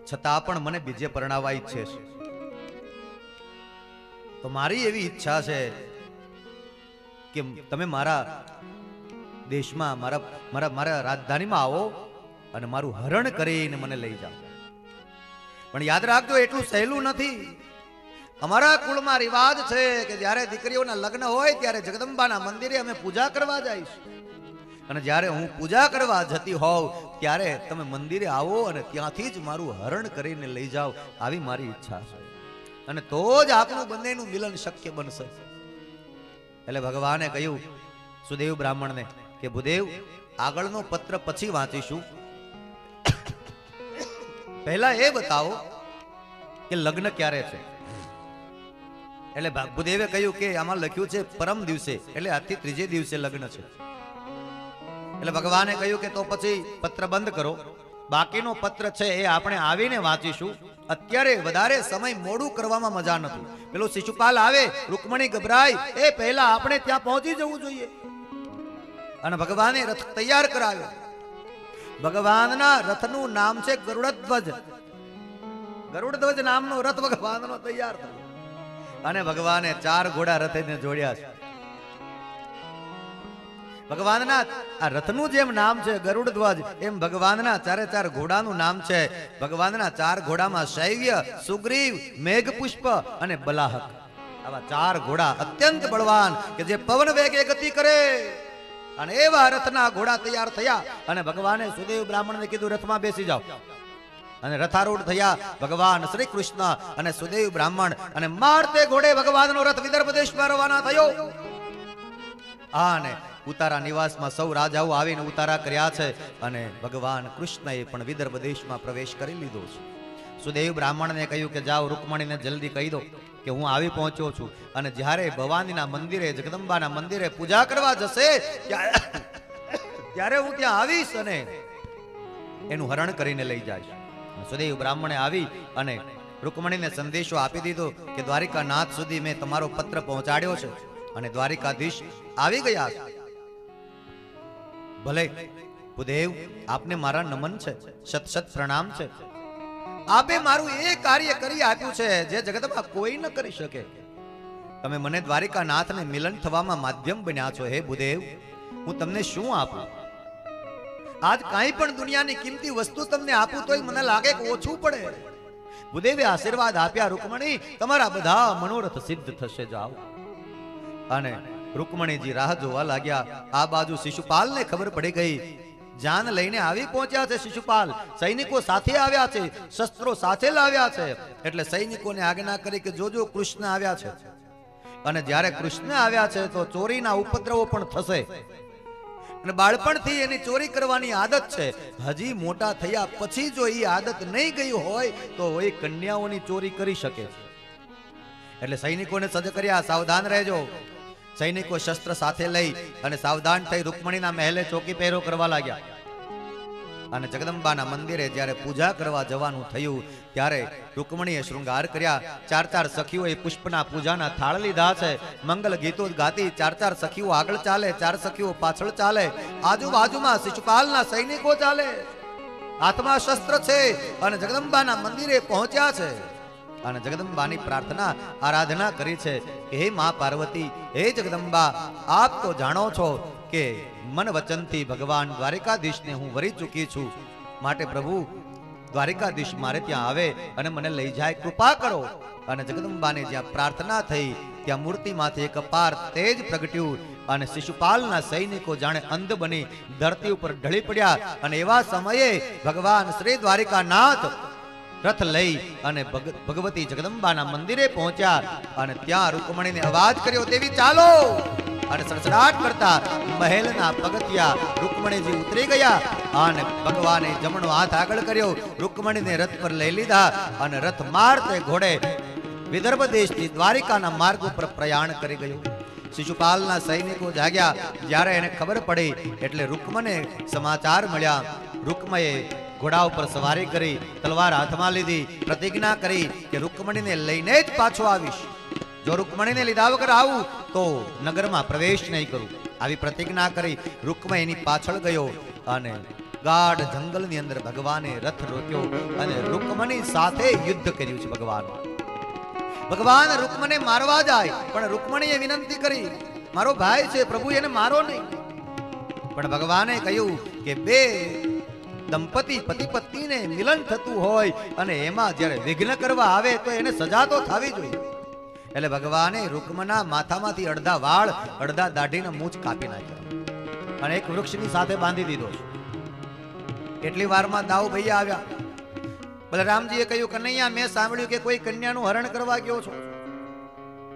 છતાં પણ મને બીજે પરણાવવા ઈચ્છે છે. તો મારી એવી ઈચ્છા છે કે તમે મારા દેશમાં, મારા રાજધાનીમાં આવો અને મારું હરણ કરીને મને લઈ જાઓ. પણ યાદ રાખજો, એટલું સહેલું નથી. અમારા કુળમાં રિવાજ છે કે જ્યારે દીકરીઓના લગ્ન હોય ત્યારે જગદંબાના મંદિરે અમે પૂજા કરવા જઈશું, અને જ્યારે હું પૂજા કરવા જતી હોઉં ત્યારે તમે મંદિરે આવો અને ત્યાંથી જ મારું હરણ કરીને લઈ જાઓ, આવી મારી ઈચ્છા છે, અને તો જ આપણું બંનેનું મિલન શક્ય બનશે. એટલે ભગવાને કહ્યું સુદેવ બ્રાહ્મણને કે ભૂદેવ, આગળનો પત્ર પછી વાંચીશું, પહેલા એ બતાવો કે લગ્ન ક્યારે છે. એટલે ભૂદેવે કહ્યું કે આમાં લખ્યું છે પરમ દિવસે, એટલે આજથી ત્રીજે દિવસે લગ્ન છે. એટલે ભગવાને કહ્યું કે તો પછી પત્ર બંધ કરો, બાકીનો પત્ર છે એ આપણે આવીને વાંચીશું, અત્યારે વધારે સમય મોડું કરવામાં મજા નથી. પેલો શિશુપાલ આવે, રૂકમણી ગભરાય એ પહેલા આપણે ત્યાં પહોંચી જવું જોઈએ. અને ભગવાને રથ તૈયાર કરાવ્યો. ભગવાનના રથનું નામ છે ગરુડધ્વજ. ગરુડધ્વજ નામનો રથ ભગવાનનો તૈયાર થયો, અને ભગવાને 4 ઘોડા રથને જોડ્યા છે. ભગવાનના આ રથનું જેમ નામ છે ગરુડધ્વજ, એમ ભગવાનના 4 ઘોડાનું નામ છે. ભગવાનના 4 ઘોડામાં શૈવ્ય, સુગ્રીવ, મેઘપુષ્પ અને બલાહક, આવા 4 ઘોડા અત્યંત બળવાન કે જે પવન વેગે ગતિ કરે. અને એવા રથના ઘોડા તૈયાર થયા, અને ભગવાને સુદેવ બ્રાહ્મણને કીધું રથમાં બેસી જાઓ. અને રથારૂઢ થયા ભગવાન શ્રી કૃષ્ણ અને સુદેવ બ્રાહ્મણ, અને મારતે ઘોડે ભગવાનનો રથ વિદર્ભ દેશમાં રવાના થયો. અને ઉતારા નિવાસમાં સૌ રાજાઓ આવીને ઉતારા કર્યા છે, અને ભગવાન કૃષ્ણએ પણ વિદર્ભ દેશમાં પ્રવેશ કરી લીધો છે. સુદેવ બ્રાહ્મણને કહ્યું કે જાઓ, રૂકમણીને જલ્દી કહી દો કે હું આવી પહોંચ્યો છું, અને જ્યારે ભવાનીના મંદિરે, જગદંબાના મંદિરે પૂજા કરવા જશે ત્યારે હું ત્યાં આવીશ અને એનું હરણ કરીને લઈ જઈશ. સુદેવ બ્રાહ્મણે આવી અને રૂકમણીને સંદેશો આપી દીધો કે દ્વારિકાનાથ સુધી મેં તમારો પત્ર પહોંચાડ્યો છે, અને દ્વારિકાધીશ આવી ગયા છે. ભલે ભૂદેવ, આપને મારા નમન છે, સત સત પ્રણામ છે. આપે મારું એ કાર્ય કરી આપ્યું છે જે જગતમાં કોઈ ન કરી શકે. તમે મને દ્વારિકાનાથને મિલન થવામાં માધ્યમ બન્યા છો. હે ભૂદેવ, હું તમને શું આપું? આજ કાંઈ પણ દુનિયાની કિંમતી વસ્તુ તમને આપું તોય મને લાગે કે ઓછું પડે. ભૂદેવે આશીર્વાદ આપ્યા, રૂકમણી તમારા બધા મનોરથ સિદ્ધ થશે, જાઓ. અને રૂકમણીજી રાહ જોવા લાગ્યા. આ બાજુ શિશુપાલને ખબર પડી ગઈ, જાન લઈને આવી પહોંચ્યા છે શિશુપાલ, સૈનિકો સાથે આવ્યા છે, શસ્ત્રો સાથે લાવ્યા છે. એટલે સૈનિકોને આજ્ઞા કરી કે જોજો કૃષ્ણ આવ્યા છે, અને જ્યારે કૃષ્ણ આવ્યા છે તો ચોરીના ઉપદ્રવો પણ થશે, અને બાળપણથી એની ચોરી કરવાની આદત છે. હજી મોટા થયા પછી જો એ આદત નહીં ગઈ હોય તો એ કન્યાઓની ચોરી કરી શકે. એટલે સૈનિકોને સજ્જ કર્યા, સાવધાન રહેજો. સૈનિકો શસ્ત્ર સાથે લઈ અને સાવધાન થઈ રૂકમણીના મહેલે ચોકી પહેરો કરવા લાગ્યા. અને જગદંબાના મંદિરે જ્યારે પૂજા કરવા જવાનું થયું ત્યારે રૂકમણીએ શૃંગાર કર્યા. 4 સખીઓએ પુષ્પના પૂજાના થાળ લીધા છે. મંગલ ગીતો ગાતી 4 સખીઓ આગળ ચાલે, 4 સખીઓ પાછળ ચાલે. આજુબાજુમાં શિશુપાલના સૈનિકો ચાલે, હાથમાં શસ્ત્ર છે અને જગદંબાના મંદિરે પહોંચ્યા છે. અને જગદંબાની પ્રાર્થના આરાધના કરી છે કે હે મા પાર્વતી, હે જગદંબા, આપ તો જાણો છો કે મન વચનથી ભગવાન દ્વારિકાધીશને હું વરી ચૂકી છું. માટે પ્રભુ દ્વારિકાધીશ મારે ત્યાં આવે અને મને લઈ જાય, કૃપા કરો. અને જગદંબાને જ્યાં પ્રાર્થના થઈ ત્યાં મૂર્તિમાંથી એક અપાર તેજ પ્રગટ્યું અને શિશુપાલના સૈનિકો જાણે અંધ બની ધરતી ઉપર ઢળી પડ્યા. અને એવા સમયે ભગવાન શ્રી દ્વારિકાનાથ રથ લઈ અને ભગવતી જગદંબાના મંદિરે પહોંચ્યા. અને ત્યાં રૂકમણીને અવાજ કર્યો, દેવી ચાલો. અને સડસડાટ કરતા મહેલના પગથિયા રૂકમણીજી ઉતરી ગયા. અને ભગવાને જમણો હાથ આગળ કર્યો, રૂકમણીને રથ પર લઈ લીધા અને રથ મારતે ઘોડે વિદર્ભ દેશથી દ્વારિકાના માર્ગ ઉપર પ્રયાણ કરી ગયું. શિશુપાલના સૈનિકો જાગ્યા. જ્યારે એને ખબર પડી એટલે રૂકમને સમાચાર મળ્યા. રૂકમએ ઘોડા ઉપર સવારી કરી, તલવાર હાથમાં લીધી, પ્રતિજ્ઞા કરી કે રૂકમણીને લઈને જ પાછો આવીશ. જો રૂકમણીને લીધા વગર આવું તો નગરમાં પ્રવેશ નહીં કરું. આવી પ્રતિજ્ઞા કરી રૂકમય એની પાછળ ગયો અને ગાઢ જંગલની અંદર ભગવાને રથ રોક્યો અને રૂકમણી સાથે યુદ્ધ કર્યું છે. ભગવાન રૂકમને મારવા જાય પણ રૂકમણીએ વિનંતી કરી, મારો ભાઈ છે પ્રભુ, એને મારો નહીં. પણ ભગવાને કહ્યું કે બે દંપતી પતિ પત્નીને મિલન થતું હોય અને એમાં જ્યારે વિઘ્ન કરવા આવે તો એને સજા તો થવી જોઈએ. એટલે ભગવાને રૂકમના માથામાંથી અડધા વાળ અડધા દાઢીના મૂછ કાપી નાખ્યા અને એક વૃક્ષની સાથે બાંધી દીધો. એટલી વારમાં દાઉ ભૈયા આવ્યા. બલરામજીએ કહ્યું, કનૈયા, મેં સાંભળ્યું કે કોઈ કન્યાનું હરણ કરવા ગયો છો.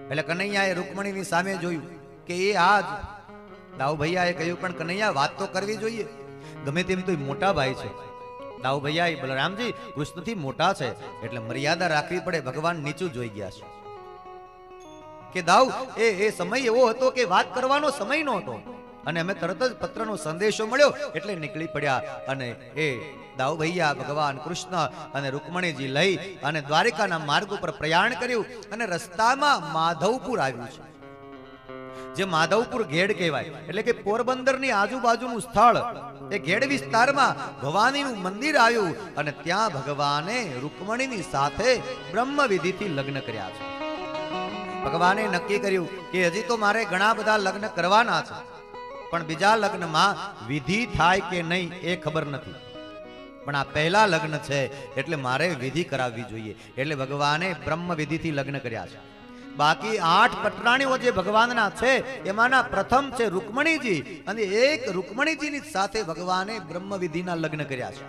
એટલે કનૈયાએ રૂકમણીની સામે જોયું કે એ આજ. દાઉ ભૈયાએ કહ્યું, પણ કનૈયા, વાત તો કરવી જોઈએ, ગમે તેમ તો મોટા ભાઈ છે. દાઉ ભૈયા, બલરામજી કૃષ્ણથી મોટા છે એટલે મર્યાદા રાખવી પડે. ભગવાન નીચું જોઈ ગયા છે કે દાઉ એ સમય એવો હતો કે વાત કરવાનો સમય નહોતો અને અમે તરત જ પત્રનો સંદેશો મળ્યો એટલે નીકળી પડ્યા. અને એ દાઉ ભૈયા ભગવાન કૃષ્ણ અને રૂકમણીજી લઈ અને દ્વારિકાના માર્ગ ઉપર પ્રયાણ કર્યું. અને રસ્તામાં માધવપુર આવ્યું છે, જે માધવપુર ઘેડ કહેવાય. એટલે કે પોરબંદરની આજુબાજુનું સ્થળ, એ ઘેડ વિસ્તારમાં ભવાનીનું મંદિર આવ્યું. અને ત્યાં ભગવાને રૂકમણીની સાથે બ્રહ્મ વિધિથી લગ્ન કર્યા છે. ભગવાને નક્કી કર્યું કે હજી તો મારે ઘણા બધા લગ્ન કરવાના છે, પણ બીજા લગ્નમાં વિધિ થાય કે નહીં એ ખબર નથી. પણ આ પહેલા લગ્ન છે એટલે મારે વિધિ કરાવવી જોઈએ. એટલે ભગવાને બ્રહ્મ વિધિથી લગ્ન કર્યા છે. બાકી 8 પટરાણીઓ જે ભગવાનના છે એમાંના પ્રથમ છે રૂકમણીજી, અને એક રૂકમણીજીની સાથે ભગવાને બ્રહ્મ વિધિના લગ્ન કર્યા છે.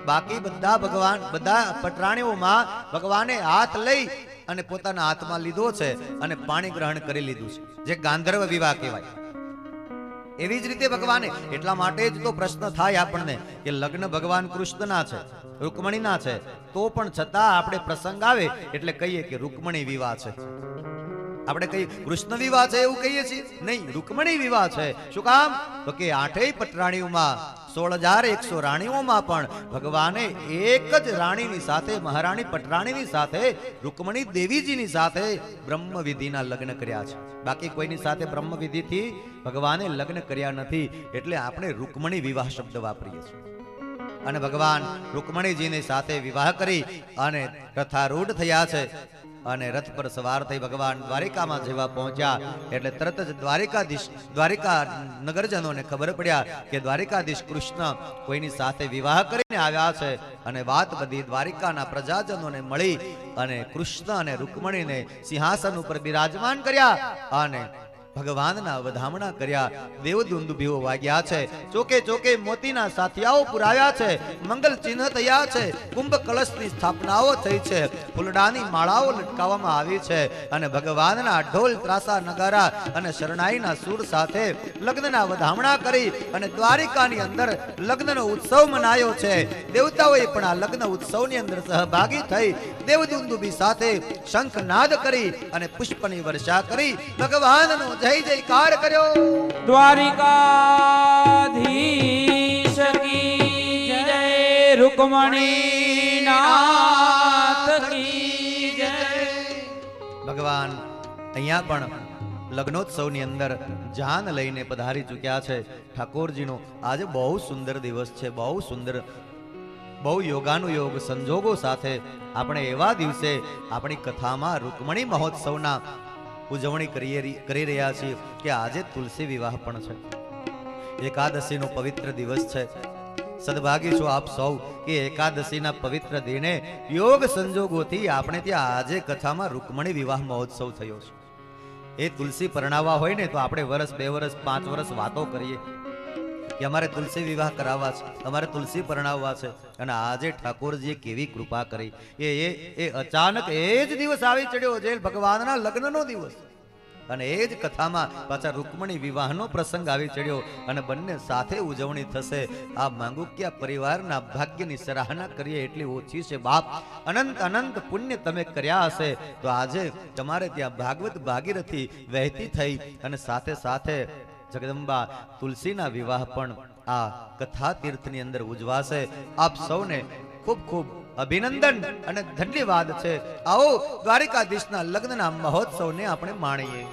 બાકી બધા પટરાણીઓમાં ભગવાને હાથ લઈ અને પોતાના હાથમાં લીધો છે અને પાણી ગ્રહણ કરી લીધું છે, જે ગાંધર્વ વિવાહ કહેવાય. એવી જ રીતે ભગવાને, એટલા માટે જ તો પ્રશ્ન થાય આપણને કે લગ્ન ભગવાન કૃષ્ણના છે, રૂકમણીના છે, તો પણ છતાં આપણે પ્રસંગ આવે એટલે કહીએ કે રૂકમણી વિવાહ છે. આપણે કહીએ કૃષ્ણ વિવાહ છે એવું કહીએ છીએ, નહીં, રૂકમણી વિવાહ છે. શું કામ? તો કે 8 પટરાણીઓમાં 16,100 રાણીઓમાં પણ ભગવાને એક જ રાણીની સાથે, મહારાણી પટરાણીની સાથે, રૂકમણી દેવીજીની સાથે બ્રહ્મ વિધિના લગ્ન કર્યા છે. બાકી કોઈની સાથે બ્રહ્મ વિધિથી ભગવાને લગ્ન કર્યા નથી. એટલે આપણે રૂકમણી વિવાહ શબ્દ વાપરીએ છીએ. અને ભગવાન રૂકમણીજીની સાથે વિવાહ કરી અને રથારૂઢ થયા છે. અને રથ પર સવાર થઈ ભગવાન દ્વારિકામાં જેવા પહોંચ્યા એટલે તરત જ દ્વારિકા નગરજનોને ખબર પડ્યા કે દ્વારિકાધીશ કૃષ્ણ કોઈની સાથે વિવાહ કરીને આવ્યા છે. અને વાત બધી દ્વારિકાના પ્રજાજનોને મળી અને કૃષ્ણ અને રૂકમણીને સિંહાસન ઉપર બિરાજમાન કર્યા અને ભગવાનના વધામણા કર્યા, દેવદુંદુભીઓ વાગ્યા છે, ચોકે ચોકે મોતીના સાથિયાઓ પુરાવ્યા છે, મંગલ ચિહ્ન થયા છે, કુંભ કળશની સ્થાપનાઓ થઈ છે, ફૂલડાની માળાઓ લટકાવવામાં આવી છે અને ભગવાનના ઢોલ ત્રાસા નગારા અને શરણાઈના સૂર સાથે લગ્નના વધામણા કરી અને દ્વારિકાની અંદર લગ્નનો ઉત્સવ મનાયો છે. દેવતાઓએ પણ આ લગ્ન ઉત્સવની અંદર સહભાગી થઈ દેવદુંદુભી સાથે શંખનાદ કરી અને પુષ્પની વર્ષા કરી ભગવાનનો જય જયકાર કર્યો. દ્વારિકાધીશ કી જય, રૂકમણી નાથ કી જય. ભગવાન અહીંયા પણ લગ્નોત્સવની અંદર જાન લઈને પધારી ચૂક્યા છે. ઠાકોરજીનો આજે બહુ સુંદર દિવસ છે, બહુ સુંદર, બહુ યોગાનુયોગ સંજોગો સાથે આપણે એવા દિવસે આપણી કથામાં રૂકમણી મહોત્સવના ઉજવણી કરી રહ્યા છીએ કે આજે તુલસી વિવાહ પણ છે. એકાદશીનો પવિત્ર દિવસ છે. સદભાગી છો આપ સૌ કે એકાદશીના પવિત્ર દિને યોગ સંજોગોથી આપણે ત્યાં આજે કથામાં રૂકમણી વિવાહ મહોત્સવ થયો છે. એ તુલસી પરણાવવા હોય ને તો આપણે વર્ષ 2 વર્ષ 5 વર્ષ વાતો કરીએ કે અમારે તુલસી વિવાહ કરાવવા છે, અમારે તુલસી પરણાવવા છે. અને આજે ઠાકોરજીએ કેવી કૃપા કરી. એ અચાનક એ જ દિવસ આવી ચડ્યો જે ભગવાનના લગ્નનો દિવસ, અને એ જ કથામાં પાછા રૂકમણી વિવાહનો પ્રસંગ આવી ચડ્યો અને બંને સાથે ઉજવણી થશે. આ માંગુક્યા પરિવારના ભાગ્યની સરાહના કરીએ એટલી ઓછી છે બાપ. અનંત અનંત પુણ્ય તમે કર્યા હશે તો આજે તમારે ત્યાં ભાગવત ભાગીરથી વહેતી થઈ અને સાથે સાથે જગદંબા તુલસીના વિવાહ પણ આ કથા તીર્થની અંદર ઉજવાશે. આપ સૌને ખૂબ ખૂબ અભિનંદન અને ધન્યવાદ છે. આવો દ્વારિકાધીશના લગ્નના મહોત્સવને આપણે માણીએ.